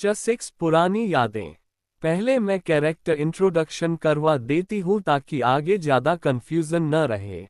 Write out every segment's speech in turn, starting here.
Chapter 6 पुरानी यादें। पहले मैं कैरेक्टर इंट्रोडक्शन करवा देती हूँ ताकि आगे ज्यादा कंफ्यूजन न रहे।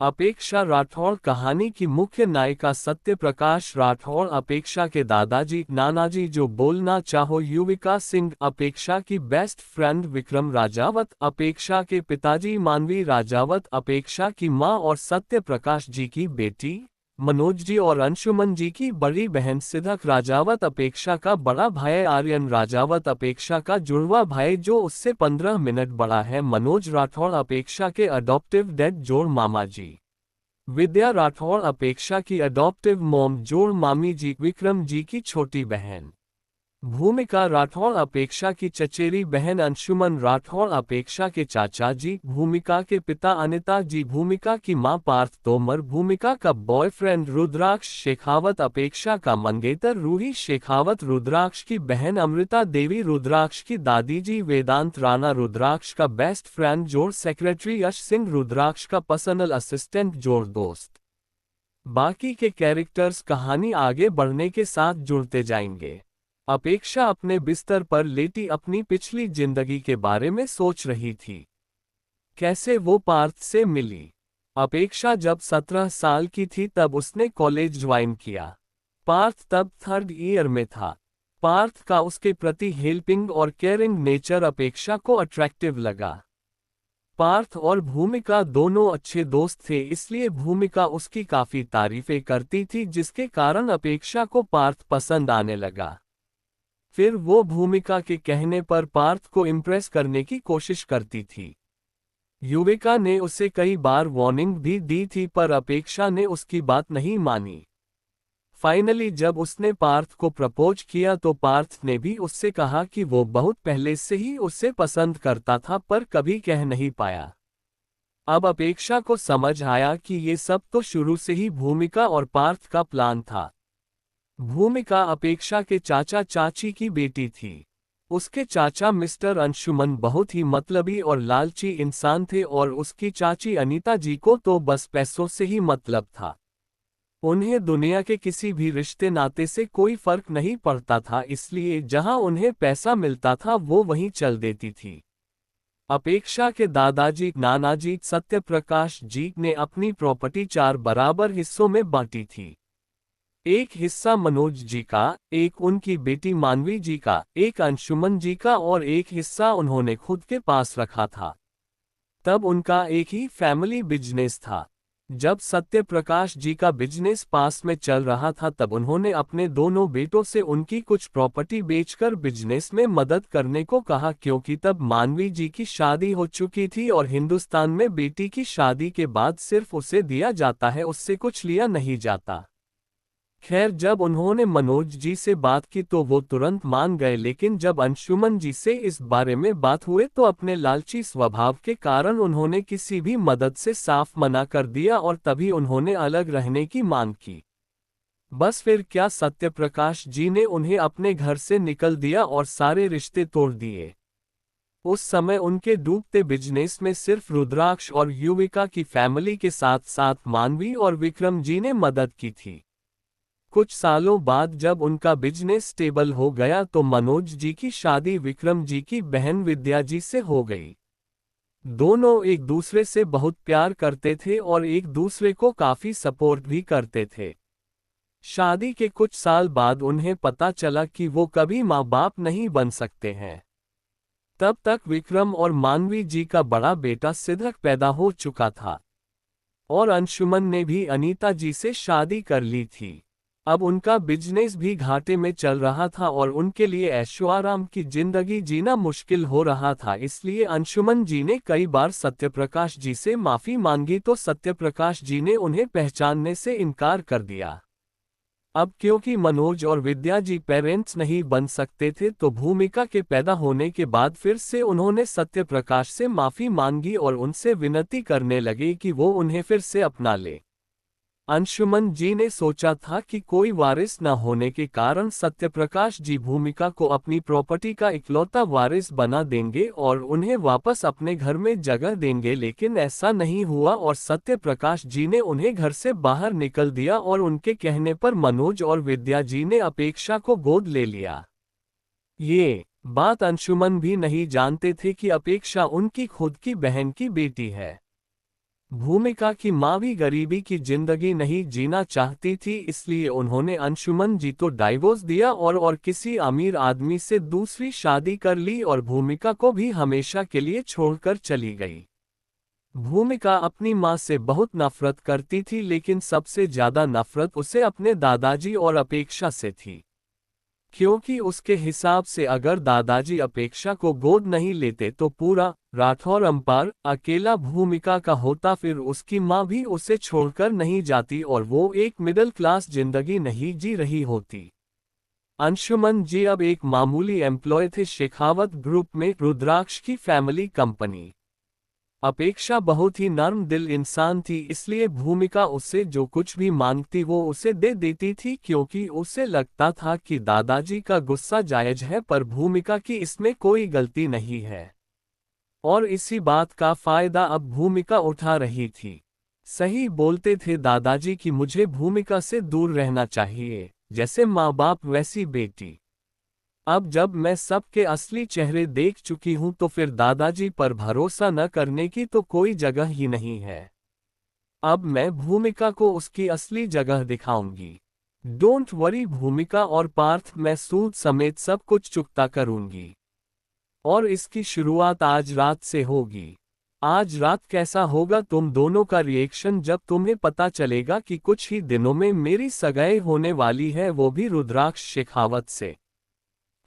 अपेक्षा राठौड़ कहानी की मुख्य नायिका सत्य प्रकाश राठौड़ अपेक्षा के दादाजी नानाजी जो बोलना चाहो युविका सिंह अपेक्षा की बेस्ट फ्रेंड विक्रम राजावत अपेक्षा के पिताजी मानवी राजावत अपेक्षा की मां और सत्य प्रकाश जी की बेटी मनोज जी और अंशुमन जी की बड़ी बहन सिद्धक राजावत अपेक्षा का बड़ा भाई आर्यन राजावत अपेक्षा का जुड़वा भाई जो उससे 15 मिनट बड़ा है मनोज राठौड़ अपेक्षा के अडॉप्टिव डैड जोड़ मामा जी विद्या राठौड़ अपेक्षा की अडॉप्टिव मॉम जोड़ मामी जी विक्रम जी की छोटी बहन भूमिका राठौड़ अपेक्षा की चचेरी बहन अंशुमन राठौड़ अपेक्षा के चाचा जी भूमिका के पिता अनिता जी भूमिका की मां पार्थ तोमर भूमिका का बॉयफ्रेंड रुद्राक्ष शेखावत अपेक्षा का मंगेतर रूही शेखावत रुद्राक्ष की बहन अमृता देवी रुद्राक्ष की दादी जी वेदांत राणा रुद्राक्ष का बेस्ट फ्रेंड जोड़ सेक्रेटरी यश सिंह रुद्राक्ष का पर्सनल असिस्टेंट जोड़ दोस्त। बाकी के कैरेक्टर्स कहानी आगे बढ़ने के साथ जुड़ते जाएंगे। अपेक्षा अपने बिस्तर पर लेटी अपनी पिछली जिंदगी के बारे में सोच रही थी। कैसे वो पार्थ से मिली। अपेक्षा जब 17 साल की थी तब उसने कॉलेज ज्वाइन किया। पार्थ तब 3rd ईयर में था। पार्थ का उसके प्रति हेल्पिंग और केयरिंग नेचर अपेक्षा को अट्रैक्टिव लगा। पार्थ और भूमिका दोनों अच्छे दोस्त थे इसलिए भूमिका उसकी काफी तारीफें करती थी जिसके कारण अपेक्षा को पार्थ पसंद आने लगा। फिर वो भूमिका के कहने पर पार्थ को इम्प्रेस करने की कोशिश करती थी। युविका ने उसे कई बार वार्निंग भी दी थी पर अपेक्षा ने उसकी बात नहीं मानी। फाइनली जब उसने पार्थ को प्रपोज किया तो पार्थ ने भी उससे कहा कि वो बहुत पहले से ही उसे पसंद करता था पर कभी कह नहीं पाया। अब अपेक्षा को समझ आया कि ये सब तो शुरू से ही भूमिका और पार्थ का प्लान था। भूमिका अपेक्षा के चाचा चाची की बेटी थी। उसके चाचा मिस्टर अंशुमन बहुत ही मतलबी और लालची इंसान थे और उसकी चाची अनीता जी को तो बस पैसों से ही मतलब था। उन्हें दुनिया के किसी भी रिश्ते नाते से कोई फर्क नहीं पड़ता था इसलिए जहां उन्हें पैसा मिलता था वो वहीं चल देती थी। अपेक्षा के दादाजी नानाजी सत्य प्रकाश जी ने अपनी प्रॉपर्टी 4 बराबर हिस्सों में बांटी थी। एक हिस्सा मनोज जी का, एक उनकी बेटी मानवी जी का, एक अंशुमन जी का और एक हिस्सा उन्होंने खुद के पास रखा था। तब उनका एक ही फैमिली बिजनेस था। जब सत्य प्रकाश जी का बिजनेस पास में चल रहा था तब उन्होंने अपने दोनों बेटों से उनकी कुछ प्रॉपर्टी बेचकर बिजनेस में मदद करने को कहा क्योंकि तब मानवी जी की शादी हो चुकी थी और हिंदुस्तान में बेटी की शादी के बाद सिर्फ उसे दिया जाता है, उससे कुछ लिया नहीं जाता। खैर जब उन्होंने मनोज जी से बात की तो वो तुरंत मान गए लेकिन जब अंशुमन जी से इस बारे में बात हुए तो अपने लालची स्वभाव के कारण उन्होंने किसी भी मदद से साफ मना कर दिया और तभी उन्होंने अलग रहने की मांग की। बस फिर क्या सत्य प्रकाश जी ने उन्हें अपने घर से निकल दिया और सारे रिश्ते तोड़ दिए। उस समय उनके डूबते बिजनेस में सिर्फ रुद्राक्ष और युविका की फैमिली के साथ साथ मानवी और विक्रम जी ने मदद की थी। कुछ सालों बाद जब उनका बिजनेस स्टेबल हो गया तो मनोज जी की शादी विक्रम जी की बहन विद्या जी से हो गई। दोनों एक दूसरे से बहुत प्यार करते थे और एक दूसरे को काफी सपोर्ट भी करते थे। शादी के कुछ साल बाद उन्हें पता चला कि वो कभी माँ बाप नहीं बन सकते हैं। तब तक विक्रम और मानवी जी का बड़ा बेटा सिद्धक पैदा हो चुका था और अंशुमन ने भी अनीता जी से शादी कर ली थी। अब उनका बिजनेस भी घाटे में चल रहा था और उनके लिए ऐशो आराम की जिंदगी जीना मुश्किल हो रहा था इसलिए अंशुमन जी ने कई बार सत्यप्रकाश जी से माफी मांगी तो सत्यप्रकाश जी ने उन्हें पहचानने से इनकार कर दिया। अब क्योंकि मनोज और विद्या जी पेरेंट्स नहीं बन सकते थे तो भूमिका के पैदा होने के बाद फिर से उन्होंने सत्यप्रकाश से माफी मांगी और उनसे विनती करने लगे कि वो उन्हें फिर से अपना ले। अंशुमन जी ने सोचा था कि कोई वारिस न होने के कारण सत्यप्रकाश जी भूमिका को अपनी प्रॉपर्टी का इकलौता वारिस बना देंगे और उन्हें वापस अपने घर में जगह देंगे, लेकिन ऐसा नहीं हुआ और सत्यप्रकाश जी ने उन्हें घर से बाहर निकल दिया और उनके कहने पर मनोज और विद्या जी ने अपेक्षा को गोद ले लिया। ये बात अंशुमन भी नहीं जानते थे कि अपेक्षा उनकी खुद की बहन की बेटी है। भूमिका की माँ भी गरीबी की जिंदगी नहीं जीना चाहती थी, इसलिए उन्होंने अंशुमन जी को डाइवोर्स दिया और किसी अमीर आदमी से दूसरी शादी कर ली और भूमिका को भी हमेशा के लिए छोड़कर चली गई। भूमिका अपनी माँ से बहुत नफरत करती थी, लेकिन सबसे ज्यादा नफरत उसे अपने दादाजी और अपेक्षा से थी। क्योंकि उसके हिसाब से अगर दादाजी अपेक्षा को गोद नहीं लेते तो पूरा राठौर अंपार अकेला भूमिका का होता, फिर उसकी माँ भी उसे छोड़कर नहीं जाती और वो एक मिडिल क्लास जिंदगी नहीं जी रही होती। अंशुमन जी अब एक मामूली एम्प्लॉय थे शेखावत ग्रुप में, रुद्राक्ष की फैमिली कंपनी। अपेक्षा बहुत ही नर्म दिल इंसान थी, इसलिए भूमिका उससे जो कुछ भी मांगती वो उसे दे देती थी, क्योंकि उसे लगता था कि दादाजी का गुस्सा जायज है पर भूमिका की इसमें कोई गलती नहीं है। और इसी बात का फायदा अब भूमिका उठा रही थी। सही बोलते थे दादाजी कि मुझे भूमिका से दूर रहना चाहिए, जैसे माँ बाप वैसी बेटी। अब जब मैं सबके असली चेहरे देख चुकी हूं तो फिर दादाजी पर भरोसा न करने की तो कोई जगह ही नहीं है। अब मैं भूमिका को उसकी असली जगह दिखाऊंगी। डोंट वरी भूमिका और पार्थ, मैं सूद समेत सब कुछ चुकता करूंगी। और इसकी शुरुआत आज रात से होगी। आज रात कैसा होगा तुम दोनों का रिएक्शन जब तुम्हें पता चलेगा कि कुछ ही दिनों में मेरी सगाई होने वाली है, वो भी रुद्राक्ष शेखावत से।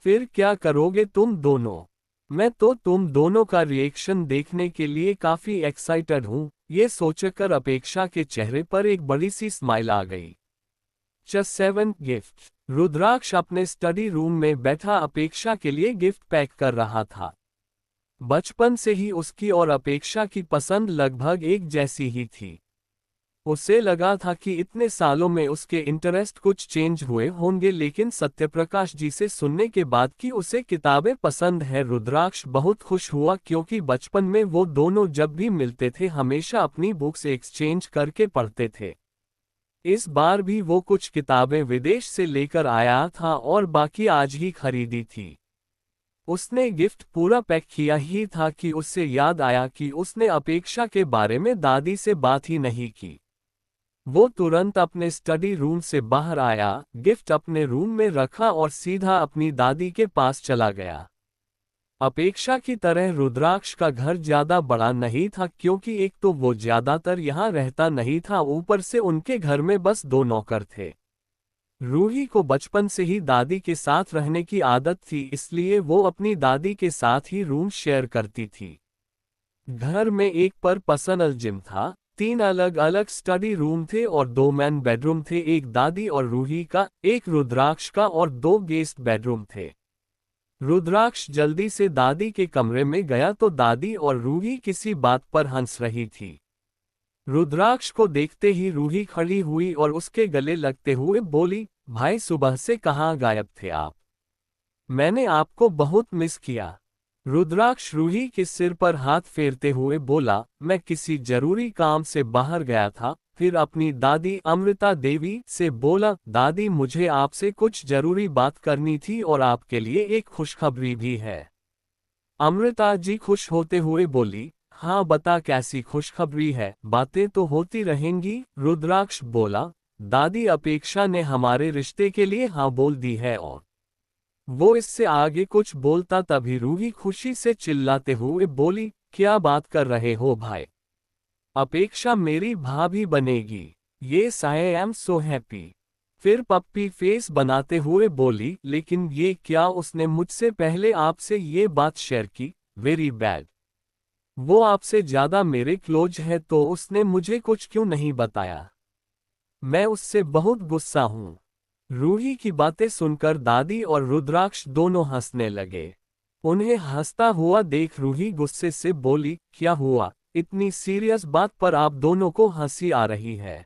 फिर क्या करोगे तुम दोनों? मैं तो तुम दोनों का रिएक्शन देखने के लिए काफी एक्साइटेड हूं। ये सोचकर अपेक्षा के चेहरे पर एक बड़ी सी स्माइल आ गई। Just 7 gift. रुद्राक्ष अपने स्टडी रूम में बैठा अपेक्षा के लिए गिफ्ट पैक कर रहा था। बचपन से ही उसकी और अपेक्षा की पसंद लगभग एक जैसी ही थी। उसे लगा था कि इतने सालों में उसके इंटरेस्ट कुछ चेंज हुए होंगे, लेकिन सत्यप्रकाश जी से सुनने के बाद कि उसे किताबें पसंद है, रुद्राक्ष बहुत खुश हुआ, क्योंकि बचपन में वो दोनों जब भी मिलते थे हमेशा अपनी बुक्स एक्सचेंज करके पढ़ते थे। इस बार भी वो कुछ किताबें विदेश से लेकर आया था और बाकी आज ही खरीदी थी। उसने गिफ्ट पूरा पैक किया ही था कि उससे याद आया कि उसने अपेक्षा के बारे में दादी से बात ही नहीं की। वो तुरंत अपने स्टडी रूम से बाहर आया, गिफ्ट अपने रूम में रखा और सीधा अपनी दादी के पास चला गया। अपेक्षा की तरह रुद्राक्ष का घर ज्यादा बड़ा नहीं था, क्योंकि एक तो वो ज्यादातर यहाँ रहता नहीं था, ऊपर से उनके घर में बस 2 नौकर थे। रूही को बचपन से ही दादी के साथ रहने की आदत थी, इसलिए वो अपनी दादी के साथ ही रूम शेयर करती थी। घर में एक पर पर्सनल जिम था, 3 अलग अलग स्टडी रूम थे और 2 मैन बेडरूम थे, एक दादी और रूही का, एक रुद्राक्ष का और 2 गेस्ट बेडरूम थे। रुद्राक्ष जल्दी से दादी के कमरे में गया तो दादी और रूही किसी बात पर हंस रही थी। रुद्राक्ष को देखते ही रूही खड़ी हुई और उसके गले लगते हुए बोली, भाई सुबह से कहाँ गायब थे आप? मैंने आपको बहुत मिस किया। रुद्राक्ष रूही के सिर पर हाथ फेरते हुए बोला, मैं किसी जरूरी काम से बाहर गया था। फिर अपनी दादी अमृता देवी से बोला, दादी मुझे आपसे कुछ जरूरी बात करनी थी और आपके लिए एक खुशखबरी भी है। अमृता जी खुश होते हुए बोली, हाँ बता कैसी खुशखबरी है? बातें तो होती रहेंगी, रुद्राक्ष बोला। दादी अपेक्षा ने हमारे रिश्ते के लिए हाँ बोल दी है। और वो इससे आगे कुछ बोलता तभी रूही खुशी से चिल्लाते हुए बोली, क्या बात कर रहे हो भाई? अपेक्षा मेरी भाभी बनेगी। Yes I am so happy. फिर पप्पी फेस बनाते हुए बोली, लेकिन ये क्या उसने मुझसे पहले आपसे ये बात शेयर की? Very bad. वो आपसे ज्यादा मेरे क्लोज है तो उसने मुझे कुछ क्यों नहीं बताया? मैं उससे बहुत गुस्सा हूं। रूही की बातें सुनकर दादी और रुद्राक्ष दोनों हंसने लगे। उन्हें हंसता हुआ देख रूही गुस्से से बोली, क्या हुआ? इतनी सीरियस बात पर आप दोनों को हंसी आ रही है?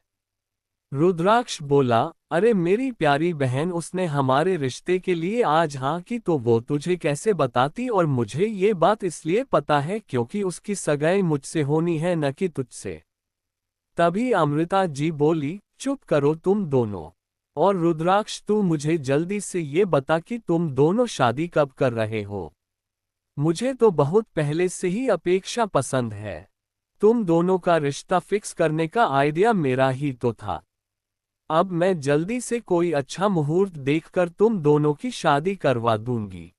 रुद्राक्ष बोला, अरे मेरी प्यारी बहन, उसने हमारे रिश्ते के लिए आज हाँ की तो वो तुझे कैसे बताती? और मुझे ये बात इसलिए पता है क्योंकि उसकी सगाई मुझसे होनी है, न कि तुझसे। तभी अमृता जी बोली, चुप करो तुम दोनों। और रुद्राक्ष तू मुझे जल्दी से ये बता कि तुम दोनों शादी कब कर रहे हो। मुझे तो बहुत पहले से ही अपेक्षा पसंद है। तुम दोनों का रिश्ता फिक्स करने का आइडिया मेरा ही तो था। अब मैं जल्दी से कोई अच्छा मुहूर्त देखकर तुम दोनों की शादी करवा दूंगी।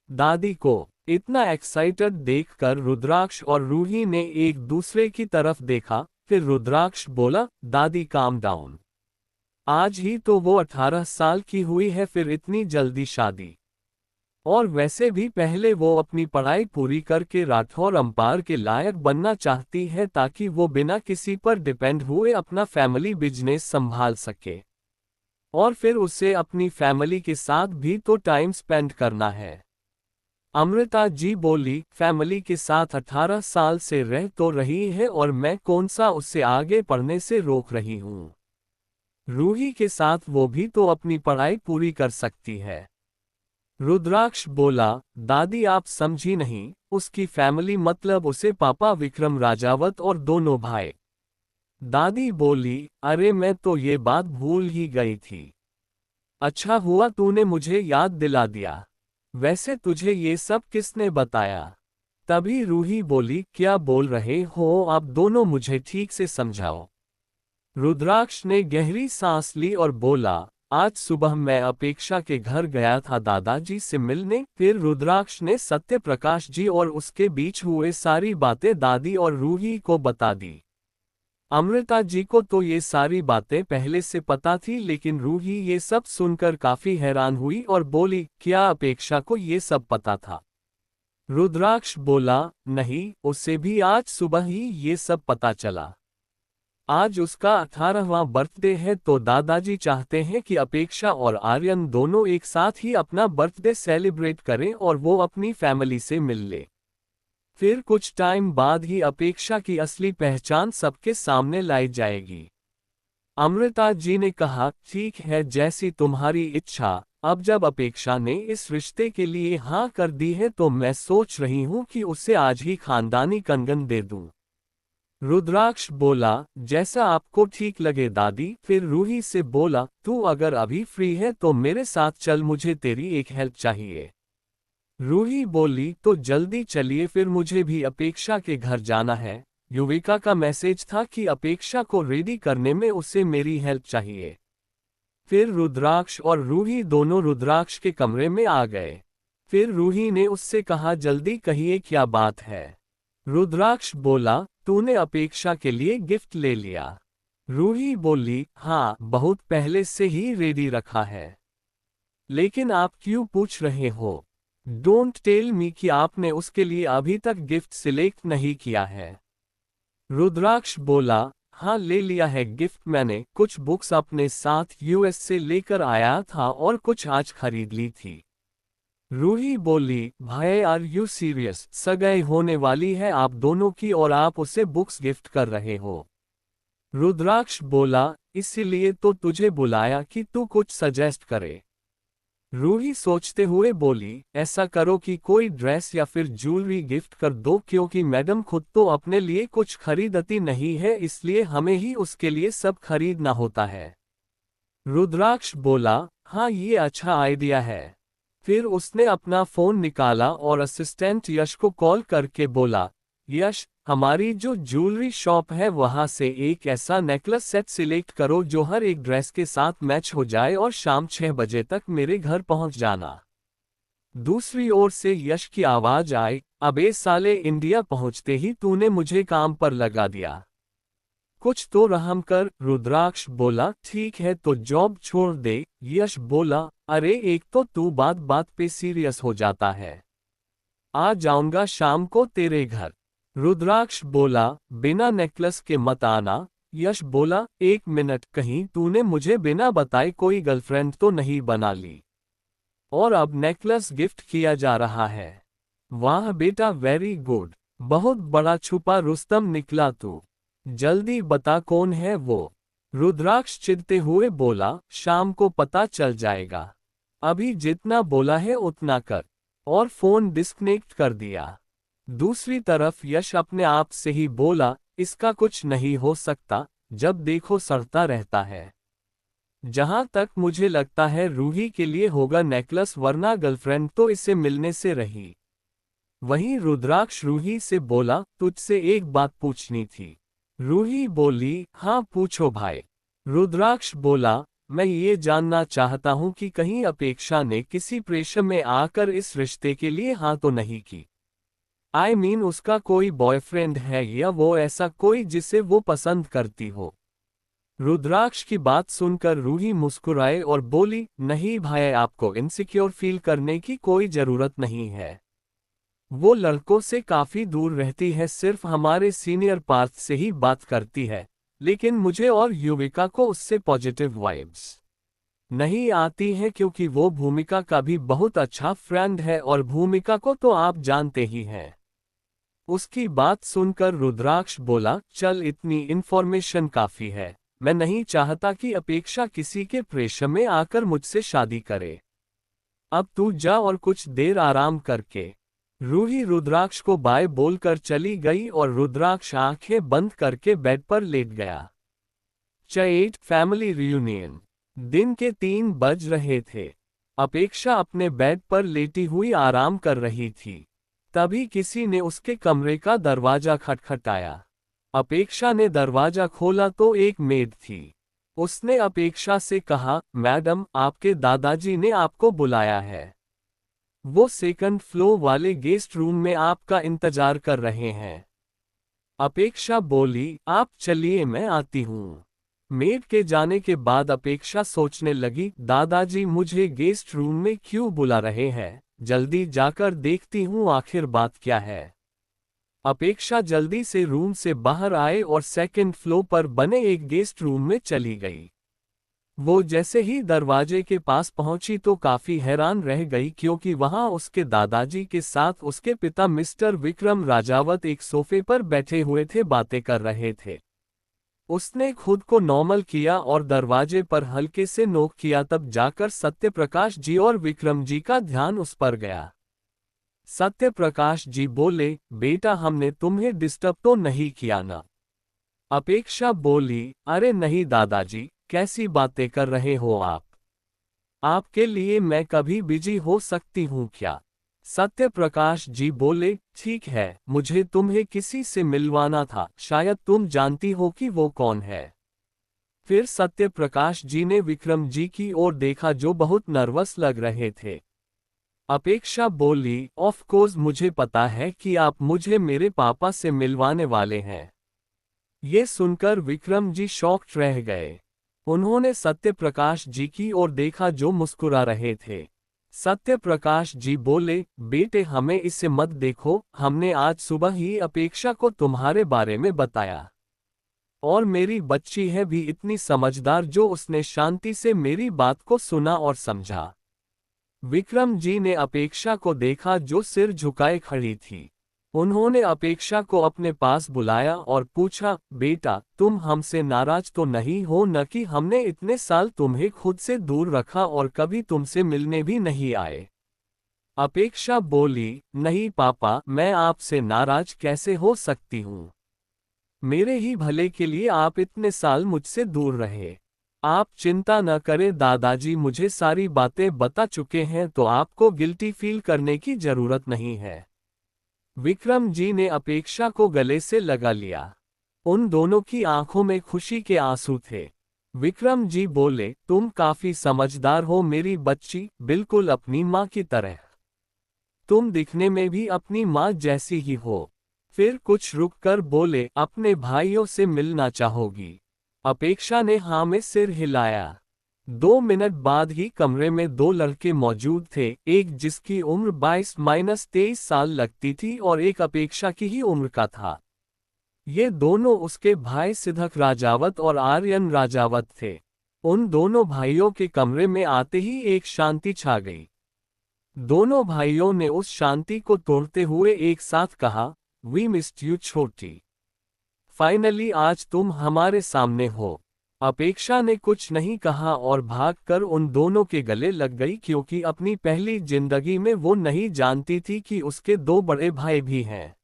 दादी को इतना एक्साइटेड देखकर रुद्राक्ष और रूही ने एक दूसरे की तरफ देखा। फिर रुद्राक्ष बोला, दादी काम डाउन। आज ही तो वो 18 साल की हुई है, फिर इतनी जल्दी शादी। और वैसे भी पहले वो अपनी पढ़ाई पूरी करके राठौर अंपायर के लायक बनना चाहती है, ताकि वो बिना किसी पर डिपेंड हुए अपना फैमिली बिजनेस संभाल सके। और फिर उसे अपनी फैमिली के साथ भी तो टाइम स्पेंड करना है। अमृता जी बोली, फैमिली के साथ 18 साल से रह तो रही है और मैं कौन सा उससे आगे पढ़ने से रोक रही हूँ। रूही के साथ वो भी तो अपनी पढ़ाई पूरी कर सकती है। रुद्राक्ष बोला, दादी आप समझी नहीं, उसकी फैमिली मतलब उसे पापा विक्रम राजावत और दोनों भाई। दादी बोली, अरे मैं तो ये बात भूल ही गई थी। अच्छा हुआ तूने मुझे याद दिला दिया। वैसे तुझे ये सब किसने बताया। तभी रूही बोली, क्या बोल रहे हो आप दोनों, मुझे ठीक से समझाओ। रुद्राक्ष ने गहरी सांस ली और बोला, आज सुबह मैं अपेक्षा के घर गया था दादाजी से मिलने। फिर रुद्राक्ष ने सत्य प्रकाश जी और उसके बीच हुए सारी बातें दादी और रूही को बता दी। अमृता जी को तो ये सारी बातें पहले से पता थी, लेकिन रूही ये सब सुनकर काफी हैरान हुई और बोली, क्या अपेक्षा को ये सब पता था। रुद्राक्ष बोला, नहीं, उसे भी आज सुबह ही ये सब पता चला। आज उसका 18वां बर्थडे है, तो दादाजी चाहते हैं कि अपेक्षा और आर्यन दोनों एक साथ ही अपना बर्थडे सेलिब्रेट करें और वो अपनी फैमिली से मिल ले। फिर कुछ टाइम बाद ही अपेक्षा की असली पहचान सबके सामने लाई जाएगी। अमृता जी ने कहा, ठीक है, जैसी तुम्हारी इच्छा। अब जब अपेक्षा ने इस रिश्ते के लिए हाँ कर दी है, तो मैं सोच रही हूँ कि उसे आज ही खानदानी कंगन दे दूँ। रुद्राक्ष बोला, जैसा आपको ठीक लगे दादी। फिर रूही से बोला, तू अगर अभी फ्री है तो मेरे साथ चल, मुझे तेरी एक हेल्प चाहिए। रूही बोली, तो जल्दी चलिए, फिर मुझे भी अपेक्षा के घर जाना है। युविका का मैसेज था कि अपेक्षा को रेडी करने में उसे मेरी हेल्प चाहिए। फिर रुद्राक्ष और रूही दोनों रुद्राक्ष के कमरे में आ गए। फिर रूही ने उससे कहा, जल्दी कहिए क्या बात है। रुद्राक्ष बोला, तूने अपेक्षा के लिए गिफ्ट ले लिया। रूही बोली, हाँ, बहुत पहले से ही रेडी रखा है। लेकिन आप क्यों पूछ रहे हो। डोंट टेल मी कि आपने उसके लिए अभी तक गिफ्ट सिलेक्ट नहीं किया है। रुद्राक्ष बोला, हाँ ले लिया है गिफ्ट। मैंने कुछ बुक्स अपने साथ यूएस से लेकर आया था और कुछ आज खरीद ली थी। रूही बोली, भाई आर यू सीरियस, सगाई होने वाली है आप दोनों की और आप उसे बुक्स गिफ्ट कर रहे हो। रुद्राक्ष बोला, इसीलिए तो तुझे बुलाया कि तू कुछ सजेस्ट करे। रूही सोचते हुए बोली, ऐसा करो कि कोई ड्रेस या फिर ज्वेलरी गिफ्ट कर दो, क्योंकि मैडम खुद तो अपने लिए कुछ खरीदती नहीं है, इसलिए हमें ही उसके लिए सब खरीदना होता है। रुद्राक्ष बोला, हाँ ये अच्छा आइडिया है। फिर उसने अपना फोन निकाला और असिस्टेंट यश को कॉल करके बोला, यश, हमारी जो ज्वेलरी शॉप है वहां से एक ऐसा नेकलेस सेट सिलेक्ट करो जो हर एक ड्रेस के साथ मैच हो जाए और शाम 6 बजे तक मेरे घर पहुंच जाना। दूसरी ओर से यश की आवाज आई, अबे साले, इंडिया पहुंचते ही तूने मुझे काम पर लगा दिया। कुछ तो रहम कर। रुद्राक्ष बोला, ठीक है तो जॉब छोड़ दे। यश बोला, अरे एक तो तू बात बात पे सीरियस हो जाता है। आ जाऊंगा शाम को तेरे घर। रुद्राक्ष बोला, बिना नेकलेस के मत आना। यश बोला, एक मिनट, कहीं तूने मुझे बिना बताए कोई गर्लफ्रेंड तो नहीं बना ली। और अब नेकलेस गिफ्ट किया जा रहा है। वाह बेटा, वेरी गुड। बहुत बड़ा छुपा रुस्तम निकला तू। जल्दी बता कौन है वो। रुद्राक्ष चिढ़ते हुए बोला, शाम को पता चल जाएगा। अभी जितना बोला है उतना कर। और फोन डिस्कनेक्ट कर दिया। दूसरी तरफ यश अपने आप से ही बोला, इसका कुछ नहीं हो सकता, जब देखो सड़ता रहता है। जहां तक मुझे लगता है रूही के लिए होगा नेकलेस, वरना गर्लफ्रेंड तो इसे मिलने से रही। वहीं रुद्राक्ष रूही से बोला, तुझसे एक बात पूछनी थी। रूही बोली, हाँ पूछो भाई। रुद्राक्ष बोला, मैं ये जानना चाहता हूं कि कहीं अपेक्षा ने किसी प्रेशर में आकर इस रिश्ते के लिए हाँ तो नहीं की। I mean, उसका कोई बॉयफ्रेंड है या वो ऐसा कोई जिसे वो पसंद करती हो। रुद्राक्ष की बात सुनकर रूही मुस्कुराए और बोली, नहीं भाई, आपको इनसिक्योर फील करने की कोई जरूरत नहीं है। वो लड़कों से काफी दूर रहती है, सिर्फ हमारे सीनियर पार्थ से ही बात करती है। लेकिन मुझे और युविका को उससे पॉजिटिव वाइब्स नहीं आती हैं, क्योंकि वो भूमिका का भी बहुत अच्छा फ्रेंड है और भूमिका को तो आप जानते ही हैं। उसकी बात सुनकर रुद्राक्ष बोला, चल इतनी इन्फॉर्मेशन काफी है। मैं नहीं चाहता कि अपेक्षा किसी के प्रेशर में आकर मुझसे शादी करे। अब तू जा और कुछ देर आराम करके। रूही रुद्राक्ष को बाय बोलकर चली गई और रुद्राक्ष आंखें बंद करके बेड पर लेट गया। Chat family reunion. दिन के 3 बज रहे थे। अपेक्षा अपने बेड पर लेटी हुई आराम कर रही थी। तभी किसी ने उसके कमरे का दरवाजा खटखटाया। अपेक्षा ने दरवाजा खोला तो एक मेड थी। उसने अपेक्षा से कहा, मैडम, आपके दादाजी ने आपको बुलाया है। वो सेकंड फ्लोर वाले गेस्ट रूम में आपका इंतजार कर रहे हैं। अपेक्षा बोली, आप चलिए, मैं आती हूँ। मेड के जाने के बाद अपेक्षा सोचने लगी, दादाजी मुझे गेस्ट रूम में क्यों बुला रहे हैं, जल्दी जाकर देखती हूँ आखिर बात क्या है। अपेक्षा जल्दी से रूम से बाहर आए और सेकंड फ्लोर पर बने एक गेस्ट रूम में चली गई। वो जैसे ही दरवाजे के पास पहुंची तो काफी हैरान रह गई, क्योंकि वहां उसके दादाजी के साथ उसके पिता मिस्टर विक्रम राजावत एक सोफे पर बैठे हुए थे, बातें कर रहे थे। उसने खुद को नॉर्मल किया और दरवाजे पर हल्के से नोक किया, तब जाकर सत्यप्रकाश जी और विक्रम जी का ध्यान उस पर गया। सत्यप्रकाश जी बोले, बेटा, हमने तुम्हें डिस्टर्ब तो नहीं किया ना? अपेक्षा बोली, अरे नहीं दादाजी, कैसी बातें कर रहे हो आप? आपके लिए मैं कभी बिजी हो सकती हूँ क्या? सत्यप्रकाश जी बोले, ठीक है, मुझे तुम्हें किसी से मिलवाना था, शायद तुम जानती हो कि वो कौन है। फिर सत्यप्रकाश जी ने विक्रम जी की ओर देखा जो बहुत नर्वस लग रहे थे। अपेक्षा बोली, ऑफ कोर्स मुझे पता है कि आप मुझे मेरे पापा से मिलवाने वाले हैं। ये सुनकर विक्रम जी शॉक्ड रह गए। उन्होंने सत्यप्रकाश जी की ओर देखा जो मुस्कुरा रहे थे। सत्यप्रकाश जी बोले, बेटे, हमें इसे मत देखो, हमने आज सुबह ही अपेक्षा को तुम्हारे बारे में बताया। और मेरी बच्ची है भी इतनी समझदार जो उसने शांति से मेरी बात को सुना और समझा। विक्रम जी ने अपेक्षा को देखा जो सिर झुकाए खड़ी थी। उन्होंने अपेक्षा को अपने पास बुलाया और पूछा, बेटा, तुम हमसे नाराज तो नहीं हो न कि हमने इतने साल तुम्हें खुद से दूर रखा और कभी तुमसे मिलने भी नहीं आए? अपेक्षा बोली, नहीं पापा, मैं आपसे नाराज कैसे हो सकती हूँ? मेरे ही भले के लिए आप इतने साल मुझसे दूर रहे। आप चिंता न करें दादाजी, मुझे सारी बातें बता चुके हैं, तो आपको गिल्टी फील करने की जरूरत नहीं है। विक्रम जी ने अपेक्षा को गले से लगा लिया। उन दोनों की आंखों में खुशी के आंसू थे। विक्रम जी बोले, तुम काफी समझदार हो मेरी बच्ची, बिल्कुल अपनी माँ की तरह। तुम दिखने में भी अपनी माँ जैसी ही हो। फिर कुछ रुककर बोले, अपने भाइयों से मिलना चाहोगी? अपेक्षा ने हाँ में सिर हिलाया। 2 मिनट बाद ही कमरे में 2 लड़के मौजूद थे, एक जिसकी उम्र 22-23 साल लगती थी और एक अपेक्षा की ही उम्र का था। ये दोनों उसके भाई सिद्धक राजावत और आर्यन राजावत थे। उन दोनों भाइयों के कमरे में आते ही एक शांति छा गई। दोनों भाइयों ने उस शांति को तोड़ते हुए एक साथ कहा, वी मिस्ड यू छोटी। फाइनली आज तुम हमारे सामने हो। अपेक्षा ने कुछ नहीं कहा और भागकर उन दोनों के गले लग गई, क्योंकि अपनी पहली जिंदगी में वो नहीं जानती थी कि उसके 2 बड़े भाई भी हैं।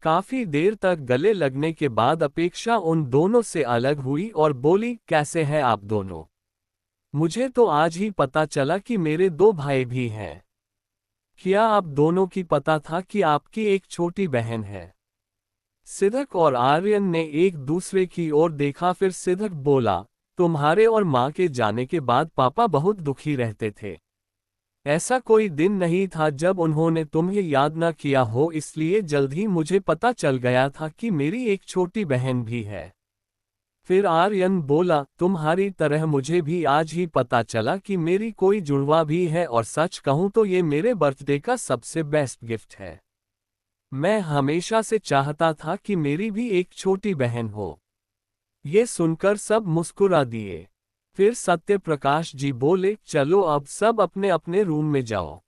काफी देर तक गले लगने के बाद अपेक्षा उन दोनों से अलग हुई और बोली, कैसे हैं आप दोनों? मुझे तो आज ही पता चला कि मेरे 2 भाई भी हैं। क्या आप दोनों की पता था कि आपकी एक छोटी बहन है? सिद्धक और आर्यन ने एक दूसरे की ओर देखा, फिर सिद्धक बोला, तुम्हारे और माँ के जाने के बाद पापा बहुत दुखी रहते थे। ऐसा कोई दिन नहीं था जब उन्होंने तुम्हें याद न किया हो, इसलिए जल्द ही मुझे पता चल गया था कि मेरी एक छोटी बहन भी है। फिर आर्यन बोला, तुम्हारी तरह मुझे भी आज ही पता चला कि मेरी कोई जुड़वा भी है, और सच कहूं तो ये मेरे बर्थडे का सबसे बेस्ट गिफ्ट है। मैं हमेशा से चाहता था कि मेरी भी एक छोटी बहन हो। ये सुनकर सब मुस्कुरा दिए। फिर सत्य प्रकाश जी बोले, चलो अब सब अपने अपने रूम में जाओ।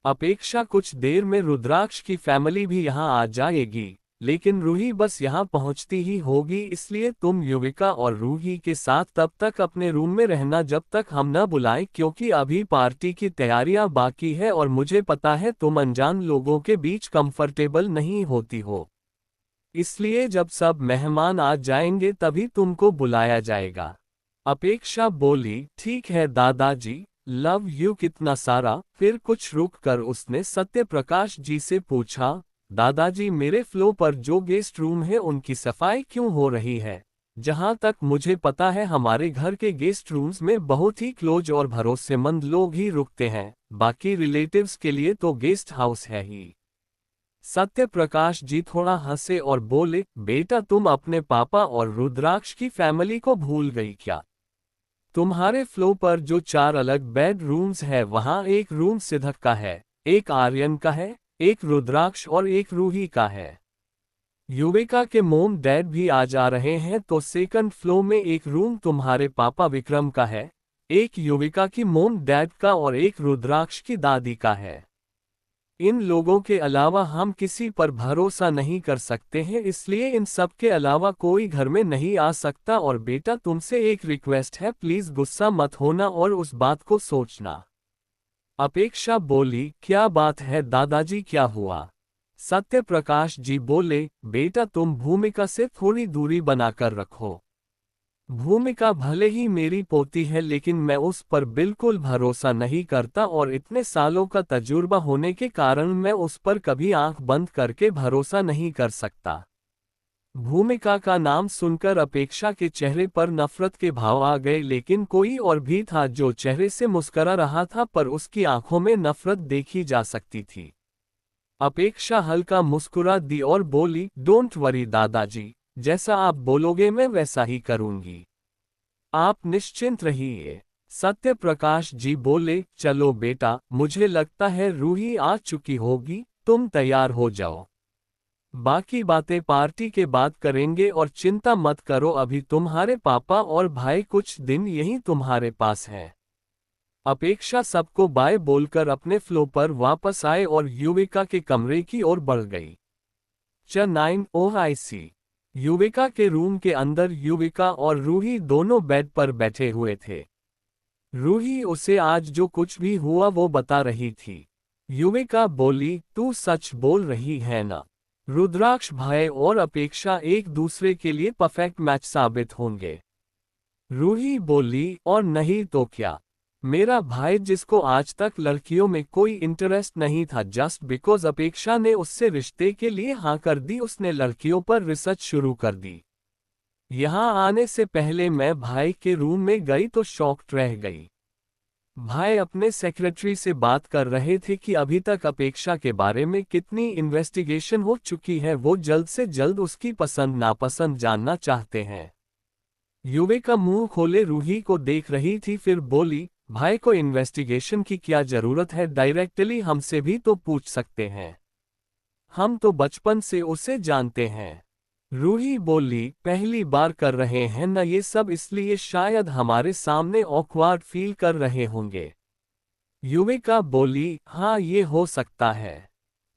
अपेक्षा कुछ देर में रुद्राक्ष की फैमिली भी यहाँ आ जाएगी, लेकिन रूही बस यहाँ पहुँचती ही होगी, इसलिए तुम युविका और रूही के साथ तब तक अपने रूम में रहना जब तक हम न बुलाएं, क्योंकि अभी पार्टी की तैयारियां बाकी है और मुझे पता है तुम अनजान लोगों के बीच कंफर्टेबल नहीं होती हो। इसलिए जब सब मेहमान आ जाएंगे तभी तुमको बुलाया जाएगा। अपेक्षा बोली, ठीक है दादाजी, लव यू कितना सारा। फिर कुछ रुक कर उसने सत्य प्रकाश जी से पूछा, दादाजी मेरे फ्लोर पर जो गेस्ट रूम है उनकी सफाई क्यों हो रही है? जहां तक मुझे पता है हमारे घर के गेस्ट रूम्स में बहुत ही क्लोज और भरोसेमंद लोग ही रुकते हैं, बाकी रिलेटिव्स के लिए तो गेस्ट हाउस है ही। सत्य प्रकाश जी थोड़ा हंसे और बोले, बेटा तुम अपने पापा और रुद्राक्ष की फैमिली को भूल गई क्या? तुम्हारे फ्लोर पर जो 4 अलग बेड रूम्स है वहां एक रूम सिद्धक का है, एक आर्यन का है, एक रुद्राक्ष और एक रूही का है। युविका के मोम डैड भी आ जा रहे हैं, तो सेकंड फ्लोर में एक रूम तुम्हारे पापा विक्रम का है, एक युविका की मोम डैड का और एक रुद्राक्ष की दादी का है। इन लोगों के अलावा हम किसी पर भरोसा नहीं कर सकते हैं, इसलिए इन सब के अलावा कोई घर में नहीं आ सकता। और बेटा तुमसे एक रिक्वेस्ट है, प्लीज गुस्सा मत होना और उस बात को सोचना। अपेक्षा बोली, क्या बात है दादाजी, क्या हुआ? सत्य प्रकाश जी बोले, बेटा तुम भूमिका से थोड़ी दूरी बनाकर रखो। भूमिका भले ही मेरी पोती है, लेकिन मैं उस पर बिल्कुल भरोसा नहीं करता और इतने सालों का तजुर्बा होने के कारण मैं उस पर कभी आंख बंद करके भरोसा नहीं कर सकता। भूमिका का नाम सुनकर अपेक्षा के चेहरे पर नफरत के भाव आ गए, लेकिन कोई और भी था जो चेहरे से मुस्करा रहा था, पर उसकी आंखों में नफरत देखी जा सकती थी। अपेक्षा हल्का मुस्कुरा दी और बोली, डोंट वरी दादाजी, जैसा आप बोलोगे मैं वैसा ही करूंगी। आप निश्चिंत रहिए। सत्य प्रकाश जी बोले, चलो बेटा, मुझे लगता है रूही आ चुकी होगी, तुम तैयार हो जाओ। बाकी बातें पार्टी के बाद करेंगे और चिंता मत करो, अभी तुम्हारे पापा और भाई कुछ दिन यहीं तुम्हारे पास हैं। अपेक्षा सबको बाय बोलकर अपने फ्लो पर वापस आए और युविका के कमरे की ओर बढ़ गई। च9 OIC। युविका के रूम के अंदर युविका और रूही दोनों बेड पर बैठे हुए थे। रूही उसे आज जो कुछ भी हुआ वो बता रही थी। युविका बोली, तू सच बोल रही है ना? रुद्राक्ष भाई और अपेक्षा एक दूसरे के लिए परफेक्ट मैच साबित होंगे। रूही बोली, और नहीं तो क्या। मेरा भाई जिसको आज तक लड़कियों में कोई इंटरेस्ट नहीं था, जस्ट बिकॉज अपेक्षा ने उससे रिश्ते के लिए हाँ कर दी, उसने लड़कियों पर रिसर्च शुरू कर दी। यहाँ आने से पहले मैं भाई के रूम में गई तो शॉक्ड रह गई। भाई अपने सेक्रेटरी से बात कर रहे थे कि अभी तक अपेक्षा के बारे में कितनी इन्वेस्टिगेशन हो चुकी है, वो जल्द से जल्द उसकी पसंद नापसंद जानना चाहते हैं। युविका मुंह खोले रूही को देख रही थी, फिर बोली, भाई को इन्वेस्टिगेशन की क्या जरूरत है, डायरेक्टली हमसे भी तो पूछ सकते हैं, हम तो बचपन से उसे जानते हैं। रूही बोली, पहली बार कर रहे हैं न ये सब, इसलिए शायद हमारे सामने ऑकवर्ड फील कर रहे होंगे। युविका बोली, हाँ ये हो सकता है।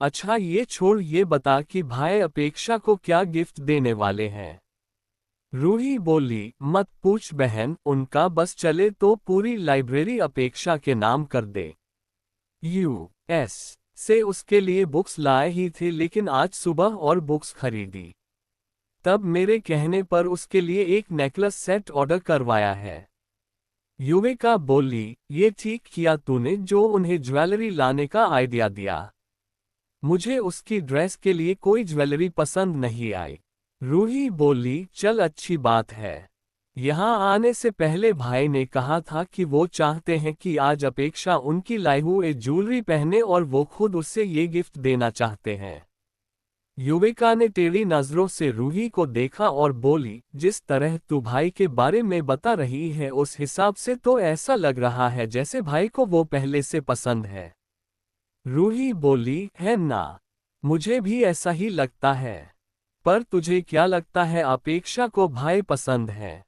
अच्छा ये छोड़, ये बता कि भाई अपेक्षा को क्या गिफ्ट देने वाले हैं? रूही बोली, मत पूछ बहन, उनका बस चले तो पूरी लाइब्रेरी अपेक्षा के नाम कर दे। US से उसके लिए बुक्स लाए ही थे, लेकिन आज सुबह और बुक्स खरीदी, तब मेरे कहने पर उसके लिए एक नेकलेस सेट ऑर्डर करवाया है। युविका बोली, ये ठीक किया तूने जो उन्हें ज्वेलरी लाने का आइडिया दिया। मुझे उसकी ड्रेस के लिए कोई ज्वेलरी पसंद नहीं आई। रूही बोली, चल अच्छी बात है। यहाँ आने से पहले भाई ने कहा था कि वो चाहते हैं कि आज अपेक्षा उनकी लाई हुई ज्वेलरी पहने और वो खुद उससे ये गिफ्ट देना चाहते हैं। युविका ने टेढ़ी नजरों से रूही को देखा और बोली, जिस तरह तू भाई के बारे में बता रही है उस हिसाब से तो ऐसा लग रहा है जैसे भाई को वो पहले से पसंद है। रूही बोली, है ना? मुझे भी ऐसा ही लगता है। पर तुझे क्या लगता है अपेक्षा को भाई पसंद है?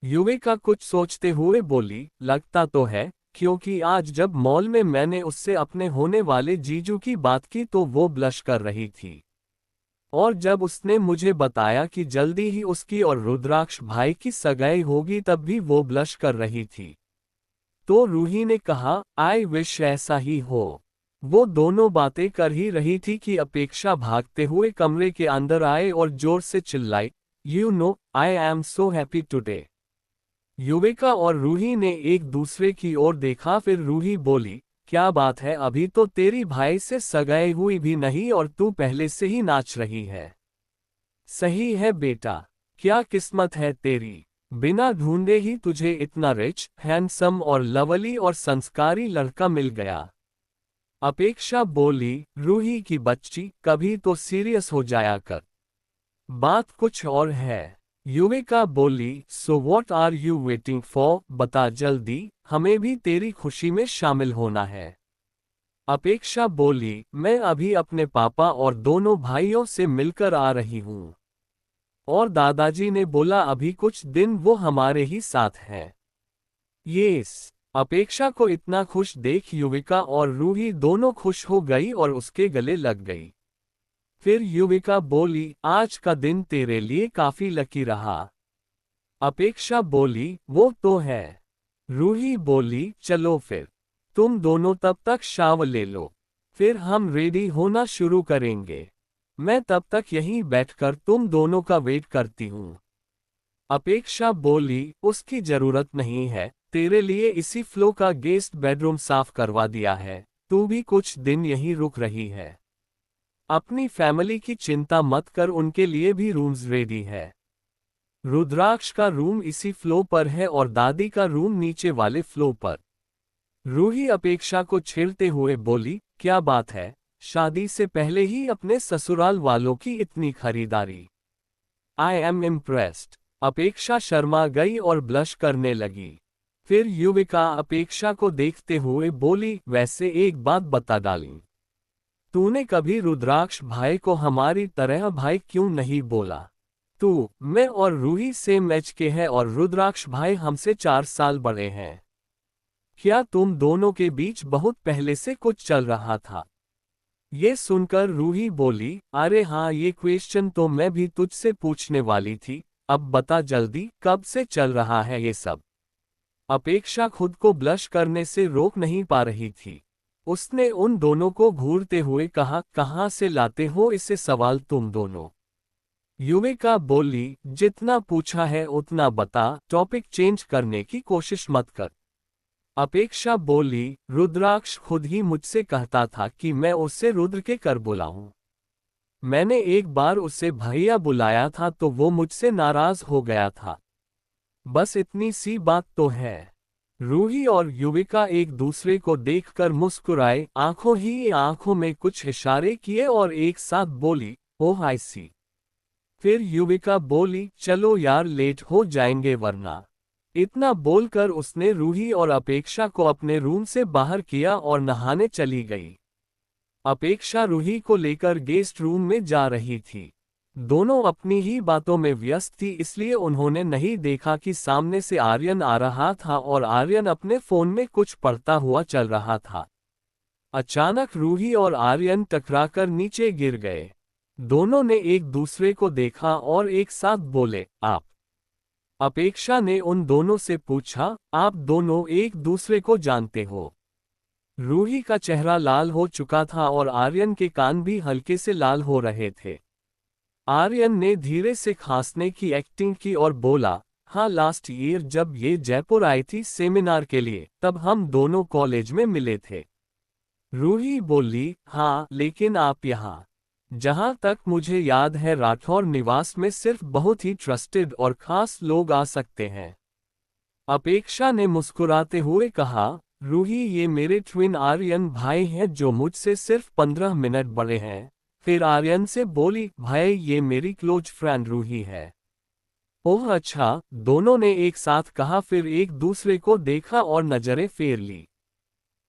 युविका कुछ सोचते हुए बोली, लगता तो है, क्योंकि आज जब मॉल में मैंने उससे अपने होने वाले जीजू की बात की तो वो ब्लश कर रही थी। और जब उसने मुझे बताया कि जल्दी ही उसकी और रुद्राक्ष भाई की सगाई होगी तब भी वो ब्लश कर रही थी। तो रूही ने कहा, आई विश ऐसा ही हो। वो दोनों बातें कर ही रही थी कि अपेक्षा भागते हुए कमरे के अंदर आए और जोर से चिल्लाई, you know, I am so happy today. Yuvika और रूही ने एक दूसरे की ओर देखा, फिर रूही बोली, क्या बात है, अभी तो तेरी भाई से सगाई हुई भी नहीं और तू पहले से ही नाच रही है। सही है बेटा, क्या किस्मत है तेरी, बिना ढूंढे ही तुझे इतना रिच, हैंडसम और लवली और संस्कारी लड़का मिल गया। अपेक्षा बोली, रूही की बच्ची, कभी तो सीरियस हो जाया कर। बात कुछ और है। युविका बोली, so what are you waiting for, बता जल्दी, हमें भी तेरी खुशी में शामिल होना है। अपेक्षा बोली, मैं अभी अपने पापा और दोनों भाइयों से मिलकर आ रही हूँ। और दादाजी ने बोला अभी कुछ दिन वो हमारे ही साथ हैं। यस। अपेक्षा को इतना खुश देख युविका और रूही दोनों खुश हो गई और उसके गले लग गई। फिर युविका बोली, आज का दिन तेरे लिए काफी लकी रहा। अपेक्षा बोली, वो तो है। रूही बोली, चलो फिर तुम दोनों तब तक शावर ले लो, फिर हम रेडी होना शुरू करेंगे। मैं तब तक यहीं बैठकर तुम दोनों का वेट करती हूँ। अपेक्षा बोली, उसकी जरूरत नहीं है, तेरे लिए इसी फ्लो का गेस्ट बेडरूम साफ करवा दिया है, तू भी कुछ दिन यहीं रुक रही है। अपनी फैमिली की चिंता मत कर, उनके लिए भी रूम्स रेडी है। रुद्राक्ष का रूम इसी फ्लो पर है और दादी का रूम नीचे वाले फ्लो पर। रूही अपेक्षा को छेड़ते हुए बोली, क्या बात है, शादी से पहले ही अपने ससुराल वालों की इतनी खरीदारी। I am impressed. अपेक्षा शर्मा गई और ब्लश करने लगी। फिर युविका अपेक्षा को देखते हुए बोली, वैसे एक बात बता डाली, तूने कभी रुद्राक्ष भाई को हमारी तरह भाई क्यों नहीं बोला? तू, मैं और रूही सेम एज के हैं और रुद्राक्ष भाई हमसे 4 साल बड़े हैं। क्या तुम दोनों के बीच बहुत पहले से कुछ चल रहा था? ये सुनकर रूही बोली, अरे हाँ, ये क्वेश्चन तो मैं भी तुझसे पूछने वाली थी, अब बता जल्दी, कब से चल रहा है ये सब? अपेक्षा खुद को ब्लश करने से रोक नहीं पा रही थी। उसने उन दोनों को घूरते हुए कहा, कहाँ से लाते हो इसे सवाल तुम दोनों? युविका बोली, जितना पूछा है उतना बता, टॉपिक चेंज करने की कोशिश मत कर। अपेक्षा बोली, रुद्राक्ष खुद ही मुझसे कहता था कि मैं उससे रुद्र के कर बुलाऊं। मैंने एक बार उसे भैया बुलाया था तो वो मुझसे नाराज हो गया था। बस इतनी सी बात तो है। रूही और युविका एक दूसरे को देखकर मुस्कुराए, आंखों ही आंखों में कुछ इशारे किए और एक साथ बोली, ओह आई सी। फिर युविका बोली, चलो यार, लेट हो जाएंगे वरना। इतना बोलकर उसने रूही और अपेक्षा को अपने रूम से बाहर किया और नहाने चली गई। अपेक्षा रूही को लेकर गेस्ट रूम में जा रही थी। दोनों अपनी ही बातों में व्यस्त थी, इसलिए उन्होंने नहीं देखा कि सामने से आर्यन आ रहा था और आर्यन अपने फोन में कुछ पढ़ता हुआ चल रहा था। अचानक रूही और आर्यन टकराकर नीचे गिर गए। दोनों ने एक दूसरे को देखा और एक साथ बोले, आप? अपेक्षा ने उन दोनों से पूछा, आप दोनों एक दूसरे को जानते हो? रूही का चेहरा लाल हो चुका था और आर्यन के कान भी हल्के से लाल हो रहे थे। आर्यन ने धीरे से खांसने की एक्टिंग की और बोला, हाँ, लास्ट ईयर जब ये जयपुर आई थी सेमिनार के लिए, तब हम दोनों कॉलेज में मिले थे। रूही बोली, हाँ, लेकिन आप यहाँ। जहाँ तक मुझे याद है राठौर निवास में सिर्फ बहुत ही ट्रस्टेड और खास लोग आ सकते हैं। अपेक्षा ने मुस्कुराते हुए कहा, रूही, ये मेरे ट्विन आर्यन भाई हैं जो मुझसे सिर्फ 15 मिनट बड़े हैं। फिर आर्यन से बोली, भाई, ये मेरी क्लोज फ्रेंड रूही है। ओह अच्छा, दोनों ने एक साथ कहा, फिर एक दूसरे को देखा और नजरें फेर ली।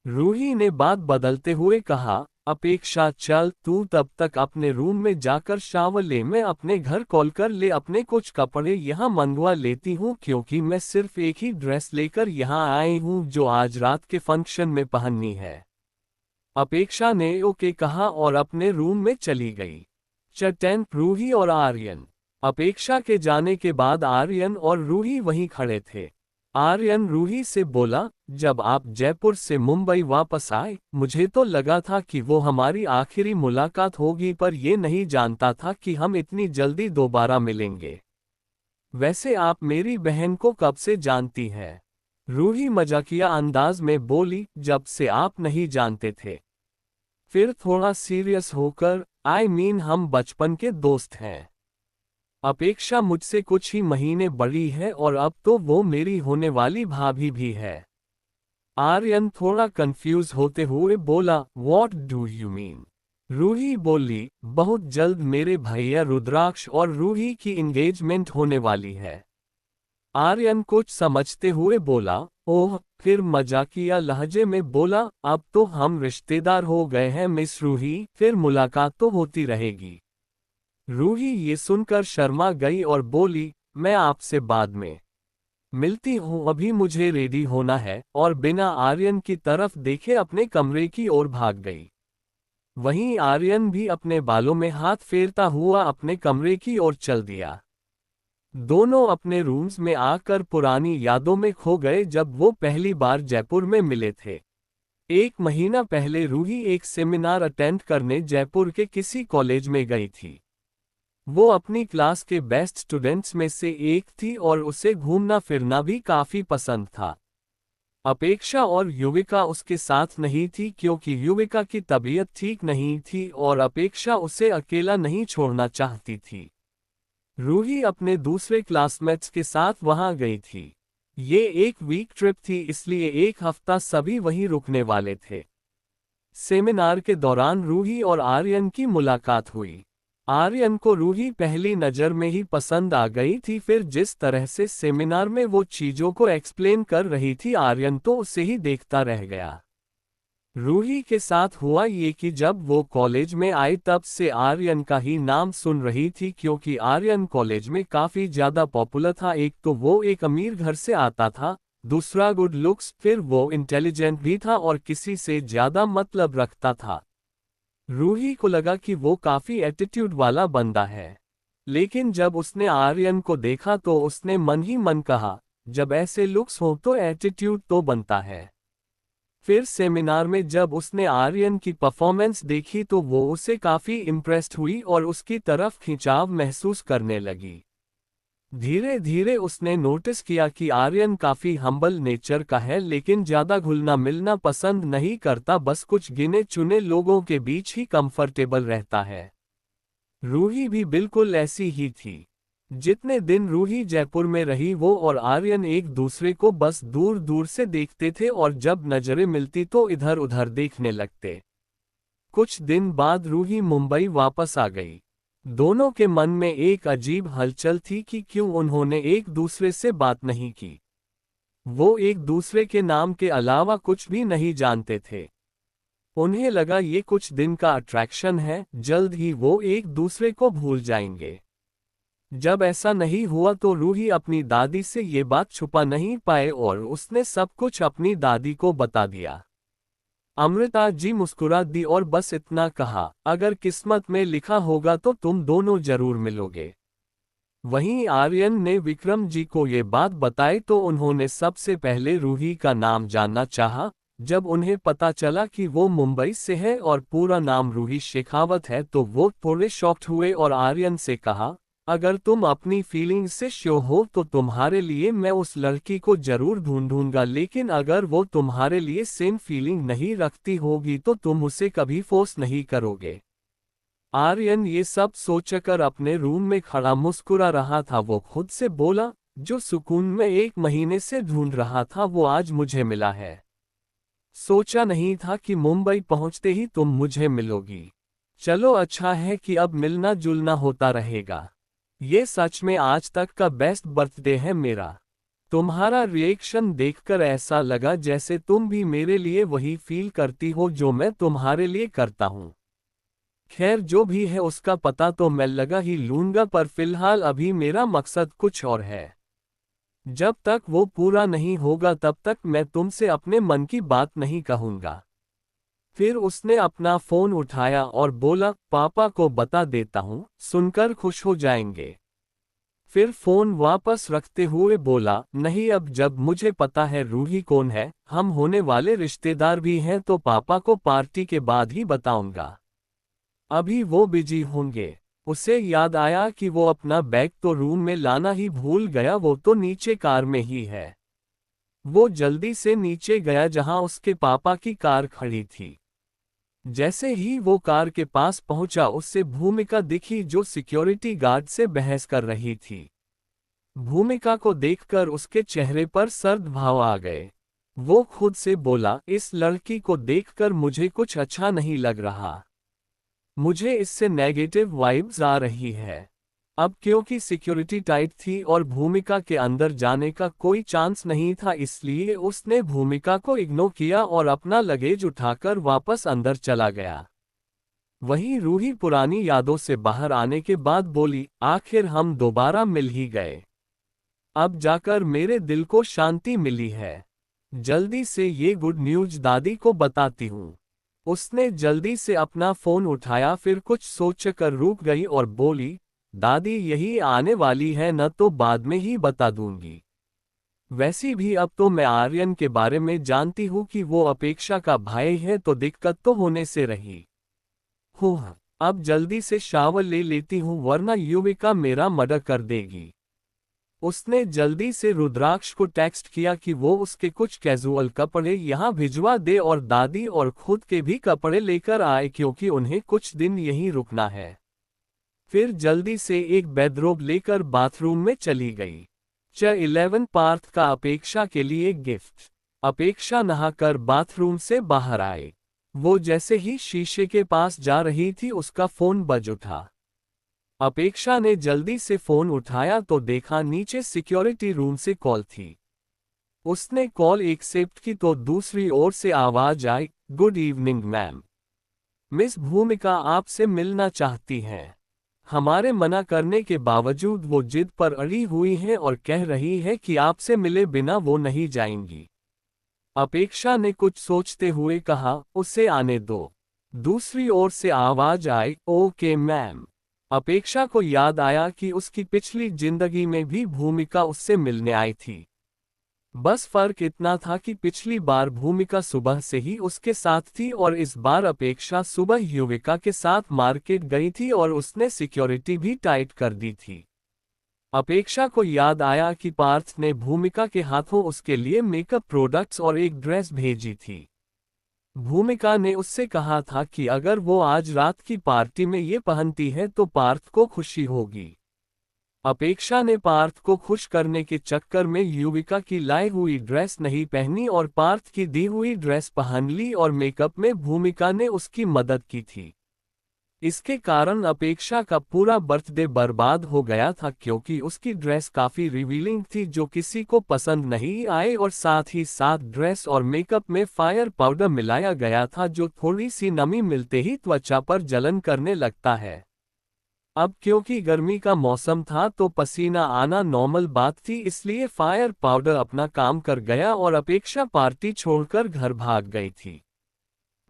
रूही ने बात बदलते हुए कहा, अपेक्षा, चल तू तब तक अपने रूम में जाकर शावर ले, मैं अपने घर कॉल कर ले अपने कुछ कपड़े यहाँ मंगवा लेती हूँ क्योंकि मैं सिर्फ एक ही ड्रेस लेकर यहाँ आई हूँ जो आज रात के फंक्शन में पहननी है। अपेक्षा ने ओके कहा और अपने रूम में चली गई। चट्टैन, रूही और आर्यन। अपेक्षा के जाने के बाद आर्यन और रूही वहीं खड़े थे। आर्यन रूही से बोला, जब आप जयपुर से मुंबई वापस आए, मुझे तो लगा था कि वो हमारी आखिरी मुलाकात होगी, पर ये नहीं जानता था कि हम इतनी जल्दी दोबारा मिलेंगे। वैसे आप मेरी बहन को कब से जानती हैं? रूही मजाकिया अंदाज में बोली, जब से आप नहीं जानते थे। फिर थोड़ा सीरियस होकर, आई मीन हम बचपन के दोस्त हैं। अपेक्षा मुझसे कुछ ही महीने बड़ी है और अब तो वो मेरी होने वाली भाभी भी है। आर्यन थोड़ा कंफ्यूज होते हुए बोला, what do you mean? Roohi बोली, बहुत जल्द मेरे भैया रुद्राक्ष और रूही की एंगेजमेंट होने वाली है। आर्यन कुछ समझते हुए बोला, ओह, फिर मजाकिया लहजे में बोला, अब तो हम रिश्तेदार हो गए हैं मिस रूही, फिर मुलाकात तो होती रहेगी। रूही ये सुनकर शर्मा गई और बोली, मैं आपसे बाद में मिलती हूँ, अभी मुझे रेडी होना है, और बिना आर्यन की तरफ देखे अपने कमरे की ओर भाग गई। वहीं आर्यन भी अपने बालों में हाथ फेरता हुआ अपने कमरे की ओर चल दिया। दोनों अपने रूम्स में आकर पुरानी यादों में खो गए जब वो पहली बार जयपुर में मिले थे। 1 महीना पहले रूही एक सेमिनार अटेंड करने जयपुर के किसी कॉलेज में गई थी। वो अपनी क्लास के बेस्ट स्टूडेंट्स में से एक थी और उसे घूमना फिरना भी काफी पसंद था। अपेक्षा और युविका उसके साथ नहीं थी क्योंकि युविका की तबीयत ठीक नहीं थी और अपेक्षा उसे अकेला नहीं छोड़ना चाहती थी। रूही अपने दूसरे क्लासमेट्स के साथ वहां गई थी। ये एक वीक ट्रिप थी, इसलिए एक हफ्ता सभी वहीं रुकने वाले थे। सेमिनार के दौरान रूही और आर्यन की मुलाकात हुई। आर्यन को रूही पहली नज़र में ही पसंद आ गई थी, फिर जिस तरह से सेमिनार में वो चीज़ों को एक्सप्लेन कर रही थी, आर्यन तो उसे ही देखता रह गया। रूही के साथ हुआ ये कि जब वो कॉलेज में आई तब से आर्यन का ही नाम सुन रही थी क्योंकि आर्यन कॉलेज में काफ़ी ज़्यादा पॉपुलर था। एक तो वो एक अमीर घर से आता था, दूसरा गुड लुक्स, फिर वो इंटेलिजेंट भी था और किसी से ज़्यादा मतलब रखता था। रूही को लगा कि वो काफी एटीट्यूड वाला बंदा है, लेकिन जब उसने आर्यन को देखा तो उसने मन ही मन कहा, जब ऐसे लुक्स हो तो एटीट्यूड तो बनता है। फिर सेमिनार में जब उसने आर्यन की परफॉर्मेंस देखी तो वो उसे काफी इम्प्रेस्ड हुई और उसकी तरफ खिंचाव महसूस करने लगी। धीरे धीरे उसने नोटिस किया कि आर्यन काफी हम्बल नेचर का है, लेकिन ज्यादा घुलना मिलना पसंद नहीं करता, बस कुछ गिने चुने लोगों के बीच ही कंफर्टेबल रहता है। रूही भी बिल्कुल ऐसी ही थी। जितने दिन रूही जयपुर में रही, वो और आर्यन एक दूसरे को बस दूर दूर से देखते थे और जब नजरें मिलती तो इधर उधर देखने लगते। कुछ दिन बाद रूही मुंबई वापस आ गई। दोनों के मन में एक अजीब हलचल थी कि क्यों उन्होंने एक दूसरे से बात नहीं की। वो एक दूसरे के नाम के अलावा कुछ भी नहीं जानते थे। उन्हें लगा ये कुछ दिन का अट्रैक्शन है, जल्द ही वो एक दूसरे को भूल जाएंगे। जब ऐसा नहीं हुआ तो रूही अपनी दादी से ये बात छुपा नहीं पाए और उसने सब कुछ अपनी दादी को बता दिया। अमृता जी मुस्कुरा दी और बस इतना कहा, अगर किस्मत में लिखा होगा तो तुम दोनों जरूर मिलोगे। वहीं आर्यन ने विक्रम जी को ये बात बताई तो उन्होंने सबसे पहले रूही का नाम जानना चाहा। जब उन्हें पता चला कि वो मुंबई से है और पूरा नाम रूही शेखावत है तो वो थोड़े शॉक्ड हुए और आर्यन से कहा, अगर तुम अपनी फीलिंग्स से श्योर हो तो तुम्हारे लिए मैं उस लड़की को जरूर ढूंढूंगा, लेकिन अगर वो तुम्हारे लिए सेम फीलिंग नहीं रखती होगी तो तुम उसे कभी फोर्स नहीं करोगे। आर्यन ये सब सोचकर अपने रूम में खड़ा मुस्कुरा रहा था। वो खुद से बोला, जो सुकून में 1 महीने से ढूंढ रहा था वो आज मुझे मिला है। सोचा नहीं था कि मुंबई पहुंचते ही तुम मुझे मिलोगी। चलो अच्छा है कि अब मिलना जुलना होता रहेगा। ये सच में आज तक का बेस्ट बर्थडे है मेरा। तुम्हारा रिएक्शन देखकर ऐसा लगा जैसे तुम भी मेरे लिए वही फील करती हो जो मैं तुम्हारे लिए करता हूँ। खैर जो भी है उसका पता तो मैं लगा ही लूंगा, पर फिलहाल अभी मेरा मकसद कुछ और है। जब तक वो पूरा नहीं होगा तब तक मैं तुमसे अपने मन की बात नहीं कहूंगा। फिर उसने अपना फोन उठाया और बोला, पापा को बता देता हूँ, सुनकर खुश हो जाएंगे। फिर फोन वापस रखते हुए बोला, नहीं अब जब मुझे पता है रूही कौन है, हम होने वाले रिश्तेदार भी हैं, तो पापा को पार्टी के बाद ही बताऊंगा। अभी वो बिजी होंगे। उसे याद आया कि वो अपना बैग तो रूम में लाना ही भूल गया, वो तो नीचे कार में ही है। वो जल्दी से नीचे गया जहां उसके पापा की कार खड़ी थी। जैसे ही वो कार के पास पहुंचा उससे भूमिका दिखी जो सिक्योरिटी गार्ड से बहस कर रही थी। भूमिका को देखकर उसके चेहरे पर सर्द भाव आ गए। वो खुद से बोला, इस लड़की को देखकर मुझे कुछ अच्छा नहीं लग रहा। मुझे इससे नेगेटिव वाइब्स आ रही है। अब क्योंकि सिक्योरिटी टाइट थी और भूमिका के अंदर जाने का कोई चांस नहीं था, इसलिए उसने भूमिका को इग्नोर किया और अपना लगेज उठाकर वापस अंदर चला गया। वहीं रूही पुरानी यादों से बाहर आने के बाद बोली, आखिर हम दोबारा मिल ही गए। अब जाकर मेरे दिल को शांति मिली है। जल्दी से ये गुड न्यूज दादी को बताती हूँ। उसने जल्दी से अपना फोन उठाया, फिर कुछ सोचकर रुक गई और बोली, दादी यही आने वाली है न, तो बाद में ही बता दूंगी। वैसी भी अब तो मैं आर्यन के बारे में जानती हूँ कि वो अपेक्षा का भाई है, तो दिक्कत तो होने से रही। अब जल्दी से शावर ले लेती हूँ वरना युविका मेरा मर्डर कर देगी। उसने जल्दी से रुद्राक्ष को टेक्स्ट किया कि वो उसके कुछ कैजुअल कपड़े यहाँ भिजवा दे और दादी और खुद के भी कपड़े लेकर आए, क्योंकि उन्हें कुछ दिन यहीं रुकना है। फिर जल्दी से एक बेडरोब लेकर बाथरूम में चली गई। 11 पार्थ का अपेक्षा के लिए गिफ्ट। अपेक्षा नहाकर बाथरूम से बाहर आई। वो जैसे ही शीशे के पास जा रही थी उसका फोन बज उठा। अपेक्षा ने जल्दी से फोन उठाया तो देखा नीचे सिक्योरिटी रूम से कॉल थी। उसने कॉल एक्सेप्ट की तो दूसरी ओर से आवाज आई, गुड इवनिंग मैम, मिस भूमिका आपसे मिलना चाहती हैं। हमारे मना करने के बावजूद वो जिद पर अड़ी हुई हैं और कह रही है कि आपसे मिले बिना वो नहीं जाएंगी। अपेक्षा ने कुछ सोचते हुए कहा, उसे आने दो। दूसरी ओर से आवाज आई, ओके मैम। अपेक्षा को याद आया कि उसकी पिछली जिंदगी में भी भूमिका उससे मिलने आई थी। बस फर्क इतना था कि पिछली बार भूमिका सुबह से ही उसके साथ थी और इस बार अपेक्षा सुबह युविका के साथ मार्केट गई थी और उसने सिक्योरिटी भी टाइट कर दी थी। अपेक्षा को याद आया कि पार्थ ने भूमिका के हाथों उसके लिए मेकअप प्रोडक्ट्स और एक ड्रेस भेजी थी। भूमिका ने उससे कहा था कि अगर वो आज रात की पार्टी में ये पहनती है तो पार्थ को खुशी होगी। अपेक्षा ने पार्थ को खुश करने के चक्कर में युविका की लाई हुई ड्रेस नहीं पहनी और पार्थ की दी हुई ड्रेस पहन ली और मेकअप में भूमिका ने उसकी मदद की थी। इसके कारण अपेक्षा का पूरा बर्थडे बर्बाद हो गया था, क्योंकि उसकी ड्रेस काफी रिवीलिंग थी जो किसी को पसंद नहीं आए और साथ ही साथ ड्रेस और मेकअप में फायर पाउडर मिलाया गया था जो थोड़ी सी नमी मिलते ही त्वचा पर जलन करने लगता है। अब क्योंकि गर्मी का मौसम था तो पसीना आना नॉर्मल बात थी, इसलिए फायर पाउडर अपना काम कर गया और अपेक्षा पार्टी छोड़कर घर भाग गई थी।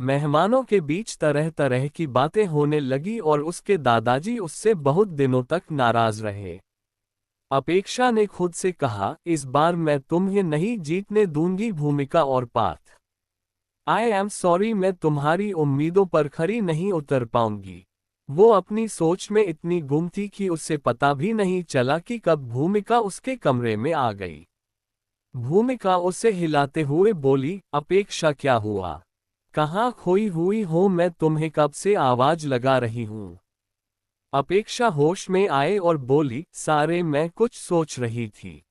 मेहमानों के बीच तरह तरह की बातें होने लगी और उसके दादाजी उससे बहुत दिनों तक नाराज रहे। अपेक्षा ने खुद से कहा, इस बार मैं तुम्हें नहीं जीतने दूंगी भूमिका और पार्थ। आई एम सॉरी, मैं तुम्हारी उम्मीदों पर खरी नहीं उतर पाऊंगी। वो अपनी सोच में इतनी गुम थी कि उसे पता भी नहीं चला कि कब भूमिका उसके कमरे में आ गई। भूमिका उसे हिलाते हुए बोली, अपेक्षा क्या हुआ? कहाँ खोई हुई हो? मैं तुम्हें कब से आवाज लगा रही हूँ। अपेक्षा होश में आए और बोली, सारे मैं कुछ सोच रही थी।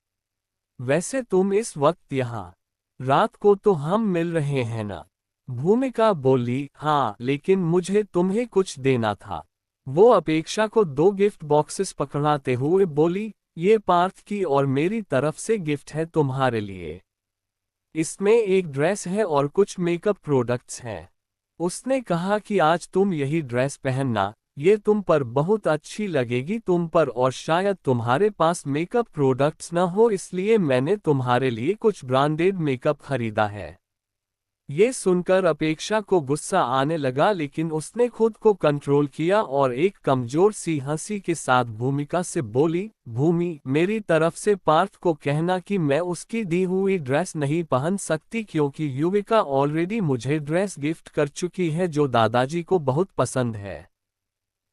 वैसे तुम इस वक्त यहाँ? रात को तो हम मिल रहे हैं ना? भूमिका बोली, हाँ, लेकिन मुझे तुम्हें कुछ देना था। वो अपेक्षा को 2 गिफ्ट बॉक्सेस पकड़ाते हुए बोली, ये पार्थ की और मेरी तरफ से गिफ्ट है तुम्हारे लिए। इसमें एक ड्रेस है और कुछ मेकअप प्रोडक्ट्स हैं। उसने कहा कि आज तुम यही ड्रेस पहनना, ये तुम पर बहुत अच्छी लगेगी तुम पर, और शायद तुम्हारे पास मेकअप प्रोडक्ट्स न हो इसलिए मैंने तुम्हारे लिए कुछ ब्रांडेड मेकअप खरीदा है। ये सुनकर अपेक्षा को गुस्सा आने लगा, लेकिन उसने खुद को कंट्रोल किया और एक कमजोर सी हंसी के साथ भूमिका से बोली, भूमि, मेरी तरफ से पार्थ को कहना कि मैं उसकी दी हुई ड्रेस नहीं पहन सकती क्योंकि युविका ऑलरेडी मुझे ड्रेस गिफ्ट कर चुकी है जो दादाजी को बहुत पसंद है।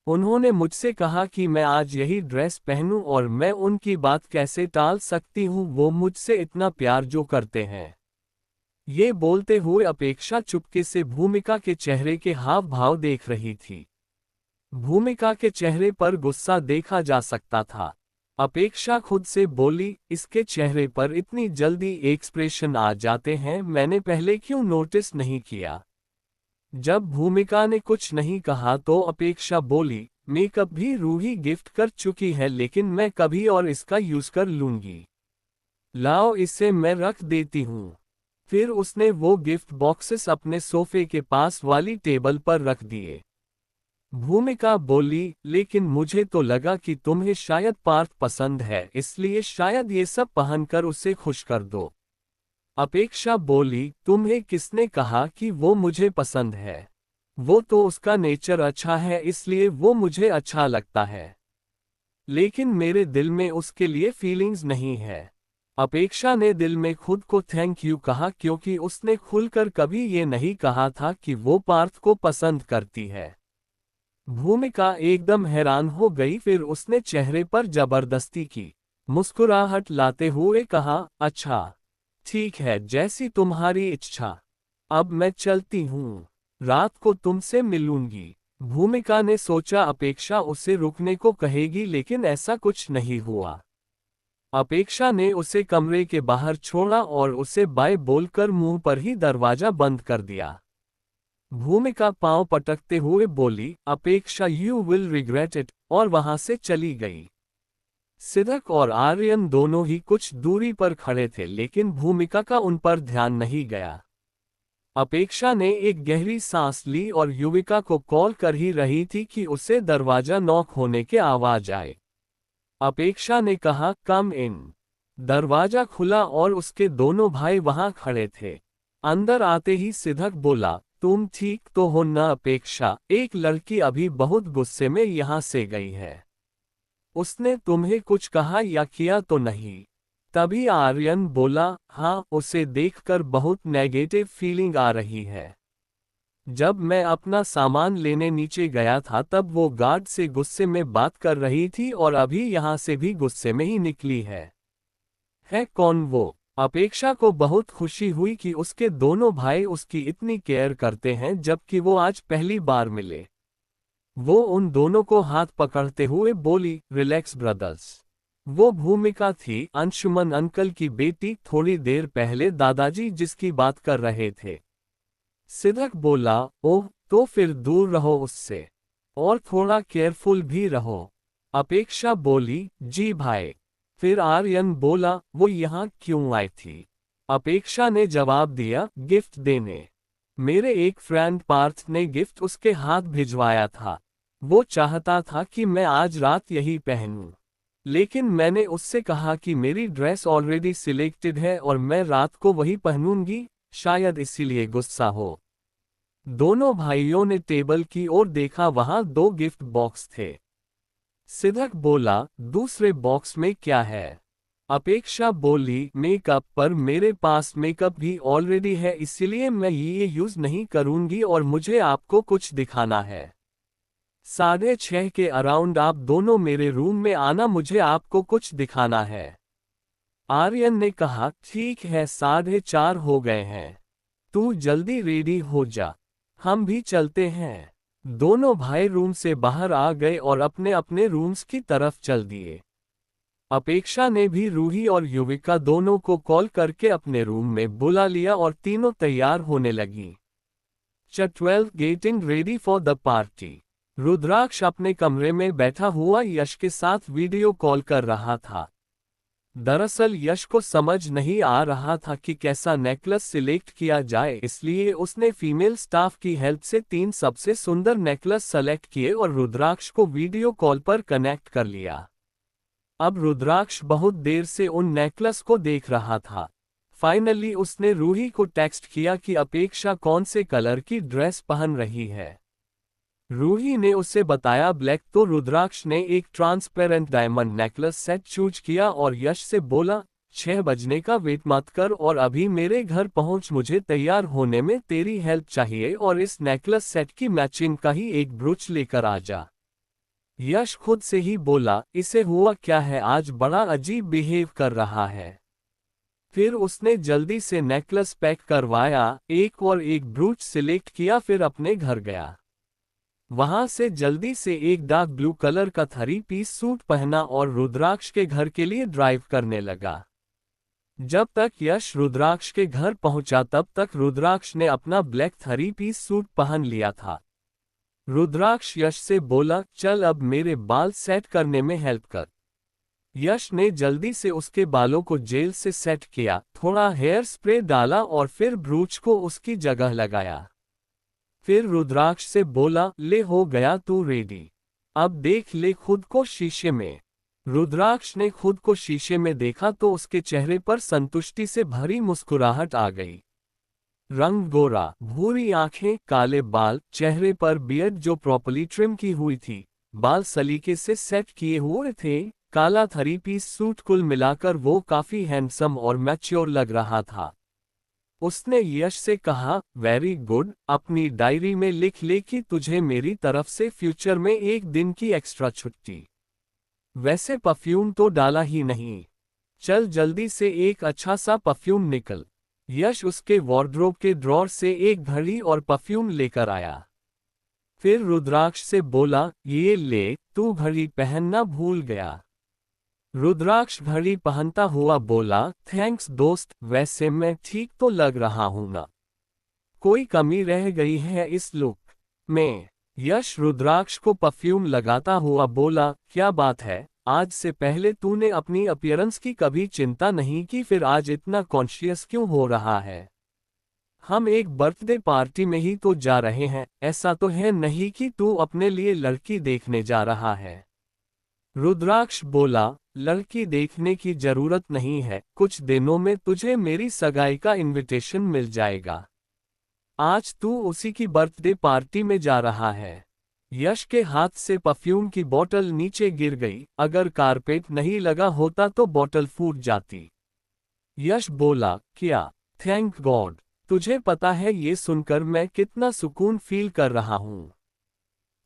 उन्होंने मुझसे कहा कि मैं आज यही ड्रेस पहनूं और मैं उनकी बात कैसे टाल सकती हूं, वो मुझसे इतना प्यार जो करते हैं। ये बोलते हुए अपेक्षा चुपके से भूमिका के चेहरे के हाव भाव देख रही थी। भूमिका के चेहरे पर गुस्सा देखा जा सकता था। अपेक्षा खुद से बोली, इसके चेहरे पर इतनी जल्दी एक्सप्रेशन आ जाते हैं, मैंने पहले क्यों नोटिस नहीं किया। जब भूमिका ने कुछ नहीं कहा तो अपेक्षा बोली, मेकअप भी रूही गिफ्ट कर चुकी है लेकिन मैं कभी और इसका यूज कर लूंगी। लाओ इसे मैं रख देती हूँ। फिर उसने वो गिफ्ट बॉक्सेस अपने सोफे के पास वाली टेबल पर रख दिए। भूमिका बोली, लेकिन मुझे तो लगा कि तुम्हें शायद पार्थ पसंद है इसलिए शायद ये सब पहनकर उसे खुश कर दो। अपेक्षा बोली, तुम्हें किसने कहा कि वो मुझे पसंद है? वो तो उसका नेचर अच्छा है इसलिए वो मुझे अच्छा लगता है। लेकिन मेरे दिल में उसके लिए फीलिंग्स नहीं है। अपेक्षा ने दिल में खुद को थैंक यू कहा क्योंकि उसने खुलकर कभी ये नहीं कहा था कि वो पार्थ को पसंद करती है। भूमिका एकदम हैरान हो गई, फिर उसने चेहरे पर जबरदस्ती की मुस्कुराहट लाते हुए कहा, अच्छा, ठीक है, जैसी तुम्हारी इच्छा। अब मैं चलती हूँ, रात को तुमसे मिलूंगी। भूमिका ने सोचा अपेक्षा उसे रुकने को कहेगी लेकिन ऐसा कुछ नहीं हुआ। अपेक्षा ने उसे कमरे के बाहर छोड़ा और उसे बाय बोलकर मुंह पर ही दरवाजा बंद कर दिया। भूमिका पांव पटकते हुए बोली, अपेक्षा, यू विल रिग्रेट इट, और वहां से चली गई। सिद्धक और आर्यन दोनों ही कुछ दूरी पर खड़े थे लेकिन भूमिका का उन पर ध्यान नहीं गया। अपेक्षा ने एक गहरी सांस ली और युविका को कॉल कर ही रही थी कि उसे दरवाजा नॉक होने के आवाज आए। अपेक्षा ने कहा, कम इन। दरवाजा खुला और उसके दोनों भाई वहां खड़े थे। अंदर आते ही सिद्धक बोला, तुम ठीक तो हो न अपेक्षा? एक लड़की अभी बहुत गुस्से में यहां से गई है। उसने तुम्हें कुछ कहा या किया तो नहीं? तभी आर्यन बोला, हाँ, उसे देखकर बहुत नेगेटिव फीलिंग आ रही है। जब मैं अपना सामान लेने नीचे गया था तब वो गार्ड से गुस्से में बात कर रही थी और अभी यहाँ से भी गुस्से में ही निकली है। कौन वो? अपेक्षा को बहुत खुशी हुई कि उसके दोनों भाई उसकी इतनी केयर करते हैं जबकि वो आज पहली बार मिले। वो उन दोनों को हाथ पकड़ते हुए बोली, रिलैक्स ब्रदर्स। वो भूमिका थी, अंशुमन अंकल की बेटी, थोड़ी देर पहले दादाजी जिसकी बात कर रहे थे। सिद्धक बोला, ओह, तो फिर दूर रहो उससे, और थोड़ा केयरफुल भी रहो। अपेक्षा बोली, जी भाई। फिर आर्यन बोला, वो यहाँ क्यों आई थी? अपेक्षा ने जवाब दिया, गिफ्ट देने। मेरे एक फ्रेंड पार्थ ने गिफ्ट उसके हाथ भिजवाया था। वो चाहता था कि मैं आज रात यही पहनूं। लेकिन मैंने उससे कहा कि मेरी ड्रेस ऑलरेडी सिलेक्टेड है और मैं रात को वही पहनूंगी, शायद इसीलिए गुस्सा हो। दोनों भाइयों ने टेबल की ओर देखा, वहां 2 गिफ्ट बॉक्स थे। सिद्धक बोला, दूसरे बॉक्स में क्या है? अपेक्षा बोली, मेकअप, पर मेरे पास मेकअप भी ऑलरेडी है इसलिए मैं ये यूज नहीं करूंगी और मुझे आपको कुछ दिखाना है। 6:30 के अराउंड आप दोनों मेरे रूम में आना, मुझे आपको कुछ दिखाना है। आर्यन ने कहा, ठीक है, 4:30 हो गए हैं। तू जल्दी रेडी हो जा, हम भी चलते हैं। दोनों भाई रूम से बाहर आ गए और अपने अपने रूम्स की तरफ चल दिए। अपेक्षा ने भी रूही और युविका दोनों को कॉल करके अपने रूम में बुला लिया और तीनों तैयार होने लगी। 12 getting ready for the party. Rudraksh अपने कमरे में बैठा हुआ यश के साथ वीडियो कॉल कर रहा था। दरअसल यश को समझ नहीं आ रहा था कि कैसा नेकलेस सिलेक्ट किया जाए, इसलिए उसने फीमेल स्टाफ की हेल्प से 3 सबसे सुंदर नेकलेस सेलेक्ट किए और रुद्राक्ष को वीडियो कॉल पर कनेक्ट कर लिया। अब रुद्राक्ष बहुत देर से उन नेकलेस को देख रहा था। फाइनली उसने रूही को टेक्स्ट किया कि अपेक्षा कौन से कलर की ड्रेस पहन रही है। रूही ने उसे बताया ब्लैक, तो रुद्राक्ष ने एक transparent diamond necklace set choose किया और यश से बोला, 6 बजने का वेट मत कर और अभी मेरे घर पहुंच, मुझे तैयार होने में तेरी हेल्प चाहिए और इस नेकलेस सेट की मैचिंग का ही एक ब्रूच लेकर आ जा। यश खुद से ही बोला, इसे हुआ क्या है, आज बड़ा अजीब बिहेव कर रहा है। फिर उसने जल्दी से नेकलेस पैक करवाया, एक और एक ब्रूच सिलेक्ट किया, फिर अपने घर गया। वहां से जल्दी से एक डार्क ब्लू कलर का 3-पीस सूट पहना और रुद्राक्ष के घर के लिए ड्राइव करने लगा। जब तक यश रुद्राक्ष के घर पहुंचा तब तक रुद्राक्ष ने अपना ब्लैक 3-पीस सूट पहन लिया था। रुद्राक्ष यश से बोला, चल अब मेरे बाल सेट करने में हेल्प कर। यश ने जल्दी से उसके बालों को जेल से सेट किया, थोड़ा हेयर स्प्रे डाला और फिर ब्रूच को उसकी जगह लगाया। फिर रुद्राक्ष से बोला, ले हो गया तू रेडी, अब देख ले खुद को शीशे में। रुद्राक्ष ने खुद को शीशे में देखा तो उसके चेहरे पर संतुष्टि से भरी मुस्कुराहट आ गई। रंग गोरा, भूरी आंखें, काले बाल, चेहरे पर बियर्ड जो प्रॉपर्ली ट्रिम की हुई थी, बाल सलीके से सेट किए हुए थे, काला 3-पीस सूट, कुल मिलाकर वो काफी हैंडसम और मैच्योर लग रहा था। उसने यश से कहा, वेरी गुड, अपनी डायरी में लिख ले कि तुझे मेरी तरफ से फ्यूचर में 1 दिन की एक्स्ट्रा छुट्टी। वैसे परफ्यूम तो डाला ही नहीं, चल जल्दी से एक अच्छा सा परफ्यूम निकल। यश उसके वार्डरोब के ड्रॉर से एक घड़ी और परफ्यूम लेकर आया। फिर रुद्राक्ष से बोला, ये ले, तू घड़ी पहनना भूल गया। रुद्राक्ष घड़ी पहनता हुआ बोला, थैंक्स दोस्त, वैसे मैं ठीक तो लग रहा हूं ना, कोई कमी रह गई है इस लुक में। यश रुद्राक्ष को परफ्यूम लगाता हुआ बोला, क्या बात है, आज से पहले तूने अपनी अपीयरेंस की कभी चिंता नहीं की, फिर आज इतना कॉन्शियस क्यों हो रहा है? हम एक बर्थडे पार्टी में ही तो जा रहे हैं, ऐसा तो है नहीं कि तू अपने लिए लड़की देखने जा रहा है। रुद्राक्ष बोला, लड़की देखने की जरूरत नहीं है, कुछ दिनों में तुझे मेरी सगाई का इनविटेशन मिल जाएगा। आज तू उसी की बर्थडे पार्टी में जा रहा है। यश के हाथ से परफ्यूम की बोतल नीचे गिर गई, अगर कारपेट नहीं लगा होता तो बोतल फूट जाती। यश बोला, क्या? थैंक गॉड, तुझे पता है ये सुनकर मैं कितना सुकून फील कर रहा हूँ।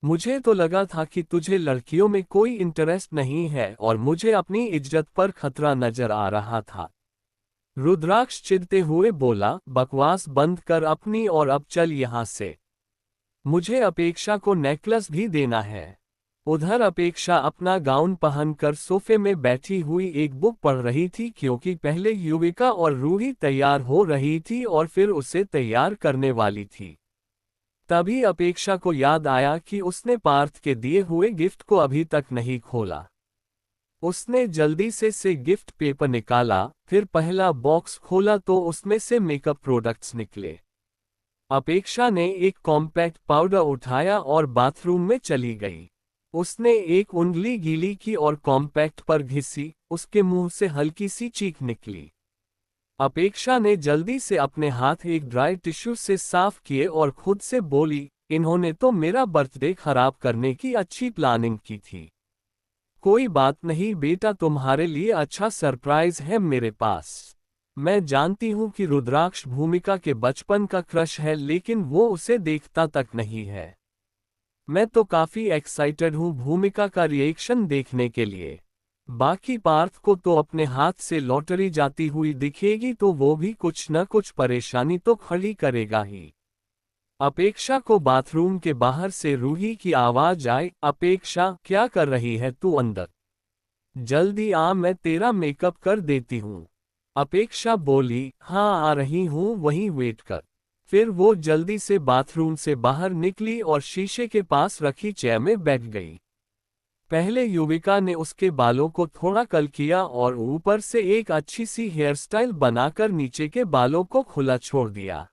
मुझे तो लगा था कि तुझे लड़कियों में कोई इंटरेस्ट नहीं है और मुझे अपनी इज्जत पर खतरा नजर आ रहा था। रुद्राक्ष चिढ़ते हुए बोला, बकवास बंद कर अपनी और अब चल यहाँ से। मुझे अपेक्षा को नेकलेस भी देना है। उधर अपेक्षा अपना गाउन पहनकर सोफे में बैठी हुई एक बुक पढ़ रही थी, क्योंकि पहले युविका और रूही तैयार हो रही थी और फिर उसे तैयार करने वाली थी। तभी अपेक्षा को याद आया कि उसने पार्थ के दिए हुए गिफ्ट को अभी तक नहीं खोला। उसने जल्दी से गिफ्ट पेपर निकाला, फिर पहला बॉक्स खोला तो उसमें से मेकअप प्रोडक्ट्स निकले। अपेक्षा ने एक कॉम्पैक्ट पाउडर उठाया और बाथरूम में चली गई। उसने एक उंगली गीली की और कॉम्पैक्ट पर घिसी, उसके मुंह से हल्की सी चीख निकली। अपेक्षा ने जल्दी से अपने हाथ एक ड्राई टिश्यू से साफ किए और खुद से बोली, इन्होंने तो मेरा बर्थडे खराब करने की अच्छी प्लानिंग की थी। कोई बात नहीं बेटा, तुम्हारे लिए अच्छा सरप्राइज है मेरे पास। मैं जानती हूँ कि रुद्राक्ष भूमिका के बचपन का क्रश है, लेकिन वो उसे देखता तक नहीं है। मैं तो काफी एक्साइटेड हूँ भूमिका का रिएक्शन देखने के लिए। बाकी पार्थ को तो अपने हाथ से लॉटरी जाती हुई दिखेगी तो वो भी कुछ न कुछ परेशानी तो खड़ी करेगा ही। अपेक्षा को बाथरूम के बाहर से रूही की आवाज आई, अपेक्षा क्या कर रही है तू अंदर? जल्दी आ, मैं तेरा मेकअप कर देती हूँ। अपेक्षा बोली, हाँ आ रही हूँ, वहीं वेट कर। फिर वो जल्दी से बाथरूम से बाहर निकली और शीशे के पास रखी चेयर में बैठ गई। पहले युविका ने उसके बालों को थोड़ा कर्ल किया और ऊपर से एक अच्छी सी हेयर स्टाइल बनाकर नीचे के बालों को खुला छोड़ दिया।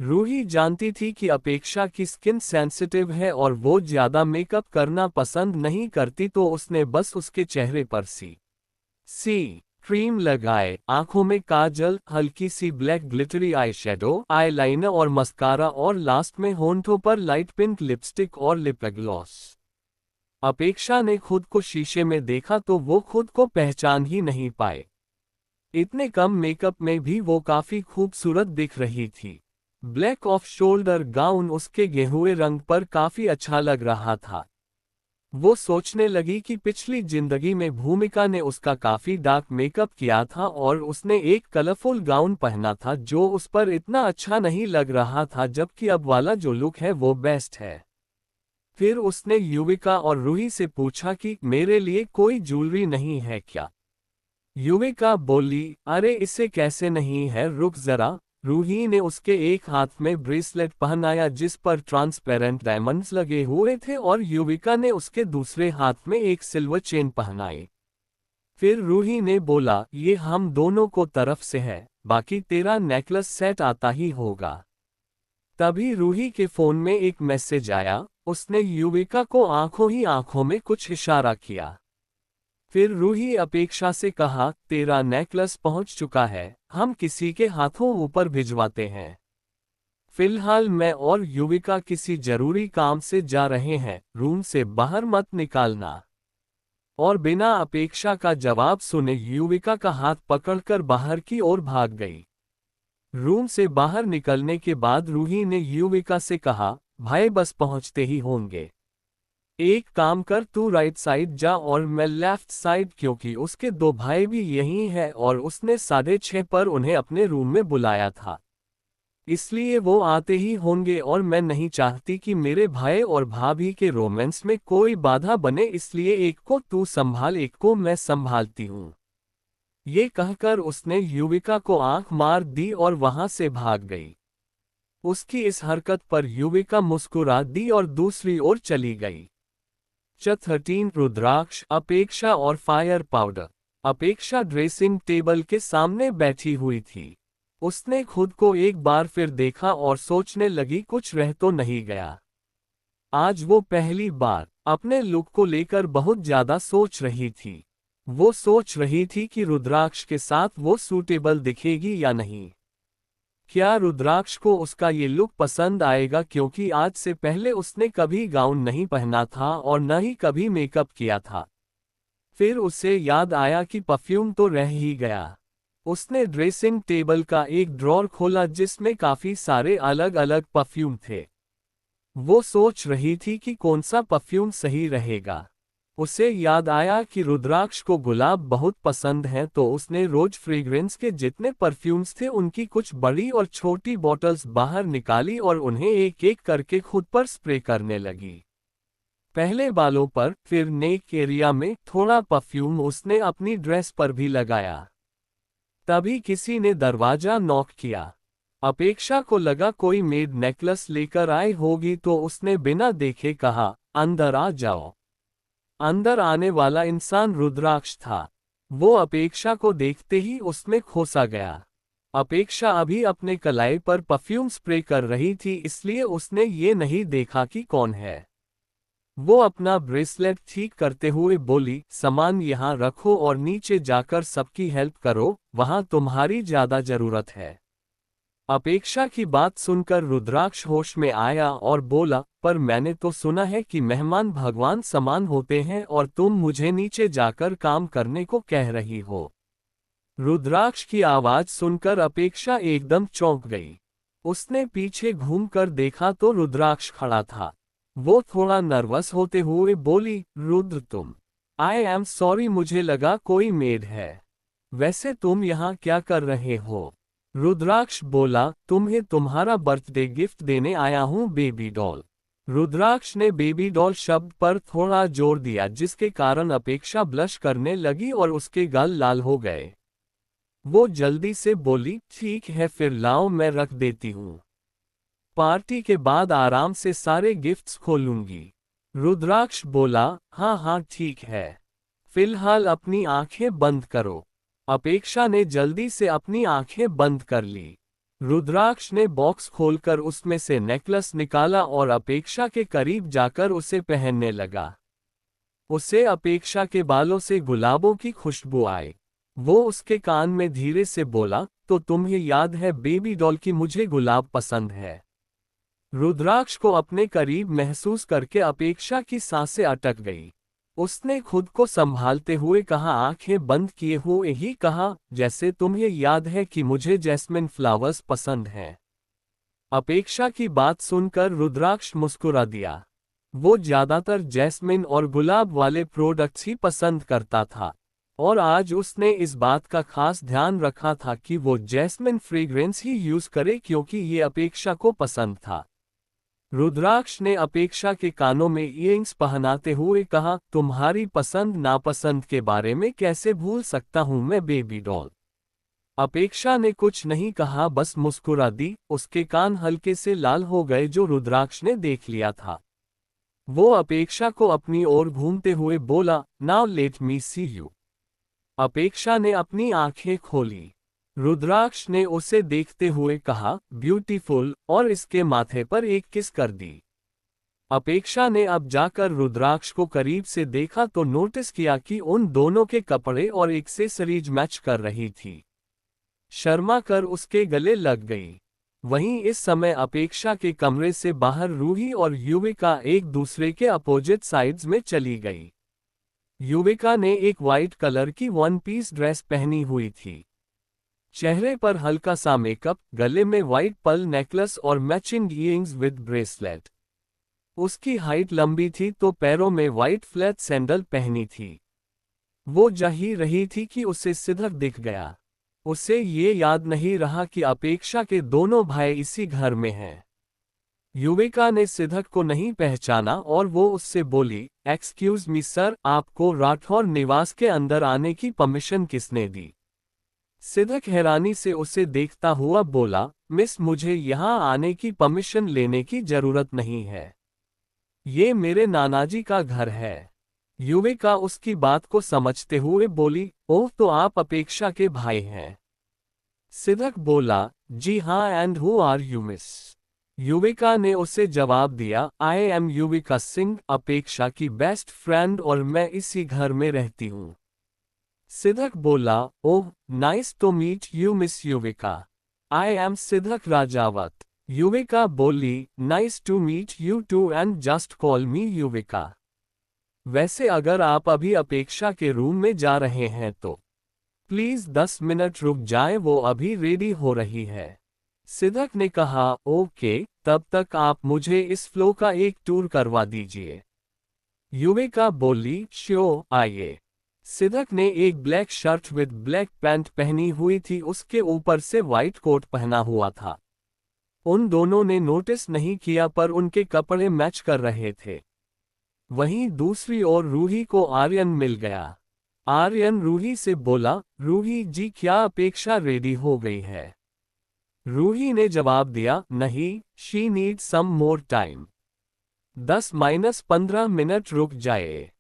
रूही जानती थी कि अपेक्षा की स्किन सेंसिटिव है और वो ज्यादा मेकअप करना पसंद नहीं करती, तो उसने बस उसके चेहरे पर सी क्रीम लगाए, आंखों में काजल, हल्की सी black glittery eye shadow, eyeliner और मस्कारा और लास्ट में होंठों पर लाइट पिंक लिपस्टिक और लिप ग्लॉस। अपेक्षा ने खुद को शीशे में देखा तो वो खुद को पहचान ही नहीं पाए। इतने कम मेकअप में भी वो काफी खूबसूरत दिख रही थी। ब्लैक ऑफ शोल्डर गाउन उसके गेहुए रंग पर काफी अच्छा लग रहा था। वो सोचने लगी कि पिछली जिंदगी में भूमिका ने उसका काफी डार्क मेकअप किया था और उसने एक कलरफुल गाउन पहना था जो उस पर इतना अच्छा नहीं लग रहा था, जबकि अब वाला जो लुक है वो बेस्ट है। फिर उसने युविका और रूही से पूछा कि मेरे लिए कोई ज्वेलरी नहीं है क्या? युविका बोली, अरे इसे कैसे नहीं है, रुक जरा। रूही ने उसके एक हाथ में ब्रेसलेट पहनाया जिस पर ट्रांसपेरेंट डायमंड्स लगे हुए थे और युविका ने उसके दूसरे हाथ में एक सिल्वर चेन पहनाई। फिर रूही ने बोला, ये हम दोनों को तरफ से है, बाकी तेरा नेकलेस सेट आता ही होगा। तभी रूही के फोन में एक मैसेज आया। उसने युविका को आंखों ही आंखों में कुछ इशारा किया। फिर रूही अपेक्षा से कहा, तेरा नेकलेस पहुंच चुका है, हम किसी के हाथों ऊपर भिजवाते हैं। फिलहाल मैं और युविका किसी जरूरी काम से जा रहे हैं, रूम से बाहर मत निकालना। और बिना अपेक्षा का जवाब सुने युविका का हाथ पकड़कर बाहर की ओर भाग गई। रूम से बाहर निकलने के बाद रूही ने युविका से कहा, भाई बस पहुंचते ही होंगे। एक काम कर, तू राइट साइड जा और मैं लेफ्ट साइड, क्योंकि उसके दो भाई भी यहीं हैं और उसने 6:30 पर उन्हें अपने रूम में बुलाया था। इसलिए वो आते ही होंगे और मैं नहीं चाहती कि मेरे भाई और भाभी के रोमांस में कोई बाधा बने, इसलिए एक को तू संभाल, एक को मैं संभालती हूँ। ये कहकर उसने युविका को आंख मार दी और वहां से भाग गई। उसकी इस हरकत पर युविका मुस्कुरा दी और दूसरी ओर चली गई। 13 रुद्राक्ष, अपेक्षा और फायर पाउडर। अपेक्षा ड्रेसिंग टेबल के सामने बैठी हुई थी। उसने खुद को एक बार फिर देखा और सोचने लगी कुछ रह तो नहीं गया। आज वो पहली बार अपने लुक को लेकर बहुत ज्यादा सोच रही थी। वो सोच रही थी कि रुद्राक्ष के साथ वो सूटेबल दिखेगी या नहीं। क्या रुद्राक्ष को उसका ये लुक पसंद आएगा, क्योंकि आज से पहले उसने कभी गाउन नहीं पहना था और न ही कभी मेकअप किया था। फिर उसे याद आया कि परफ्यूम तो रह ही गया। उसने ड्रेसिंग टेबल का एक ड्रॉर खोला जिसमें काफी सारे अलग अलग परफ्यूम थे। वो सोच रही थी कि कौन सा परफ्यूम सही रहेगा। उसे याद आया कि रुद्राक्ष को गुलाब बहुत पसंद है, तो उसने रोज फ्रेग्रेंस के जितने परफ्यूम्स थे उनकी कुछ बड़ी और छोटी बॉटल्स बाहर निकाली और उन्हें एक एक करके खुद पर स्प्रे करने लगी। पहले बालों पर, फिर नेक एरिया में थोड़ा परफ्यूम उसने अपनी ड्रेस पर भी लगाया। तभी किसी ने दरवाजा नॉक किया। अपेक्षा को लगा कोई मेड नेकलेस लेकर आई होगी, तो उसने बिना देखे कहा, अंदर आ जाओ। अंदर आने वाला इंसान रुद्राक्ष था। वो अपेक्षा को देखते ही उसमें खोसा गया। अपेक्षा अभी अपने कलाई पर परफ्यूम स्प्रे कर रही थी, इसलिए उसने ये नहीं देखा कि कौन है। वो अपना ब्रेसलेट ठीक करते हुए बोली, सामान यहाँ रखो और नीचे जाकर सबकी हेल्प करो, वहां तुम्हारी ज्यादा जरूरत है। अपेक्षा की बात सुनकर रुद्राक्ष होश में आया और बोला, पर मैंने तो सुना है कि मेहमान भगवान समान होते हैं और तुम मुझे नीचे जाकर काम करने को कह रही हो। रुद्राक्ष की आवाज सुनकर अपेक्षा एकदम चौंक गई। उसने पीछे घूमकर देखा तो रुद्राक्ष खड़ा था। वो थोड़ा नर्वस होते हुए बोली, रुद्र तुम। आई एम सॉरी, मुझे लगा कोई मेड है। वैसे तुम यहाँ क्या कर रहे हो? रुद्राक्ष बोला, तुम्हें तुम्हारा बर्थडे गिफ्ट देने आया हूँ बेबी डॉल। रुद्राक्ष ने बेबी डॉल शब्द पर थोड़ा जोर दिया जिसके कारण अपेक्षा ब्लश करने लगी और उसके गाल लाल हो गए। वो जल्दी से बोली, ठीक है फिर लाओ मैं रख देती हूँ। पार्टी के बाद आराम से सारे गिफ्ट्स खोलूंगी। रुद्राक्ष बोला, हाँ हाँ ठीक है। फिलहाल अपनी आंखें बंद करो। अपेक्षा ने जल्दी से अपनी आंखें बंद कर ली। रुद्राक्ष ने बॉक्स खोलकर उसमें से नेकलेस निकाला और अपेक्षा के करीब जाकर उसे पहनने लगा। उसे अपेक्षा के बालों से गुलाबों की खुशबू आई। वो उसके कान में धीरे से बोला, तो तुम्हें याद है बेबी डॉल की मुझे गुलाब पसंद है। रुद्राक्ष को अपने करीब महसूस करके अपेक्षा की सांसें अटक गई। उसने खुद को संभालते हुए कहा, आंखें बंद किए हुए ही कहा, जैसे तुम्हें याद है कि मुझे जैस्मिन फ्लावर्स पसंद हैं। अपेक्षा की बात सुनकर रुद्राक्ष मुस्कुरा दिया। वो ज्यादातर जैस्मिन और गुलाब वाले प्रोडक्ट्स ही पसंद करता था और आज उसने इस बात का खास ध्यान रखा था कि वो जैस्मिन फ्रेग्रेंस ही यूज करे क्योंकि ये अपेक्षा को पसंद था। रुद्राक्ष ने अपेक्षा के कानों में ईयरिंग्स पहनाते हुए कहा, तुम्हारी पसंद नापसंद के बारे में कैसे भूल सकता हूं मैं बेबी डॉल। अपेक्षा ने कुछ नहीं कहा, बस मुस्कुरा दी। उसके कान हल्के से लाल हो गए जो रुद्राक्ष ने देख लिया था। वो अपेक्षा को अपनी ओर घूमते हुए बोला, now let me see you. Apeksha ने अपनी आंखें खोली। रुद्राक्ष ने उसे देखते हुए कहा, ब्यूटीफुल, और इसके माथे पर एक किस कर दी। अपेक्षा ने अब जाकर रुद्राक्ष को करीब से देखा तो नोटिस किया कि उन दोनों के कपड़े और एक्सेसरीज मैच कर रही थी। शर्मा कर उसके गले लग गई। वहीं इस समय अपेक्षा के कमरे से बाहर रूही और युविका एक दूसरे के अपोजिट साइड्स में चली गई। युविका ने एक वाइट कलर की वन पीस ड्रेस पहनी हुई थी। चेहरे पर हल्का सा मेकअप, गले में वाइट पर्ल नेकलेस और मैचिंग ईयरिंग्स विद ब्रेसलेट। उसकी हाइट लंबी थी तो पैरों में वाइट फ्लैट सैंडल पहनी थी। वो जा ही रही थी कि उसे सिद्धक दिख गया। उसे ये याद नहीं रहा कि अपेक्षा के दोनों भाई इसी घर में हैं। युविका ने सिद्धक को नहीं पहचाना और वो उससे बोली, एक्सक्यूज मी सर, आपको राठौर निवास के अंदर आने की परमिशन किसने दी? सिद्धक हैरानी से उसे देखता हुआ बोला, मिस, मुझे यहाँ आने की परमिशन लेने की जरूरत नहीं है। ये मेरे नानाजी का घर है। युविका उसकी बात को समझते हुए बोली, ओह तो आप अपेक्षा के भाई हैं। सिद्धक बोला, जी हाँ, and who are you miss? Yuvika ने उसे जवाब दिया, आई एम युविका सिंह, अपेक्षा की बेस्ट फ्रेंड, और मैं इसी घर में रहती हूँ। सिद्धक बोला, oh nice to meet you miss Yuvika. I am Siddhak Rajawat. Yuvika बोली, nice to meet you too and just call me Yuvika. वैसे अगर आप अभी अपेक्षा के रूम में जा रहे हैं तो प्लीज 10 मिनट रुक जाए, वो अभी रेडी हो रही है। सिद्धक ने कहा, ओके, तब तक आप मुझे इस फ्लो का एक टूर करवा दीजिए। युविका बोली, श्योर, आइए। सिद्धक ने एक black shirt with black pant पहनी हुई थी, उसके ऊपर से वाइट कोट पहना हुआ था। उन दोनों ने नोटिस नहीं किया पर उनके कपड़े मैच कर रहे थे। वहीं दूसरी ओर रूही को आर्यन मिल गया। आर्यन रूही से बोला, रूही जी, क्या अपेक्षा रेडी हो गई है? रूही ने जवाब दिया, नहीं, she need some more time. 10-15 minute रुक जाए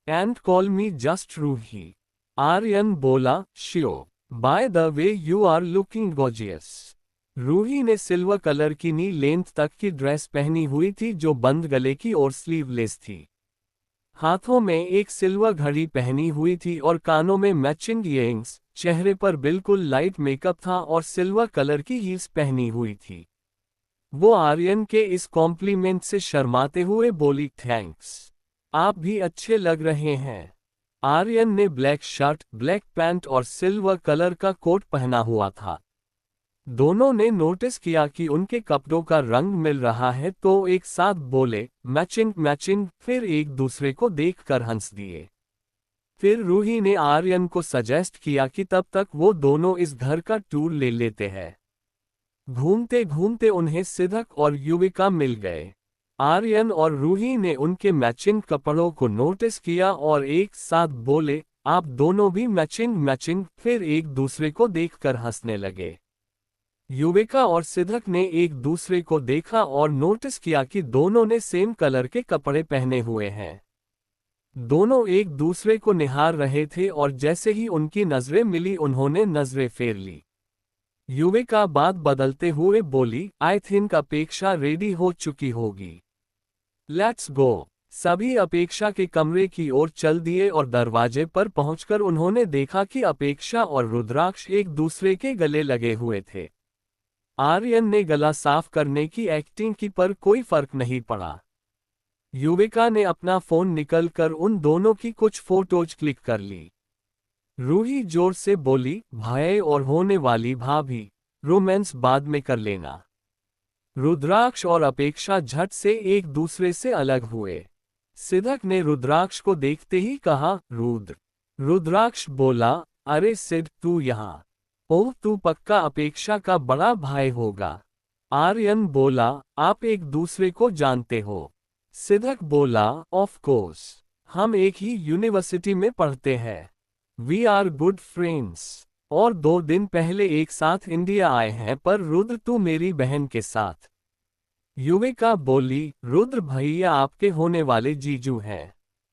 and call me just Ruhi. Aryan बोला, sure, by the way you are looking gorgeous. Ruhi ने सिल्वर कलर की नी लेंथ तक की ड्रेस पहनी हुई थी जो बंद गले की और स्लीवलेस थी। हाथों में एक सिल्वर घड़ी पहनी हुई थी और कानों में मैचिंग ईयरिंग्स। चेहरे पर बिल्कुल लाइट मेकअप था और सिल्वर कलर की हील्स पहनी हुई थी। वो आर्यन के इस कॉम्प्लीमेंट से शर्माते हुए बोली, थैंक्स, आप भी अच्छे लग रहे हैं। आर्यन ने ब्लैक शर्ट, ब्लैक पैंट और सिल्वर कलर का कोट पहना हुआ था। दोनों ने नोटिस किया कि उनके कपड़ों का रंग मिल रहा है तो एक साथ बोले मैचिंग मैचिंग, फिर एक दूसरे को देखकर हंस दिए। फिर रूही ने आर्यन को सजेस्ट किया कि तब तक वो दोनों इस घर का टूर ले लेते हैं। घूमते घूमते उन्हें सिद्धक और युविका मिल गए। आर्यन और रूही ने उनके मैचिंग कपड़ों को नोटिस किया और एक साथ बोले आप दोनों भी मैचिंग मैचिंग, फिर एक दूसरे को देखकर हंसने लगे। युविका और सिद्धक ने एक दूसरे को देखा और नोटिस किया कि दोनों ने सेम कलर के कपड़े पहने हुए हैं। दोनों एक दूसरे को निहार रहे थे और जैसे ही उनकी नजरें मिली उन्होंने नजरें फेर ली। युविका बात बदलते हुए बोली आई थिंक अपेक्षा रेडी हो चुकी होगी। Let's go. सभी अपेक्षा के कमरे की ओर चल दिए और दरवाजे पर पहुंचकर उन्होंने देखा कि अपेक्षा और रुद्राक्ष एक दूसरे के गले लगे हुए थे। आर्यन ने गला साफ करने की एक्टिंग की पर कोई फर्क नहीं पड़ा। युविका ने अपना फोन निकलकर उन दोनों की कुछ फोटोज क्लिक कर ली। रूही जोर से बोली भाई और होने वाली भाभी, रोमांस बाद में कर लेना। रुद्राक्ष और अपेक्षा झट से एक दूसरे से अलग हुए। सिद्धक ने रुद्राक्ष को देखते ही कहा रुद्र। रुद्राक्ष बोला अरे सिद्ध तू यहाँ। ओह तू पक्का अपेक्षा का बड़ा भाई होगा। आर्यन बोला आप एक दूसरे को जानते हो। सिद्धक बोला ऑफ कोर्स, हम एक ही यूनिवर्सिटी में पढ़ते हैं। We are good friends. और 2 दिन पहले एक साथ इंडिया आए हैं, पर रुद्र तू मेरी बहन के साथ। युविका बोली रुद्र भैया आपके होने वाले जीजू हैं।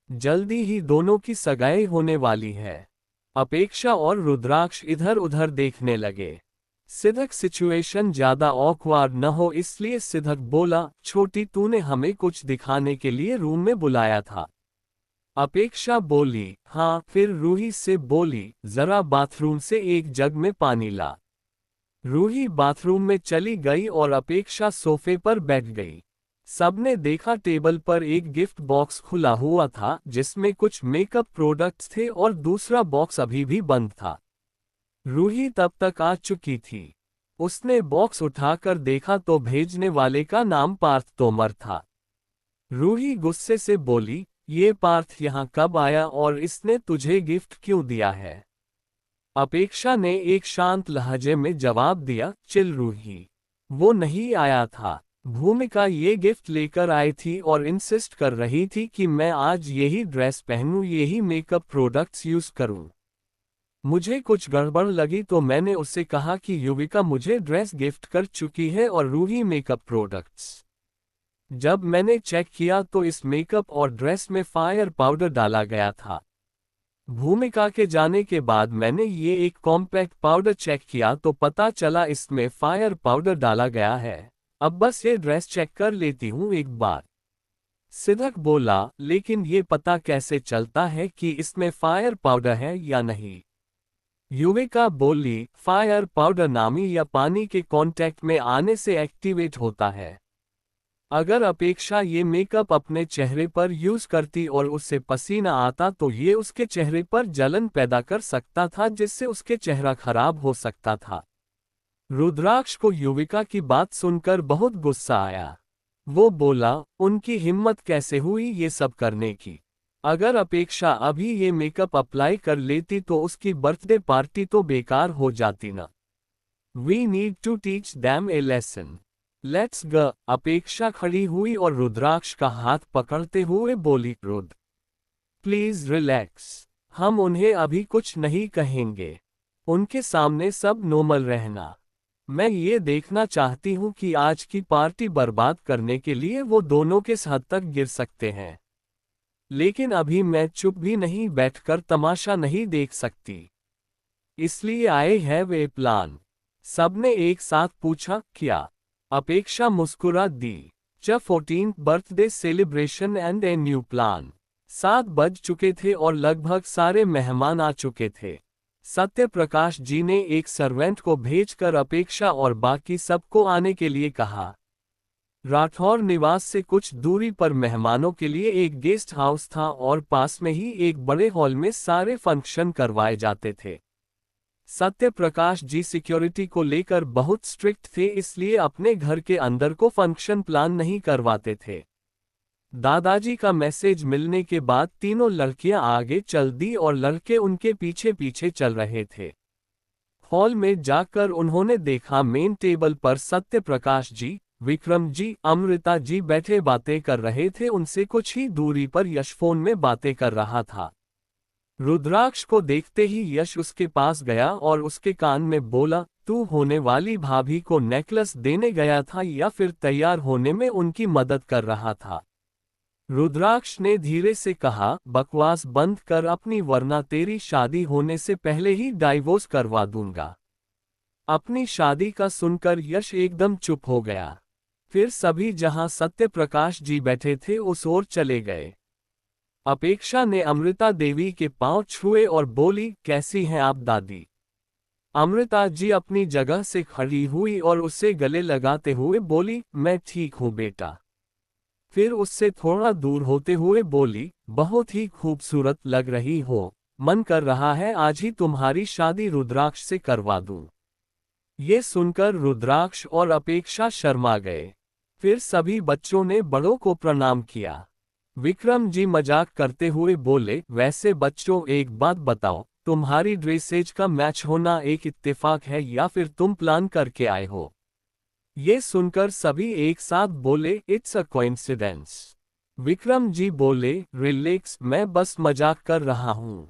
जल्दी ही दोनों की सगाई होने वाली है। अपेक्षा और रुद्राक्ष इधर उधर देखने लगे। सिद्धक सिचुएशन ज्यादा ऑकवर्ड न हो इसलिए सिद्धक बोला छोटी तूने हमें कुछ दिखाने के लिए रूम में बुलाया था। अपेक्षा बोली हाँ, फिर रूही से बोली जरा बाथरूम से एक जग में पानी ला। रूही बाथरूम में चली गई और अपेक्षा सोफे पर बैठ गई। सबने देखा टेबल पर एक गिफ्ट बॉक्स खुला हुआ था जिसमें कुछ मेकअप प्रोडक्ट्स थे और दूसरा बॉक्स अभी भी बंद था। रूही तब तक आ चुकी थी। उसने बॉक्स उठाकर देखा तो भेजने वाले का नाम पार्थ तोमर था। रूही गुस्से से बोली ये पार्थ यहाँ कब आया और इसने तुझे गिफ्ट क्यों दिया है? अपेक्षा ने एक शांत लहजे में जवाब दिया चिल रूही, वो नहीं आया था। भूमिका ये गिफ्ट लेकर आई थी और इंसिस्ट कर रही थी कि मैं आज यही ड्रेस पहनूं, यही मेकअप प्रोडक्ट्स यूज करूं। मुझे कुछ गड़बड़ लगी तो मैंने उससे कहा कि युविका मुझे ड्रेस गिफ्ट कर चुकी है और रूही मेकअप प्रोडक्ट्स। जब मैंने चेक किया तो इस मेकअप और ड्रेस में फायर पाउडर डाला गया था। भूमिका के जाने के बाद मैंने ये एक कॉम्पैक्ट पाउडर चेक किया तो पता चला इसमें फायर पाउडर डाला गया है। अब बस ये ड्रेस चेक कर लेती हूँ एक बार। सिद्धक बोला लेकिन ये पता कैसे चलता है कि इसमें फायर पाउडर है या नहीं? युविका बोली फायर पाउडर नामी या पानी के कांटेक्ट में आने से एक्टिवेट होता है। अगर अपेक्षा ये मेकअप अपने चेहरे पर यूज करती और उससे पसीना आता तो ये उसके चेहरे पर जलन पैदा कर सकता था जिससे उसके चेहरा खराब हो सकता था। रुद्राक्ष को युविका की बात सुनकर बहुत गुस्सा आया। वो बोला उनकी हिम्मत कैसे हुई ये सब करने की? अगर अपेक्षा अभी ये मेकअप अप्लाई कर लेती तो उसकी बर्थडे पार्टी तो बेकार हो जाती ना। We need to teach them a lesson. Let's go. Apeksha खड़ी हुई और रुद्राक्ष का हाथ पकड़ते हुए बोली रुद्र प्लीज रिलैक्स, हम उन्हें अभी कुछ नहीं कहेंगे। उनके सामने सब नॉर्मल रहना। मैं ये देखना चाहती हूँ कि आज की पार्टी बर्बाद करने के लिए वो दोनों किस हद तक गिर सकते हैं। लेकिन अभी मैं चुप भी नहीं बैठकर तमाशा नहीं देख सकती, इसलिए आई हैव ए प्लान। सबने एक साथ पूछा क्या? अपेक्षा मुस्कुरा दी। 14th birthday celebration and a new plan. 7 बज चुके थे और लगभग सारे मेहमान आ चुके थे। सत्य प्रकाश जी ने एक सर्वेंट को भेजकर अपेक्षा और बाकी सबको आने के लिए कहा। राठौर निवास से कुछ दूरी पर मेहमानों के लिए एक गेस्ट हाउस था और पास में ही एक बड़े हॉल में सारे फंक्शन करवाए जाते थे। सत्य प्रकाश जी सिक्योरिटी को लेकर बहुत स्ट्रिक्ट थे, इसलिए अपने घर के अंदर को फंक्शन प्लान नहीं करवाते थे। दादाजी का मैसेज मिलने के बाद तीनों लड़कियां आगे चल दी और लड़के उनके पीछे पीछे चल रहे थे। हॉल में जाकर उन्होंने देखा मेन टेबल पर सत्य प्रकाश जी, विक्रम जी, अमृता जी बैठे बातें कर रहे थे। उनसे कुछ ही दूरी पर यश फोन में बातें कर रहा था। रुद्राक्ष को देखते ही यश उसके पास गया और उसके कान में बोला, तू होने वाली भाभी को नेकलेस देने गया था या फिर तैयार होने में उनकी मदद कर रहा था? रुद्राक्ष ने धीरे से कहा, बकवास बंद कर अपनी, वरना तेरी शादी होने से पहले ही डाइवोर्स करवा दूंगा। अपनी शादी का सुनकर यश एकदम चुप हो गया। फिर सभी जहां सत्य प्रकाश जी बैठे थे उस ओर चले गए। अपेक्षा ने अमृता देवी के पांव छुए और बोली, कैसी हैं आप दादी? अमृता जी अपनी जगह से खड़ी हुई और उससे गले लगाते हुए बोली, मैं ठीक हूं बेटा। फिर उससे थोड़ा दूर होते हुए बोली, बहुत ही खूबसूरत लग रही हो, मन कर रहा है आज ही तुम्हारी शादी रुद्राक्ष से करवा दूं। ये सुनकर रुद्राक्ष और अपेक्षा शर्मा गए। फिर सभी बच्चों ने बड़ों को प्रणाम किया। विक्रम जी मजाक करते हुए बोले, वैसे बच्चों एक बात बताओ, तुम्हारी ड्रेसेज का मैच होना एक इत्तेफाक है या फिर तुम प्लान करके आए हो? ये सुनकर सभी एक साथ बोले, it's a coincidence. Vikram ji बोले, रिलैक्स, मैं बस मजाक कर रहा हूं।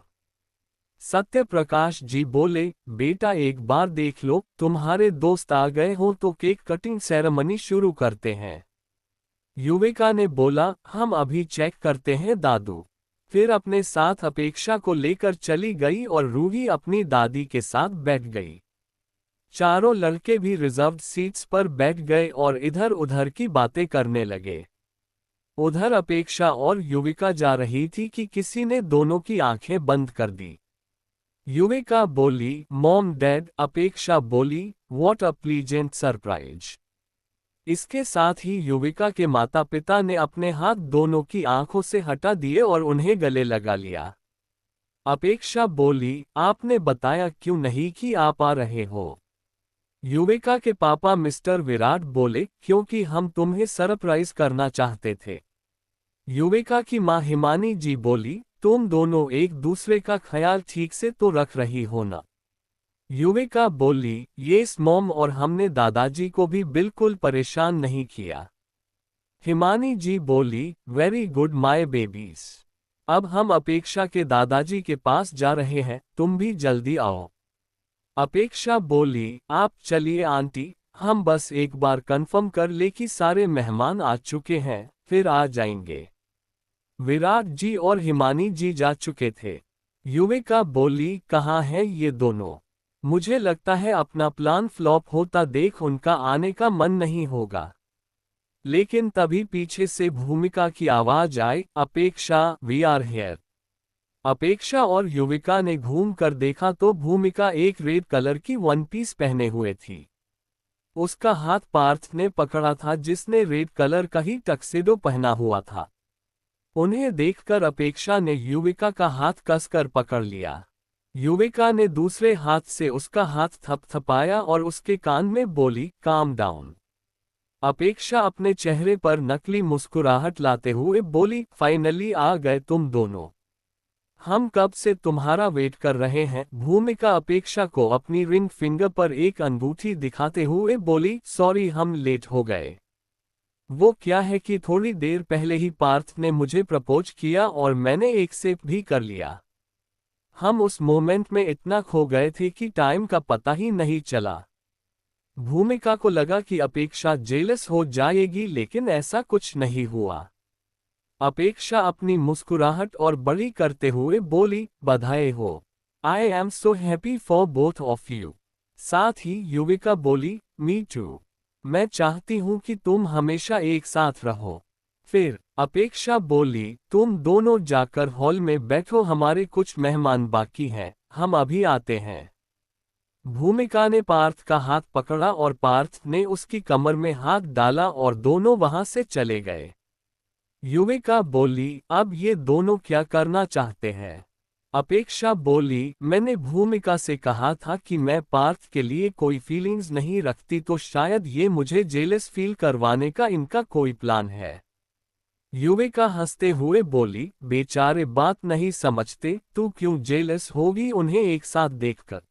सत्य प्रकाश जी बोले, बेटा एक बार देख लो, तुम्हारे दोस्त आ गए हो तो केक कटिंग सेरेमनी शुरू करते हैं। युविका ने बोला, हम अभी चेक करते हैं दादू। फिर अपने साथ अपेक्षा को लेकर चली गई और रूही अपनी दादी के साथ बैठ गई। चारों लड़के भी रिजर्व्ड सीट्स पर बैठ गए और इधर उधर की बातें करने लगे। उधर अपेक्षा और युविका जा रही थी कि किसी ने दोनों की आंखें बंद कर दी। युविका बोली, मॉम डैड। अपेक्षा बोली, व्हाट अ प्लीजेंट सरप्राइज। इसके साथ ही युविका के माता पिता ने अपने हाथ दोनों की आंखों से हटा दिए और उन्हें गले लगा लिया। अपेक्षा बोली, आपने बताया क्यों नहीं कि आप आ रहे हो? युविका के पापा मिस्टर विराट बोले, क्योंकि हम तुम्हें सरप्राइज करना चाहते थे। युविका की मां हिमानी जी बोली, तुम दोनों एक दूसरे का ख्याल ठीक से तो रख रही हो ना? युविका बोली, येस मॉम, और हमने दादाजी को भी बिल्कुल परेशान नहीं किया। हिमानी जी बोली, वेरी गुड माय बेबीज। अब हम अपेक्षा के दादाजी के पास जा रहे हैं, तुम भी जल्दी आओ। अपेक्षा बोली, आप चलिए आंटी, हम बस एक बार कंफर्म कर ले कि सारे मेहमान आ चुके हैं, फिर आ जाएंगे। विराट जी और हिमानी जी जा चुके थे। युविका बोली, कहाँ हैं ये दोनों? मुझे लगता है अपना प्लान फ्लॉप होता देख उनका आने का मन नहीं होगा। लेकिन तभी पीछे से भूमिका की आवाज आई, अपेक्षा, वी आर हियर। अपेक्षा और युविका ने घूम कर देखा तो भूमिका एक रेड कलर की वन पीस पहने हुए थी। उसका हाथ पार्थ ने पकड़ा था, जिसने रेड कलर का ही टक्सेडो पहना हुआ था। उन्हें देखकर अपेक्षा ने युविका का हाथ कसकर पकड़ लिया। युविका ने दूसरे हाथ से उसका हाथ थपथपाया और उसके कान में बोली, काम डाउन। अपेक्षा अपने चेहरे पर नकली मुस्कुराहट लाते हुए बोली, फाइनली आ गए तुम दोनों। हम कब से तुम्हारा वेट कर रहे हैं। भूमिका अपेक्षा को अपनी रिंग फिंगर पर एक अंगूठी दिखाते हुए बोली, सॉरी हम लेट हो गए। वो क्या है कि थोड़ी देर पहले ही पार्थ ने मुझे प्रपोज किया और मैंने एक्सेप्ट भी कर लिया। हम उस मोमेंट में इतना खो गए थे कि टाइम का पता ही नहीं चला। भूमिका को लगा कि अपेक्षा जेलस हो जाएगी, लेकिन ऐसा कुछ नहीं हुआ। अपेक्षा अपनी मुस्कुराहट और बड़ी करते हुए बोली, बधाई हो। I am so happy for both of you. साथ ही युविका बोली, मी टू। मैं चाहती हूं कि तुम हमेशा एक साथ रहो। फिर अपेक्षा बोली, तुम दोनों जाकर हॉल में बैठो, हमारे कुछ मेहमान बाकी हैं, हम अभी आते हैं। भूमिका ने पार्थ का हाथ पकड़ा और पार्थ ने उसकी कमर में हाथ डाला और दोनों वहां से चले गए। युविका बोली, अब ये दोनों क्या करना चाहते हैं? अपेक्षा बोली, मैंने भूमिका से कहा था कि मैं पार्थ के लिए कोई फीलिंग्स नहीं रखती, तो शायद ये मुझे जेलस फील करवाने का इनका कोई प्लान है। युविका हंसते हुए बोली, बेचारे बात नहीं समझते, तू क्यों जेलस होगी उन्हें एक साथ देखकर।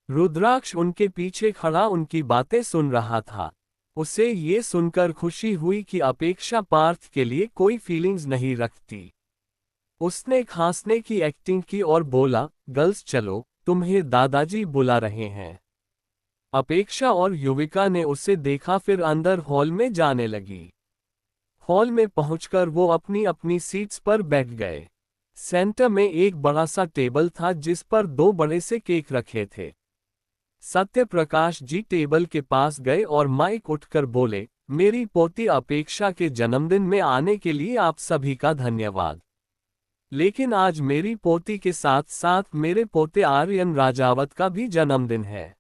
रुद्राक्ष उनके पीछे खड़ा उनकी बातें सुन रहा था। उसे ये सुनकर खुशी हुई कि अपेक्षा पार्थ के लिए कोई फीलिंग्स नहीं रखती। उसने खांसने की एक्टिंग की और बोला, गर्ल्स चलो, तुम्हें दादाजी बुला रहे हैं। अपेक्षा और युविका ने उसे देखा, फिर अंदर हॉल में जाने लगी। हॉल में पहुंचकर वो अपनी अपनी सीट्स पर बैठ गए। सेंटर में एक बड़ा सा टेबल था जिस पर 2 बड़े से केक रखे थे। सत्य प्रकाश जी टेबल के पास गए और माइक उठकर बोले, मेरी पोती अपेक्षा के जन्मदिन में आने के लिए आप सभी का धन्यवाद। लेकिन आज मेरी पोती के साथ साथ मेरे पोते आर्यन राजावत का भी जन्मदिन है।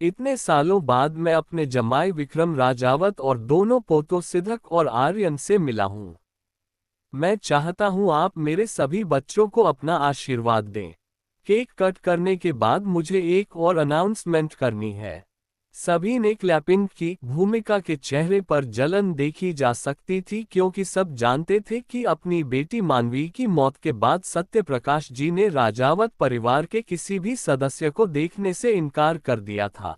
इतने सालों बाद मैं अपने जमाई विक्रम राजावत और दोनों पोतों सिद्धक और आर्यन से मिला हूं। मैं चाहता हूं आप मेरे सभी बच्चों को अपना आशीर्वाद दें। केक कट करने के बाद मुझे एक और अनाउंसमेंट करनी है। सभी ने क्लैपिंग की। भूमिका के चेहरे पर जलन देखी जा सकती थी, क्योंकि सब जानते थे कि अपनी बेटी मानवी की मौत के बाद सत्य प्रकाश जी ने राजावत परिवार के किसी भी सदस्य को देखने से इनकार कर दिया था।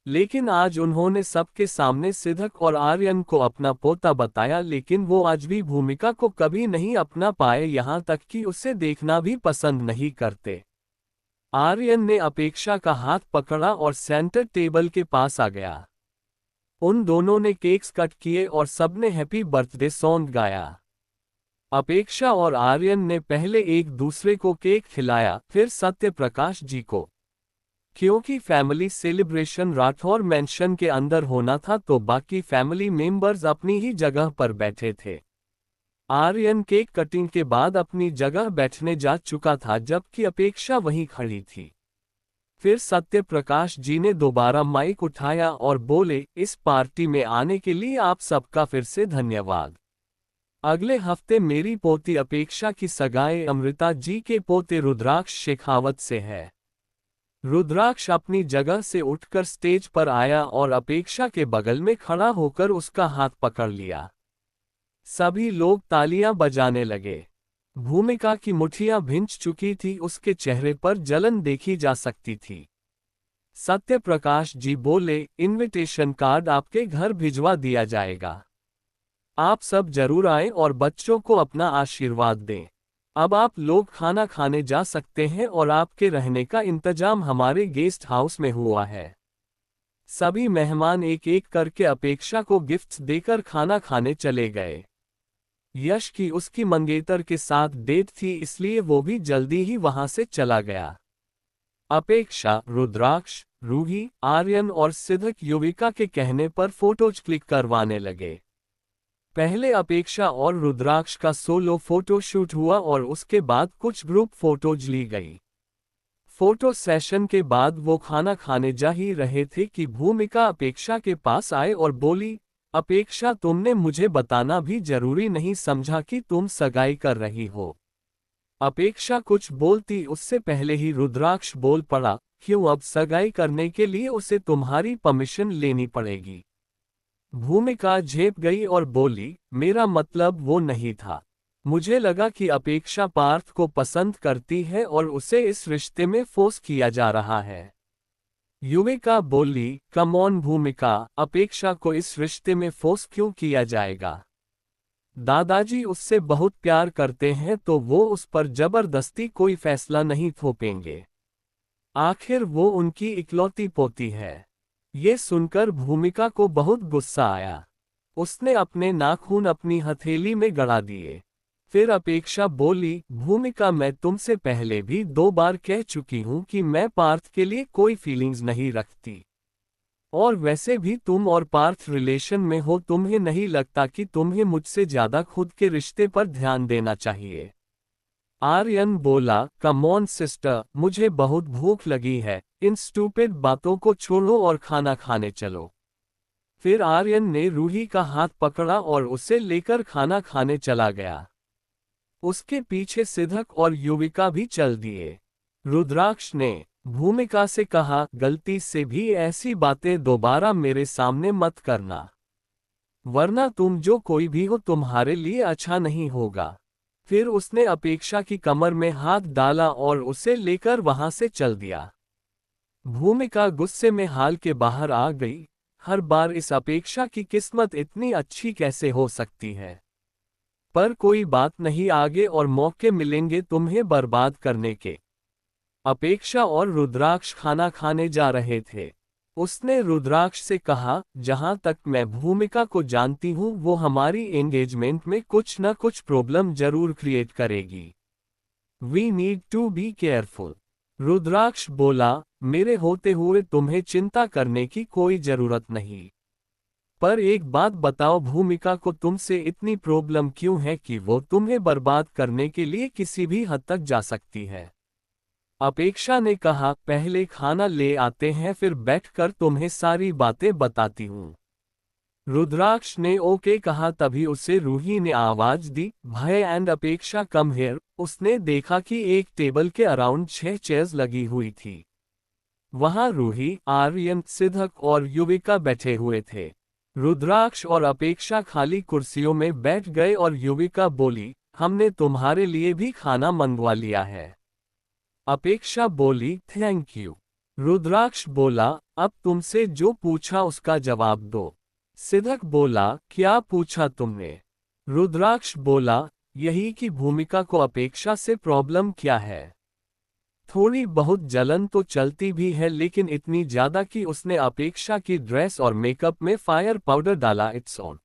लेकिन आज उन्होंने सबके सामने सिद्धक और आर्यन को अपना पोता बताया, लेकिन वो आज भी भूमिका को कभी नहीं अपना पाए, यहाँ तक कि उसे देखना भी पसंद नहीं करते। आर्यन ने अपेक्षा का हाथ पकड़ा और सेंटर टेबल के पास आ गया। उन दोनों ने केक्स कट किए और सबने हैप्पी बर्थडे सॉन्ग गाया। अपेक्षा और आर्यन ने पहले एक दूसरे को केक खिलाया, फिर सत्य प्रकाश जी को। क्योंकि फैमिली सेलिब्रेशन राठौर मैंशन के अंदर होना था, तो बाकी फैमिली मेंबर्स अपनी ही जगह पर बैठे थे। आर्यन केक कटिंग के बाद अपनी जगह बैठने जा चुका था, जबकि अपेक्षा वहीं खड़ी थी। फिर सत्य प्रकाश जी ने दोबारा माइक उठाया और बोले, इस पार्टी में आने के लिए आप सबका फिर से धन्यवाद। अगले हफ्ते मेरी पोती अपेक्षा की सगाई अमृता जी के पोते रुद्राक्ष शेखावत से है। रुद्राक्ष अपनी जगह से उठकर स्टेज पर आया और अपेक्षा के बगल में खड़ा होकर उसका हाथ पकड़ लिया। सभी लोग तालियां बजाने लगे। भूमिका की मुट्ठियां भिंच चुकी थी, उसके चेहरे पर जलन देखी जा सकती थी। सत्य प्रकाश जी बोले, इनविटेशन कार्ड आपके घर भिजवा दिया जाएगा। आप सब जरूर आएं और बच्चों को अपना आशीर्वाद दें। अब आप लोग खाना खाने जा सकते हैं और आपके रहने का इंतजाम हमारे गेस्ट हाउस में हुआ है। सभी मेहमान एक एक करके अपेक्षा को गिफ्ट्स देकर खाना खाने चले गए। यश की उसकी मंगेतर के साथ डेट थी, इसलिए वो भी जल्दी ही वहां से चला गया। अपेक्षा, रुद्राक्ष, रूही, आर्यन और सिद्धक युविका के कहने पर फोटोज क्लिक करवाने लगे। पहले अपेक्षा और रुद्राक्ष का सोलो फोटो शूट हुआ और उसके बाद कुछ ग्रुप फोटोज ली गई। फोटो सेशन के बाद वो खाना खाने जा ही रहे थे कि भूमिका अपेक्षा के पास आए और बोली, अपेक्षा, तुमने मुझे बताना भी जरूरी नहीं समझा कि तुम सगाई कर रही हो। अपेक्षा कुछ बोलती उससे पहले ही रुद्राक्ष बोल पड़ा, क्यों, अब सगाई करने के लिए उसे तुम्हारी परमिशन लेनी पड़ेगी। भूमिका झेप गई और बोली, मेरा मतलब वो नहीं था। मुझे लगा कि अपेक्षा पार्थ को पसंद करती है और उसे इस रिश्ते में फोर्स किया जा रहा है। युविका बोली, कम ऑन भूमिका, अपेक्षा को इस रिश्ते में फोर्स क्यों किया जाएगा। दादाजी उससे बहुत प्यार करते हैं, तो वो उस पर जबरदस्ती कोई फैसला नहीं थोपेंगे। आखिर वो उनकी इकलौती पोती है। ये सुनकर भूमिका को बहुत गुस्सा आया। उसने अपने नाखून अपनी हथेली में गड़ा दिए। फिर अपेक्षा बोली, भूमिका, मैं तुमसे पहले भी 2 बार कह चुकी हूं कि मैं पार्थ के लिए कोई फीलिंग्स नहीं रखती। और वैसे भी तुम और पार्थ रिलेशन में हो, तुम्हें नहीं लगता कि तुम्हें मुझसे ज्यादा खुद के रिश्ते पर ध्यान देना चाहिए। आर्यन बोला, कम ऑन सिस्टर, मुझे बहुत भूख लगी है, इन स्टूपिड बातों को छोड़ो और खाना खाने चलो। फिर आर्यन ने रूही का हाथ पकड़ा और उसे लेकर खाना खाने चला गया। उसके पीछे सिद्धक और युविका भी चल दिए। रुद्राक्ष ने भूमिका से कहा, गलती से भी ऐसी बातें दोबारा मेरे सामने मत करना, वरना तुम जो कोई भी हो तुम्हारे लिए अच्छा नहीं होगा। फिर उसने अपेक्षा की कमर में हाथ डाला और उसे लेकर वहां से चल दिया। भूमिका गुस्से में हाल के बाहर आ गई। हर बार इस अपेक्षा की किस्मत इतनी अच्छी कैसे हो सकती है। पर कोई बात नहीं, आगे और मौके मिलेंगे तुम्हें बर्बाद करने के। अपेक्षा और रुद्राक्ष खाना खाने जा रहे थे। उसने रुद्राक्ष से कहा, जहां तक मैं भूमिका को जानती हूं वो हमारी एंगेजमेंट में कुछ न कुछ प्रॉब्लम जरूर क्रिएट करेगी। We need to be careful. Rudraksh बोला, मेरे होते हुए तुम्हें चिंता करने की कोई जरूरत नहीं। पर एक बात बताओ, भूमिका को तुमसे इतनी प्रॉब्लम क्यों है कि वो तुम्हें बर्बाद करने के लिए किसी भी हद तक जा सकती है। अपेक्षा ने कहा, पहले खाना ले आते हैं फिर बैठकर तुम्हें सारी बातें बताती हूँ। रुद्राक्ष ने ओके कहा। तभी उसे रूही ने आवाज दी, भय एंड अपेक्षा कम हियर। उसने देखा कि एक टेबल के अराउंड 6 चेयर्स लगी हुई थी। वहां रूही, आर्यन, सिद्धक और युविका बैठे हुए थे। रुद्राक्ष और अपेक्षा खाली कुर्सियों में बैठ गए और युविका बोली, हमने तुम्हारे लिए भी खाना मंगवा लिया है। अपेक्षा बोली, थैंक यू। रुद्राक्ष बोला, अब तुमसे जो पूछा उसका जवाब दो। सिद्धक बोला, क्या पूछा तुमने? रुद्राक्ष बोला, यही कि भूमिका को अपेक्षा से प्रॉब्लम क्या है। थोड़ी बहुत जलन तो चलती भी है, लेकिन इतनी ज्यादा कि उसने अपेक्षा की ड्रेस और मेकअप में फायर पाउडर डाला। It's on.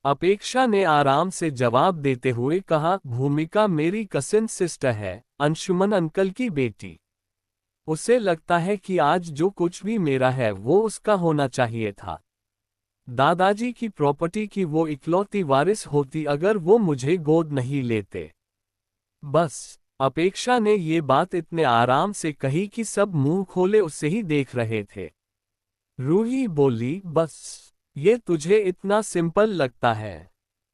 अपेक्षा ने आराम से जवाब देते हुए कहा, भूमिका मेरी कजिन सिस्टर है, अंशुमन अंकल की बेटी। उसे लगता है कि आज जो कुछ भी मेरा है वो उसका होना चाहिए था। दादाजी की प्रॉपर्टी की वो इकलौती वारिस होती अगर वो मुझे गोद नहीं लेते। बस। अपेक्षा ने ये बात इतने आराम से कही कि सब मुंह खोले उसे ही देख रहे थे। रूही बोली, बस ये तुझे इतना सिंपल लगता है?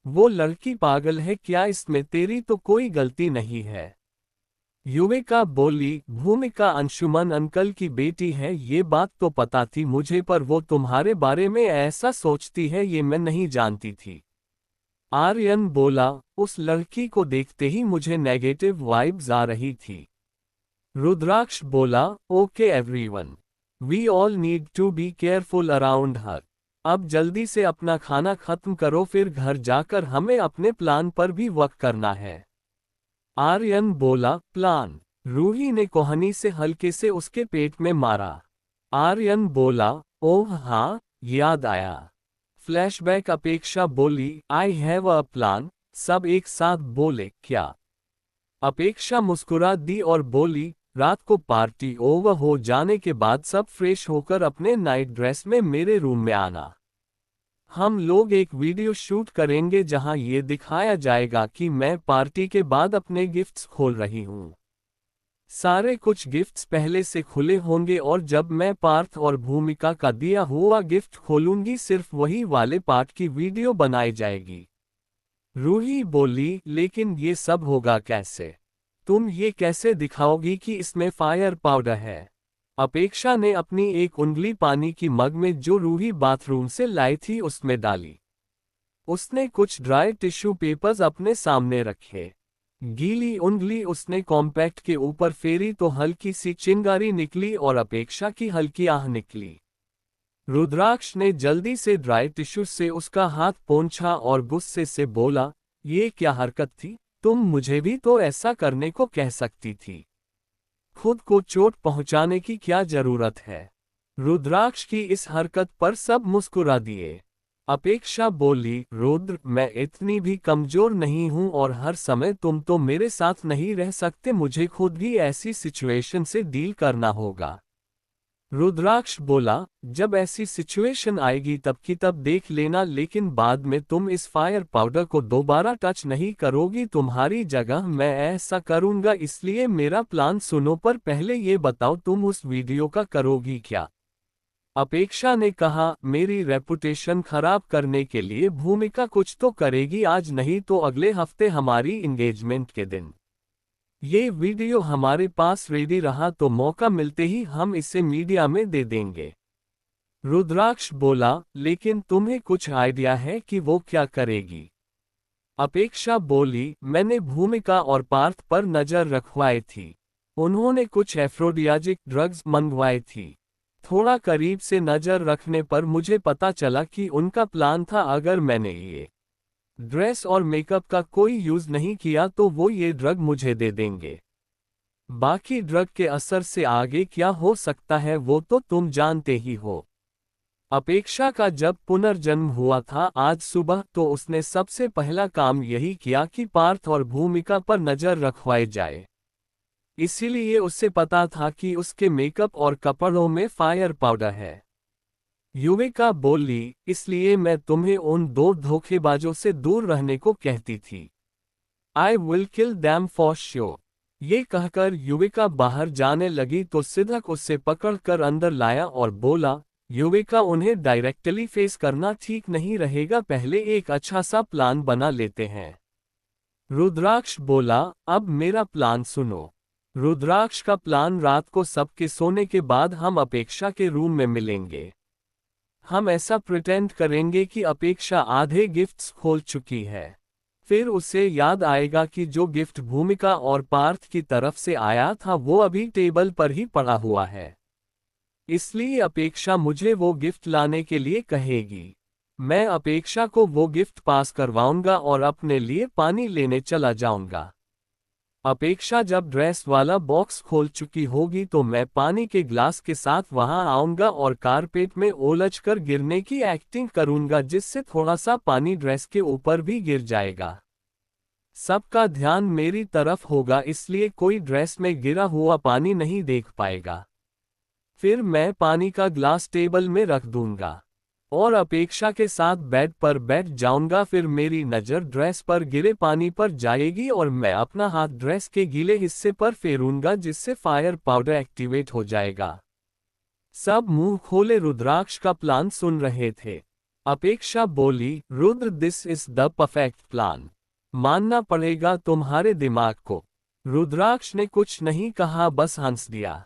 वो लड़की पागल है क्या? इसमें तेरी तो कोई गलती नहीं है। युविका बोली, भूमिका अंशुमन अंकल की बेटी है ये बात तो पता थी मुझे, पर वो तुम्हारे बारे में ऐसा सोचती है ये मैं नहीं जानती थी। आर्यन बोला, उस लड़की को देखते ही मुझे नेगेटिव वाइब्स आ रही थी। रुद्राक्ष बोला, okay everyone, we all need to be careful around her. अब जल्दी से अपना खाना खत्म करो, फिर घर जाकर हमें अपने प्लान पर भी वर्क करना है। आर्यन बोला, प्लान? रूही ने कोहनी से हल्के से उसके पेट में मारा। आर्यन बोला, ओह हाँ, याद आया। फ्लैशबैक। अपेक्षा बोली, आई हैव अ प्लान। सब एक साथ बोले, क्या? अपेक्षा मुस्कुरा दी और बोली, रात को पार्टी ओवर हो जाने के बाद सब फ्रेश होकर अपने नाइट ड्रेस में मेरे रूम में आना। हम लोग एक वीडियो शूट करेंगे जहां ये दिखाया जाएगा कि मैं पार्टी के बाद अपने गिफ्ट्स खोल रही हूं। सारे कुछ गिफ्ट्स पहले से खुले होंगे और जब मैं पार्थ और भूमिका का दिया हुआ गिफ्ट खोलूंगी सिर्फ वही वाले पार्ट की वीडियो बनाई जाएगी। रूही बोली, लेकिन ये सब होगा कैसे? तुम ये कैसे दिखाओगी कि इसमें फायर पाउडर है? अपेक्षा ने अपनी एक उंगली पानी की मग में जो रूही बाथरूम से लाई थी उसमें डाली। उसने कुछ ड्राई टिश्यू पेपर्स अपने सामने रखे। गीली उंगली उसने कॉम्पैक्ट के ऊपर फेरी तो हल्की सी चिंगारी निकली और अपेक्षा की हल्की आह निकली। रुद्राक्ष ने जल्दी से ड्राई टिश्यू से उसका हाथ पोंछा और गुस्से से बोला, ये क्या हरकत थी? तुम मुझे भी तो ऐसा करने को कह सकती थी। खुद को चोट पहुंचाने की क्या जरूरत है? रुद्राक्ष की इस हरकत पर सब मुस्कुरा दिए। अपेक्षा बोली, रुद्र, मैं इतनी भी कमजोर नहीं हूं और हर समय तुम तो मेरे साथ नहीं रह सकते, मुझे खुद भी ऐसी सिचुएशन से डील करना होगा। रुद्राक्ष बोला, जब ऐसी सिचुएशन आएगी तब की तब देख लेना, लेकिन बाद में तुम इस फायर पाउडर को दोबारा टच नहीं करोगी, तुम्हारी जगह मैं ऐसा करूंगा, इसलिए मेरा प्लान सुनो, पर पहले ये बताओ तुम उस वीडियो का करोगी क्या? अपेक्षा ने कहा, मेरी रेपुटेशन खराब करने के लिए भूमिका कुछ तो करेगी, आज नहीं तो अगले हफ्ते हमारी एंगेजमेंट के दिन। ये वीडियो हमारे पास रेडी रहा तो मौका मिलते ही हम इसे मीडिया में दे देंगे। रुद्राक्ष बोला, लेकिन तुम्हें कुछ आइडिया है कि वो क्या करेगी? अपेक्षा बोली, मैंने भूमिका और पार्थ पर नजर रखवाई थी। उन्होंने कुछ एफ्रोडियाजिक ड्रग्स मंगवाई थी। थोड़ा करीब से नजर रखने पर मुझे पता चला कि उनका प्लान था, अगर मैंने ये ड्रेस और मेकअप का कोई यूज नहीं किया तो वो ये ड्रग मुझे दे देंगे। बाकी ड्रग के असर से आगे क्या हो सकता है वो तो तुम जानते ही हो। अपेक्षा का जब पुनर्जन्म हुआ था आज सुबह तो उसने सबसे पहला काम यही किया कि पार्थ और भूमिका पर नजर रखवाई जाए। इसीलिए उसे पता था कि उसके मेकअप और कपड़ों में फायर पाउडर है। युविका बोली, इसलिए मैं तुम्हें उन दो धोखेबाजों से दूर रहने को कहती थी। I will kill them for sure. ये कहकर युविका बाहर जाने लगी तो सिद्धक उसे पकड़कर अंदर लाया और बोला, युविका, उन्हें डायरेक्टली फेस करना ठीक नहीं रहेगा, पहले एक अच्छा सा प्लान बना लेते हैं। रुद्राक्ष बोला, अब मेरा प्लान सुनो। रुद्राक्ष का प्लान, रात को सबके सोने के बाद हम अपेक्षा के रूम में मिलेंगे। हम ऐसा प्रिटेंड करेंगे कि अपेक्षा आधे गिफ्ट्स खोल चुकी है। फिर उसे याद आएगा कि जो गिफ्ट भूमिका और पार्थ की तरफ से आया था वो अभी टेबल पर ही पड़ा हुआ है। इसलिए अपेक्षा मुझे वो गिफ्ट लाने के लिए कहेगी। मैं अपेक्षा को वो गिफ्ट पास करवाऊंगा और अपने लिए पानी लेने चला जाऊंगा। अपेक्षा जब ड्रेस वाला बॉक्स खोल चुकी होगी तो मैं पानी के ग्लास के साथ वहां आऊंगा और कारपेट में उलझकर गिरने की एक्टिंग करूंगा, जिससे थोड़ा सा पानी ड्रेस के ऊपर भी गिर जाएगा। सबका ध्यान मेरी तरफ होगा, इसलिए कोई ड्रेस में गिरा हुआ पानी नहीं देख पाएगा। फिर मैं पानी का ग्लास टेबल में रख दूंगा और अपेक्षा के साथ बेड पर बैठ जाऊंगा। फिर मेरी नज़र ड्रेस पर गिरे पानी पर जाएगी और मैं अपना हाथ ड्रेस के गीले हिस्से पर फेरूंगा, जिससे फायर पाउडर एक्टिवेट हो जाएगा। सब मुंह खोले रुद्राक्ष का प्लान सुन रहे थे। अपेक्षा बोली, Rudra, this is the perfect plan. मानना पड़ेगा तुम्हारे दिमाग को। रुद्राक्ष ने कुछ नहीं कहा, बस हंस दिया।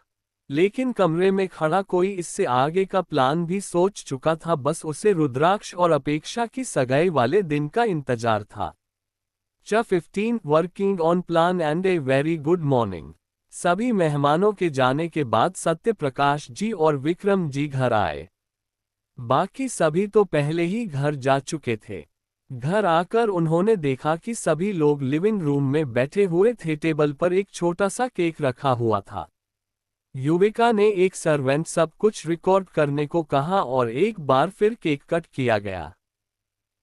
लेकिन कमरे में खड़ा कोई इससे आगे का प्लान भी सोच चुका था, बस उसे रुद्राक्ष और अपेक्षा की सगाई वाले दिन का इंतजार था। 15 working on plan and a very good morning. सभी मेहमानों के जाने के बाद सत्य प्रकाश जी और विक्रम जी घर आए। बाकी सभी तो पहले ही घर जा चुके थे। घर आकर उन्होंने देखा कि सभी लोग लिविंग रूम में बैठे हुए थे। टेबल पर एक छोटा सा केक रखा हुआ था। युविका ने एक सर्वेंट सब कुछ रिकॉर्ड करने को कहा और एक बार फिर केक कट किया गया।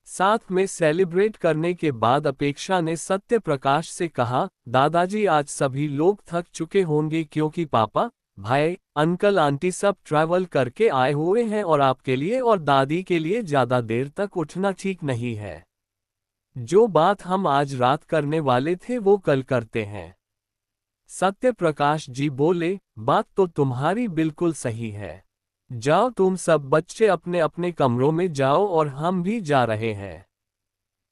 साथ में सेलिब्रेट करने के बाद अपेक्षा ने सत्य प्रकाश से कहा, दादाजी, आज सभी लोग थक चुके होंगे क्योंकि पापा, भाई, अंकल, आंटी सब ट्रैवल करके आए हुए हैं और आपके लिए और दादी के लिए ज्यादा देर तक उठना ठीक नहीं है। जो बात हम आज रात करने वाले थे वो कल करते हैं। सत्य प्रकाश जी बोले, बात तो तुम्हारी बिल्कुल सही है। जाओ तुम सब बच्चे अपने अपने कमरों में जाओ और हम भी जा रहे हैं।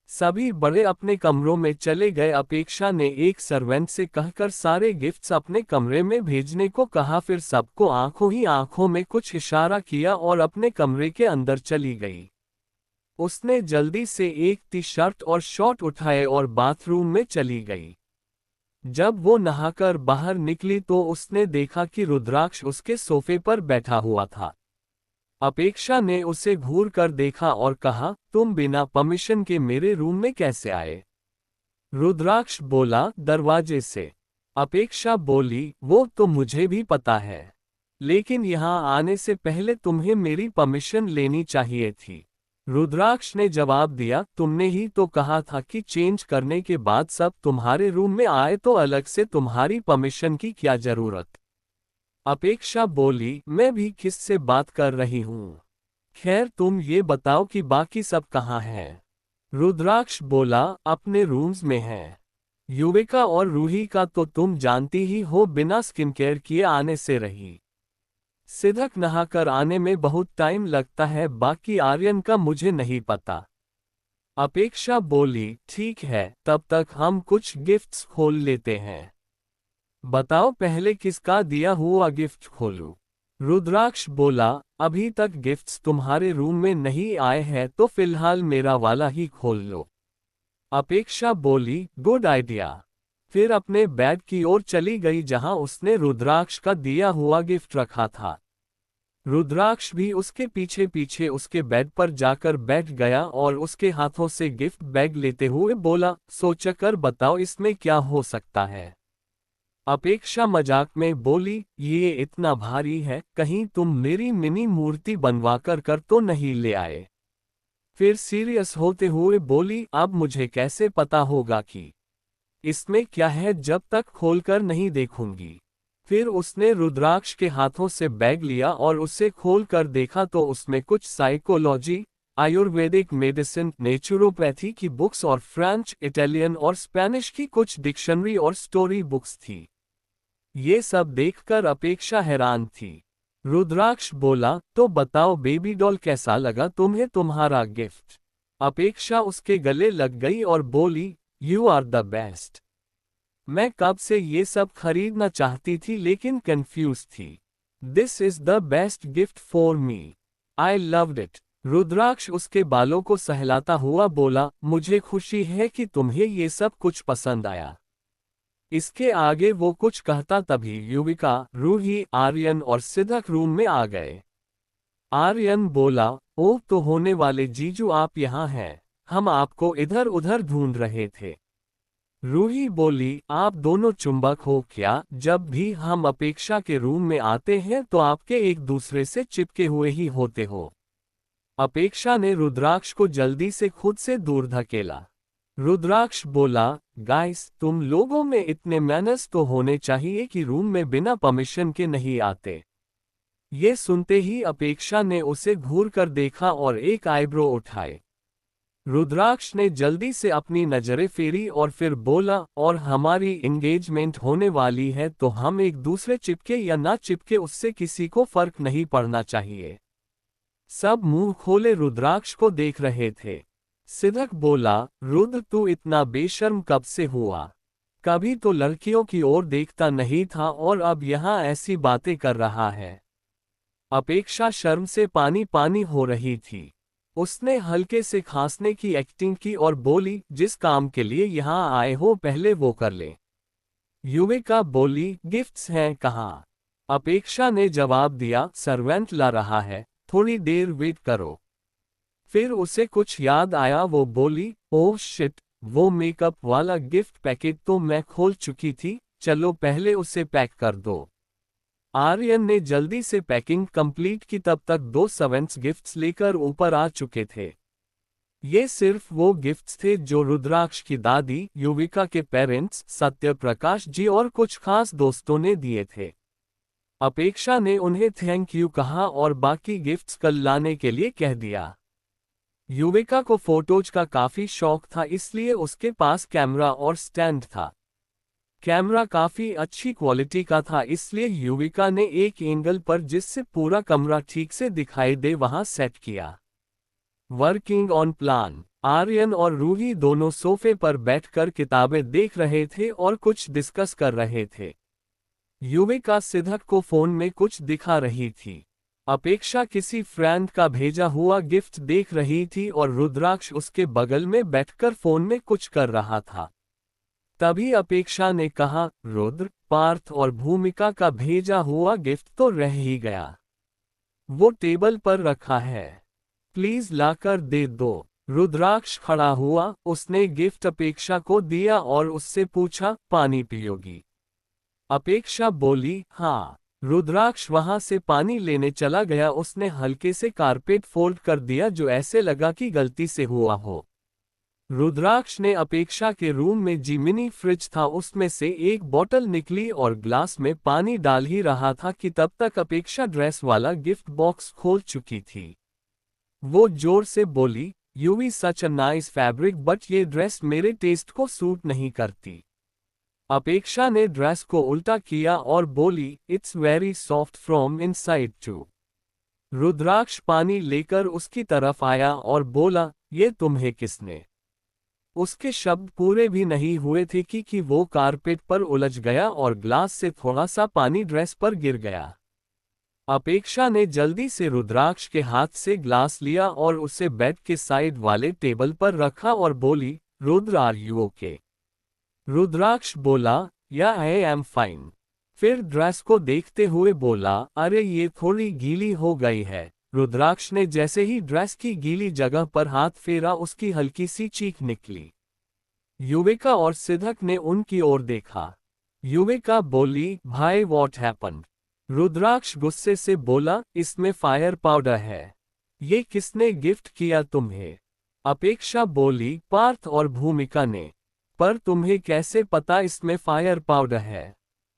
सभी बड़े अपने कमरों में चले गए। अपेक्षा ने एक सर्वेंट से कहकर सारे गिफ्ट्स अपने कमरे में भेजने को कहा। फिर सबको आंखों ही आंखों में कुछ इशारा किया और अपने कमरे के अंदर चली गई। उसने जल्दी से एक टी शर्ट और शॉर्ट उठाए और बाथरूम में चली गई। जब वो नहाकर बाहर निकली तो उसने देखा कि रुद्राक्ष उसके सोफे पर बैठा हुआ था। अपेक्षा ने उसे घूर कर देखा और कहा, तुम बिना परमिशन के मेरे रूम में कैसे आए? रुद्राक्ष बोला, दरवाजे से। अपेक्षा बोली, वो तो मुझे भी पता है, लेकिन यहाँ आने से पहले तुम्हें मेरी परमिशन लेनी चाहिए थी। रुद्राक्ष ने जवाब दिया, तुमने ही तो कहा था कि चेंज करने के बाद सब तुम्हारे रूम में आए, तो अलग से तुम्हारी परमिशन की क्या जरूरत? अपेक्षा बोली, मैं भी किससे बात कर रही हूँ। खैर तुम ये बताओ कि बाकी सब कहाँ हैं? रुद्राक्ष बोला, अपने रूम्स में हैं। युविका और रूही का तो तुम जानती ही हो, बिना स्किन केयर किए आने से रही। सिद्धक नहाकर आने में बहुत टाइम लगता है, बाकी आर्यन का मुझे नहीं पता। अपेक्षा बोली, ठीक है, तब तक हम कुछ गिफ्ट्स खोल लेते हैं। बताओ पहले किसका दिया हुआ गिफ्ट खोलूं? रुद्राक्ष बोला, अभी तक गिफ्ट्स तुम्हारे रूम में नहीं आए हैं तो फिलहाल मेरा वाला ही खोल लो। अपेक्षा बोली, गुड आइडिया। फिर अपने बेड की ओर चली गई जहां उसने रुद्राक्ष का दिया हुआ गिफ्ट रखा था। रुद्राक्ष भी उसके पीछे पीछे उसके बेड पर जाकर बैठ गया और उसके हाथों से गिफ्ट बैग लेते हुए बोला, सोचकर बताओ इसमें क्या हो सकता है? अपेक्षा मजाक में बोली, ये इतना भारी है, कहीं तुम मेरी मिनी मूर्ति बनवाकर तो नहीं ले आए? फिर सीरियस होते हुए बोली, अब मुझे कैसे पता होगा कि इसमें क्या है जब तक खोलकर नहीं देखूंगी। फिर उसने रुद्राक्ष के हाथों से बैग लिया और उसे खोलकर देखा तो उसमें कुछ साइकोलॉजी, आयुर्वेदिक मेडिसिन, नेचुरोपैथी की बुक्स और फ्रेंच, इटालियन और स्पेनिश की कुछ डिक्शनरी और स्टोरी बुक्स थी। ये सब देखकर अपेक्षा हैरान थी। रुद्राक्ष बोला, तो बताओ बेबी डॉल कैसा लगा तुम्हें तुम्हारा गिफ्ट? अपेक्षा उसके गले लग गई और बोली, यू आर द बेस्ट। मैं कब से ये सब खरीदना चाहती थी लेकिन कंफ्यूज थी। This is the best gift for me. I loved it. Rudraksh उसके बालों को सहलाता हुआ बोला, मुझे खुशी है कि तुम्हें ये सब कुछ पसंद आया। इसके आगे वो कुछ कहता तभी युविका, रूही, आर्यन और सिद्धक रूम में आ गए। आर्यन बोला, ओह तो होने वाले जीजू आप यहाँ हैं, हम आपको इधर उधर ढूंढ रहे थे। रूही बोली, आप दोनों चुंबक हो क्या? जब भी हम अपेक्षा के रूम में आते हैं तो आपके एक दूसरे से चिपके हुए ही होते हो। अपेक्षा ने रुद्राक्ष को जल्दी से खुद से दूर धकेला। रुद्राक्ष बोला, गाइस तुम लोगों में इतने मैनर्स तो होने चाहिए कि रूम में बिना परमिशन के नहीं आते। ये सुनते ही अपेक्षा ने उसे घूर कर देखा और एक आईब्रो उठाए। रुद्राक्ष ने जल्दी से अपनी नजरें फेरी और फिर बोला, और हमारी एंगेजमेंट होने वाली है तो हम एक दूसरे चिपके या ना चिपके उससे किसी को फर्क नहीं पड़ना चाहिए। सब मुंह खोले रुद्राक्ष को देख रहे थे। सिद्धक बोला, रुद्र तू इतना बेशर्म कब से हुआ? कभी तो लड़कियों की ओर देखता नहीं था और अब यहाँ ऐसी बातें कर रहा है। अपेक्षा शर्म से पानी पानी हो रही थी। उसने हल्के से खांसने की एक्टिंग की और बोली, जिस काम के लिए यहाँ आए हो पहले वो कर ले। युविका बोली, गिफ्ट्स हैं कहाँ? अपेक्षा ने जवाब दिया, सर्वेंट ला रहा है, थोड़ी देर वेट करो। फिर उसे कुछ याद आया, वो बोली, ओह शिट, वो मेकअप वाला गिफ्ट पैकेट तो मैं खोल चुकी थी, चलो पहले उसे पैक कर दो। आर्यन ने जल्दी से पैकिंग कंप्लीट की, तब तक दो सर्वेंट्स गिफ्ट्स लेकर ऊपर आ चुके थे। ये सिर्फ वो गिफ्ट्स थे जो रुद्राक्ष की दादी, युविका के पेरेंट्स, सत्य प्रकाश जी और कुछ खास दोस्तों ने दिए थे। अपेक्षा ने उन्हें थैंक यू कहा और बाकी गिफ्ट्स कल लाने के लिए कह दिया। युविका को फोटोज का काफी शौक था, इसलिए उसके पास कैमरा और स्टैंड था। कैमरा काफी अच्छी क्वालिटी का था, इसलिए युविका ने एक एंगल पर जिससे पूरा कमरा ठीक से दिखाई दे वहां सेट किया। Working on plan. आर्यन और रूही दोनों सोफे पर बैठकर किताबें देख रहे थे और कुछ डिस्कस कर रहे थे। युविका सिद्धक को फोन में कुछ दिखा रही थी। अपेक्षा किसी फ्रेंड का भेजा हुआ गिफ्ट देख रही थी और रुद्राक्ष उसके बगल में बैठकर फोन में कुछ कर रहा था। तभी अपेक्षा ने कहा, रुद्र, पार्थ और भूमिका का भेजा हुआ गिफ्ट तो रह ही गया। वो टेबल पर रखा है, प्लीज लाकर दे दो। रुद्राक्ष खड़ा हुआ, उसने गिफ्ट अपेक्षा को दिया और उससे पूछा, पानी पियोगी? अपेक्षा बोली, हाँ। रुद्राक्ष वहां से पानी लेने चला गया। उसने हल्के से कारपेट फोल्ड कर दिया जो ऐसे लगा कि गलती से हुआ हो। रुद्राक्ष ने अपेक्षा के रूम में जी मिनी फ्रिज था, उसमें से एक बोतल निकली और ग्लास में पानी डाल ही रहा था कि तब तक अपेक्षा ड्रेस वाला गिफ्ट बॉक्स खोल चुकी थी। वो जोर से बोली, you've such a nice fabric but ये ड्रेस मेरे टेस्ट को सूट नहीं करती। अपेक्षा ने ड्रेस को उल्टा किया और बोली, it's very soft from inside too. Rudraksh पानी लेकर उसकी तरफ आया और बोला, ये तुम्हें किसने? उसके शब्द पूरे भी नहीं हुए थे कि वो कारपेट पर उलझ गया और ग्लास से थोड़ा सा पानी ड्रेस पर गिर गया। अपेक्षा ने जल्दी से रुद्राक्ष के हाथ से ग्लास लिया और उसे बेड के साइड वाले टेबल पर रखा और बोली, रुद्र आर यू ओके? रुद्राक्ष बोला, या आई एम फाइन। फिर ड्रेस को देखते हुए बोला, अरे ये थोड़ी गीली हो गई है। रुद्राक्ष ने जैसे ही ड्रेस की गीली जगह पर हाथ फेरा उसकी हल्की सी चीख निकली। युविका और सिद्धक ने उनकी ओर देखा। युविका बोली, भाई व्हाट हैपेंड? रुद्राक्ष गुस्से से बोला, इसमें फायर पाउडर है। ये किसने गिफ्ट किया तुम्हें? अपेक्षा बोली, पार्थ और भूमिका ने। पर तुम्हें कैसे पता इसमें फायर पाउडर है?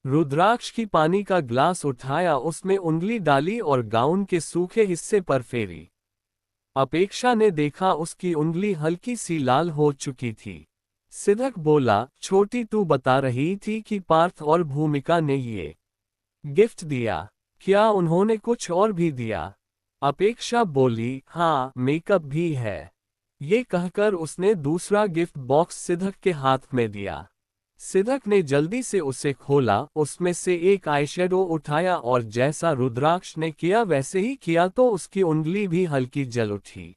रुद्राक्ष की पानी का ग्लास उठाया, उसमें उंगली डाली और गाउन के सूखे हिस्से पर फेरी। अपेक्षा ने देखा उसकी उंगली हल्की सी लाल हो चुकी थी। सिद्धक बोला, छोटी तू बता रही थी कि पार्थ और भूमिका ने ये गिफ्ट दिया, क्या उन्होंने कुछ और भी दिया? अपेक्षा बोली, हाँ मेकअप भी है। ये कहकर उसने दूसरा गिफ्ट बॉक्स सिद्धक के हाथ में दिया। सिद्धक ने जल्दी से उसे खोला, उसमें से एक आईशैडो उठाया और जैसा रुद्राक्ष ने किया वैसे ही किया तो उसकी उंगली भी हल्की जल उठी।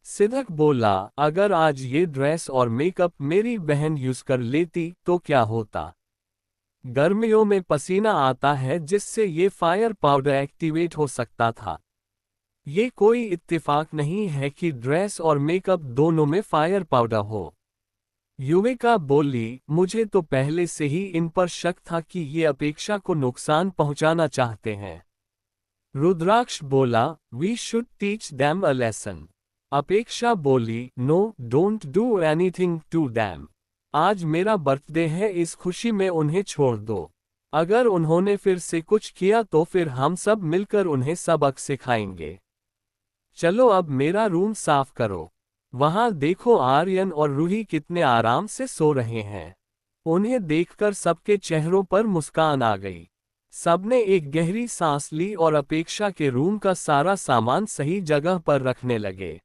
सिद्धक बोला, अगर आज ये ड्रेस और मेकअप मेरी बहन यूज कर लेती तो क्या होता? गर्मियों में पसीना आता है जिससे ये फायर पाउडर एक्टिवेट हो सकता था। ये कोई इत्तेफाक नहीं है कि ड्रेस और मेकअप दोनों में फायर पाउडर हो। युविका बोली, मुझे तो पहले से ही इन पर शक था कि ये अपेक्षा को नुकसान पहुंचाना चाहते हैं। रुद्राक्ष बोला, we should teach them a lesson. Apeksha बोली, no don't do anything to them. आज मेरा बर्थडे है, इस खुशी में उन्हें छोड़ दो। अगर उन्होंने फिर से कुछ किया तो फिर हम सब मिलकर उन्हें सबक सिखाएंगे। चलो अब मेरा रूम साफ करो। वहां देखो आर्यन और रूही कितने आराम से सो रहे हैं। उन्हें देखकर सबके चेहरों पर मुस्कान आ गई। सबने एक गहरी सांस ली और अपेक्षा के रूम का सारा सामान सही जगह पर रखने लगे।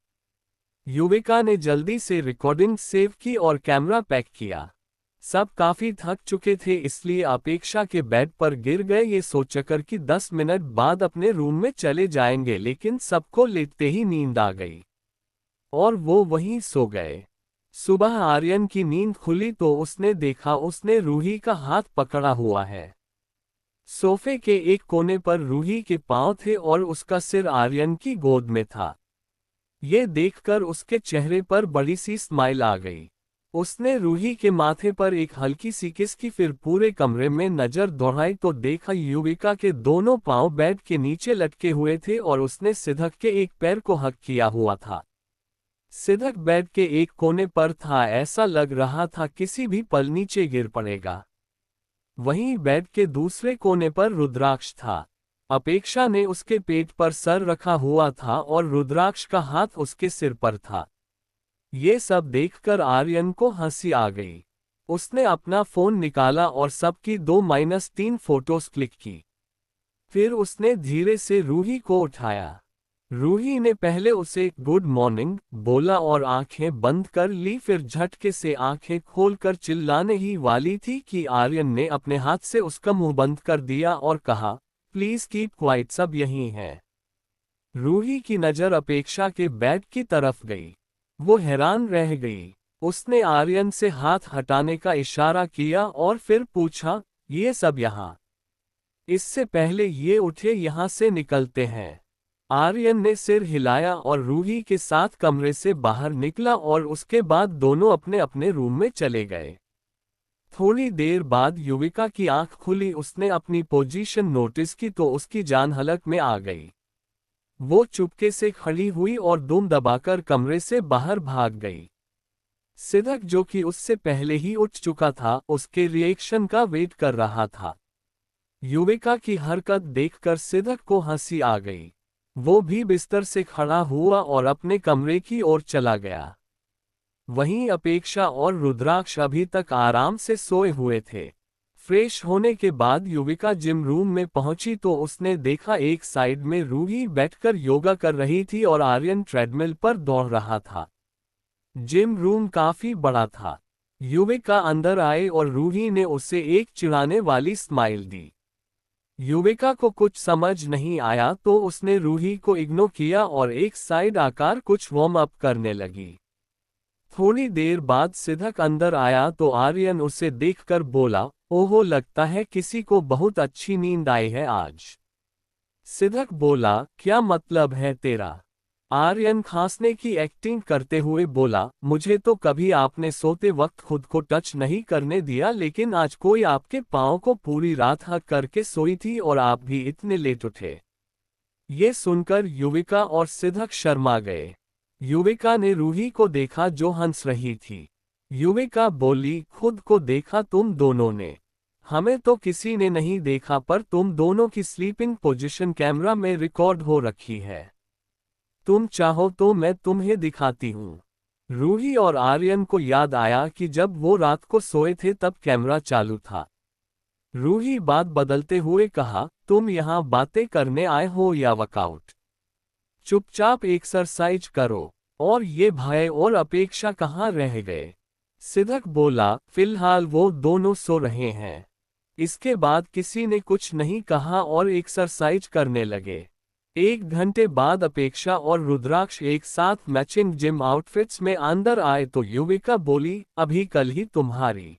युविका ने जल्दी से रिकॉर्डिंग सेव की और कैमरा पैक किया। सब काफी थक चुके थे, इसलिए अपेक्षा के बेड पर गिर गए ये सोचकर कि 10 मिनट बाद अपने रूम में चले जाएंगे, लेकिन सबको लेटते ही नींद आ गई और वो वहीं सो गए। सुबह आर्यन की नींद खुली तो उसने देखा उसने रूही का हाथ पकड़ा हुआ है। सोफे के एक कोने पर रूही के पांव थे और उसका सिर आर्यन की गोद में था। ये देखकर उसके चेहरे पर बड़ी सी स्माइल आ गई। उसने रूही के माथे पर एक हल्की सी किस की, फिर पूरे कमरे में नजर दौड़ाई तो देखा युविका के दोनों पांव बेड के नीचे लटके हुए थे और उसने सिद्धक के एक पैर को हक किया हुआ था। सिद्धक बेड के एक कोने पर था, ऐसा लग रहा था किसी भी पल नीचे गिर पड़ेगा। वहीं बेड के दूसरे कोने पर रुद्राक्ष था। अपेक्षा ने उसके पेट पर सर रखा हुआ था और रुद्राक्ष का हाथ उसके सिर पर था। ये सब देखकर आर्यन को हंसी आ गई। उसने अपना फोन निकाला और सबकी 2-3 फोटोज क्लिक की। फिर उसने धीरे से रूही को उठाया। रूही ने पहले उसे गुड मॉर्निंग बोला और आंखें बंद कर ली, फिर झटके से आंखें खोलकर चिल्लाने ही वाली थी कि आर्यन ने अपने हाथ से उसका मुंह बंद कर दिया और कहा, प्लीज कीप क्वाइट, सब यहीं है। रूही की नजर अपेक्षा के बेड की तरफ गई। वो हैरान रह गई। उसने आर्यन से हाथ हटाने का इशारा किया और फिर पूछा, ये सब यहाँ? इससे पहले ये उठे, यहाँ से निकलते हैं। आर्यन ने सिर हिलाया और रूही के साथ कमरे से बाहर निकला और उसके बाद दोनों अपने अपने रूम में चले गए। थोड़ी देर बाद युविका की आंख खुली, उसने अपनी पोजीशन नोटिस की तो उसकी जान हलक में आ गई। वो चुपके से खड़ी हुई और दुम दबाकर कमरे से बाहर भाग गई। सिद्धक, जो कि उससे पहले ही उठ चुका था, उसके रिएक्शन का वेट कर रहा था। युविका की हरकत देखकर सिद्धक को हंसी आ गई। वो भी बिस्तर से खड़ा हुआ और अपने कमरे की ओर चला गया। वहीं अपेक्षा और रुद्राक्ष अभी तक आराम से सोए हुए थे। फ्रेश होने के बाद युविका जिम रूम में पहुंची तो उसने देखा एक साइड में रूही बैठकर योगा कर रही थी और आर्यन ट्रेडमिल पर दौड़ रहा था। जिम रूम काफी बड़ा था। युविका अंदर आए और रूही ने उसे एक चिढ़ाने वाली स्माइल दी। युविका को कुछ समझ नहीं आया तो उसने रूही को इग्नोर किया और एक साइड आकार कुछ वार्म अप करने लगी। थोड़ी देर बाद सिद्धक अंदर आया तो आर्यन उसे देखकर बोला, ओहो लगता है किसी को बहुत अच्छी नींद आई है आज। सिद्धक बोला, क्या मतलब है तेरा? आर्यन खांसने की एक्टिंग करते हुए बोला, मुझे तो कभी आपने सोते वक्त खुद को टच नहीं करने दिया, लेकिन आज कोई आपके पाँव को पूरी रात हक करके सोई थी और आप भी इतने लेट उठे। ये सुनकर युविका और सिद्धक शर्मा गए। युविका ने रूही को देखा जो हंस रही थी। युविका बोली, खुद को देखा तुम दोनों ने? हमें तो किसी ने नहीं देखा, पर तुम दोनों की स्लीपिंग पोजीशन कैमरा में रिकॉर्ड हो रखी है। तुम चाहो तो मैं तुम्हें दिखाती हूँ। रूही और आर्यन को याद आया कि जब वो रात को सोए थे तब कैमरा चालू था। रूही बात बदलते हुए कहा, तुम यहाँ बातें करने आए हो या वर्कआउट? चुपचाप एक्सरसाइज करो। और ये भय और अपेक्षा कहाँ रह गए? सिद्धक बोला, फिलहाल वो दोनों सो रहे हैं। इसके बाद किसी ने कुछ नहीं कहा और एक्सरसाइज करने लगे। 1 घंटे बाद अपेक्षा और रुद्राक्ष एक साथ मैचिंग जिम आउटफिट्स में अंदर आए तो युविका बोली, अभी कल ही तुम्हारी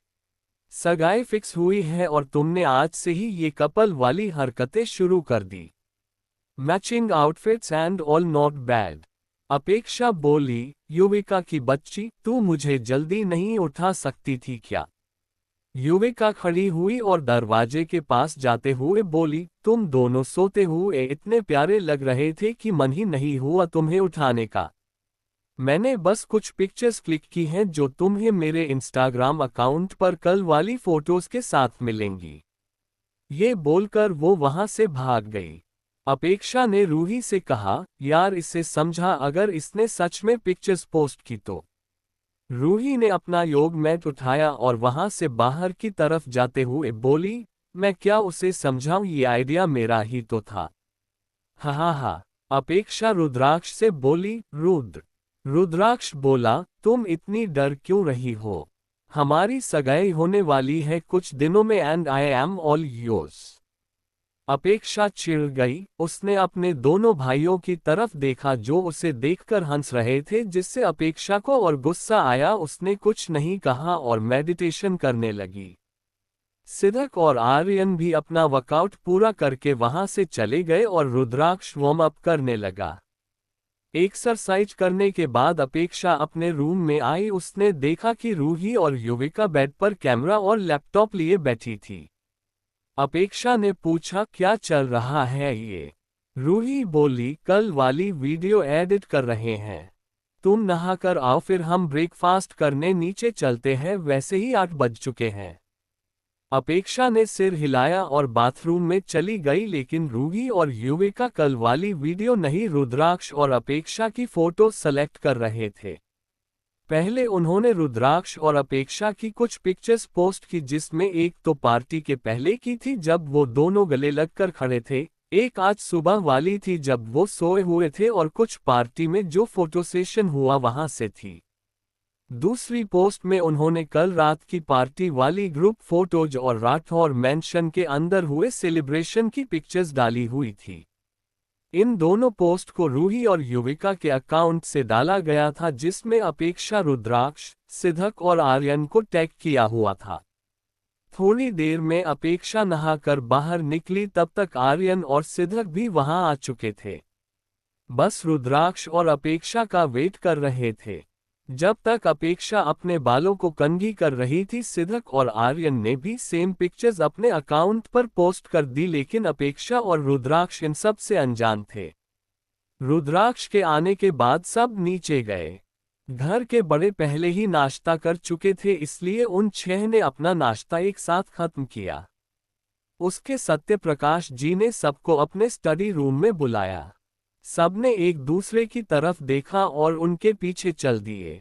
सगाई फिक्स हुई है और तुमने आज से ही ये कपल वाली हरकतें शुरू कर दी। Matching outfits and all not bad. Apeksha बोली, युविका की बच्ची, तू मुझे जल्दी नहीं उठा सकती थी क्या? युविका खड़ी हुई और दरवाजे के पास जाते हुए बोली, तुम दोनों सोते हुए इतने प्यारे लग रहे थे कि मन ही नहीं हुआ तुम्हें उठाने का। मैंने बस कुछ पिक्चर्स क्लिक की हैं जो तुम्हें मेरे इंस्टाग्राम अकाउंट पर कल वाली फोटोज के साथ मिलेंगी। ये बोलकर वो वहां से भाग गई। अपेक्षा ने रूही से कहा, यार इसे समझा, अगर इसने सच में पिक्चर्स पोस्ट की तो। रूही ने अपना योग मैट उठाया और वहां से बाहर की तरफ जाते हुए बोली, मैं क्या उसे समझाऊं, ये आइडिया मेरा ही तो था। हा। अपेक्षा रुद्राक्ष से बोली, रुद्राक्ष बोला, तुम इतनी डर क्यों रही हो? हमारी सगाई होने वाली है कुछ दिनों में and I am all yours. अपेक्षा चिढ़ गई। उसने अपने दोनों भाइयों की तरफ देखा जो उसे देखकर हंस रहे थे, जिससे अपेक्षा को और गुस्सा आया। उसने कुछ नहीं कहा और मेडिटेशन करने लगी। सिद्धक और आर्यन भी अपना वर्कआउट पूरा करके वहां से चले गए और रुद्राक्ष वार्म अप करने लगा। एक्सरसाइज करने के बाद अपेक्षा अपने रूम में आई। उसने देखा कि रूही और युविका बेड पर कैमरा और लैपटॉप लिए बैठी थी। अपेक्षा ने पूछा, क्या चल रहा है ये? रूही बोली, कल वाली वीडियो एडिट कर रहे हैं। तुम नहाकर आओ, फिर हम ब्रेकफास्ट करने नीचे चलते हैं, वैसे ही 8 बज चुके हैं। अपेक्षा ने सिर हिलाया और बाथरूम में चली गई, लेकिन रूही और युविका कल वाली वीडियो नहीं, रुद्राक्ष और अपेक्षा की फोटो सेलेक्ट कर रहे थे। पहले उन्होंने रुद्राक्ष और अपेक्षा की कुछ पिक्चर्स पोस्ट की, जिसमें एक तो पार्टी के पहले की थी जब वो दोनों गले लगकर खड़े थे, एक आज सुबह वाली थी जब वो सोए हुए थे, और कुछ पार्टी में जो फोटो सेशन हुआ वहां से थी। दूसरी पोस्ट में उन्होंने कल रात की पार्टी वाली ग्रुप फोटोज और राठौर मैंशन के अंदर हुए सेलिब्रेशन की पिक्चर्स डाली हुई थी। इन दोनों पोस्ट को रूही और युविका के अकाउंट से डाला गया था, जिसमें अपेक्षा रुद्राक्ष, सिद्धक और आर्यन को टैग किया हुआ था। थोड़ी देर में अपेक्षा नहाकर बाहर निकली, तब तक आर्यन और सिद्धक भी वहां आ चुके थे। बस रुद्राक्ष और अपेक्षा का वेट कर रहे थे। जब तक अपेक्षा अपने बालों को कंघी कर रही थी, सिद्धक और आर्यन ने भी सेम पिक्चर्स अपने अकाउंट पर पोस्ट कर दी, लेकिन अपेक्षा और रुद्राक्ष इन सब से अनजान थे। रुद्राक्ष के आने के बाद सब नीचे गए। घर के बड़े पहले ही नाश्ता कर चुके थे, इसलिए उन 6 ने अपना नाश्ता एक साथ खत्म किया। उसके सत्यप्रकाश जी ने सबको अपने स्टडी रूम में बुलाया। सबने एक दूसरे की तरफ देखा और उनके पीछे चल दिए।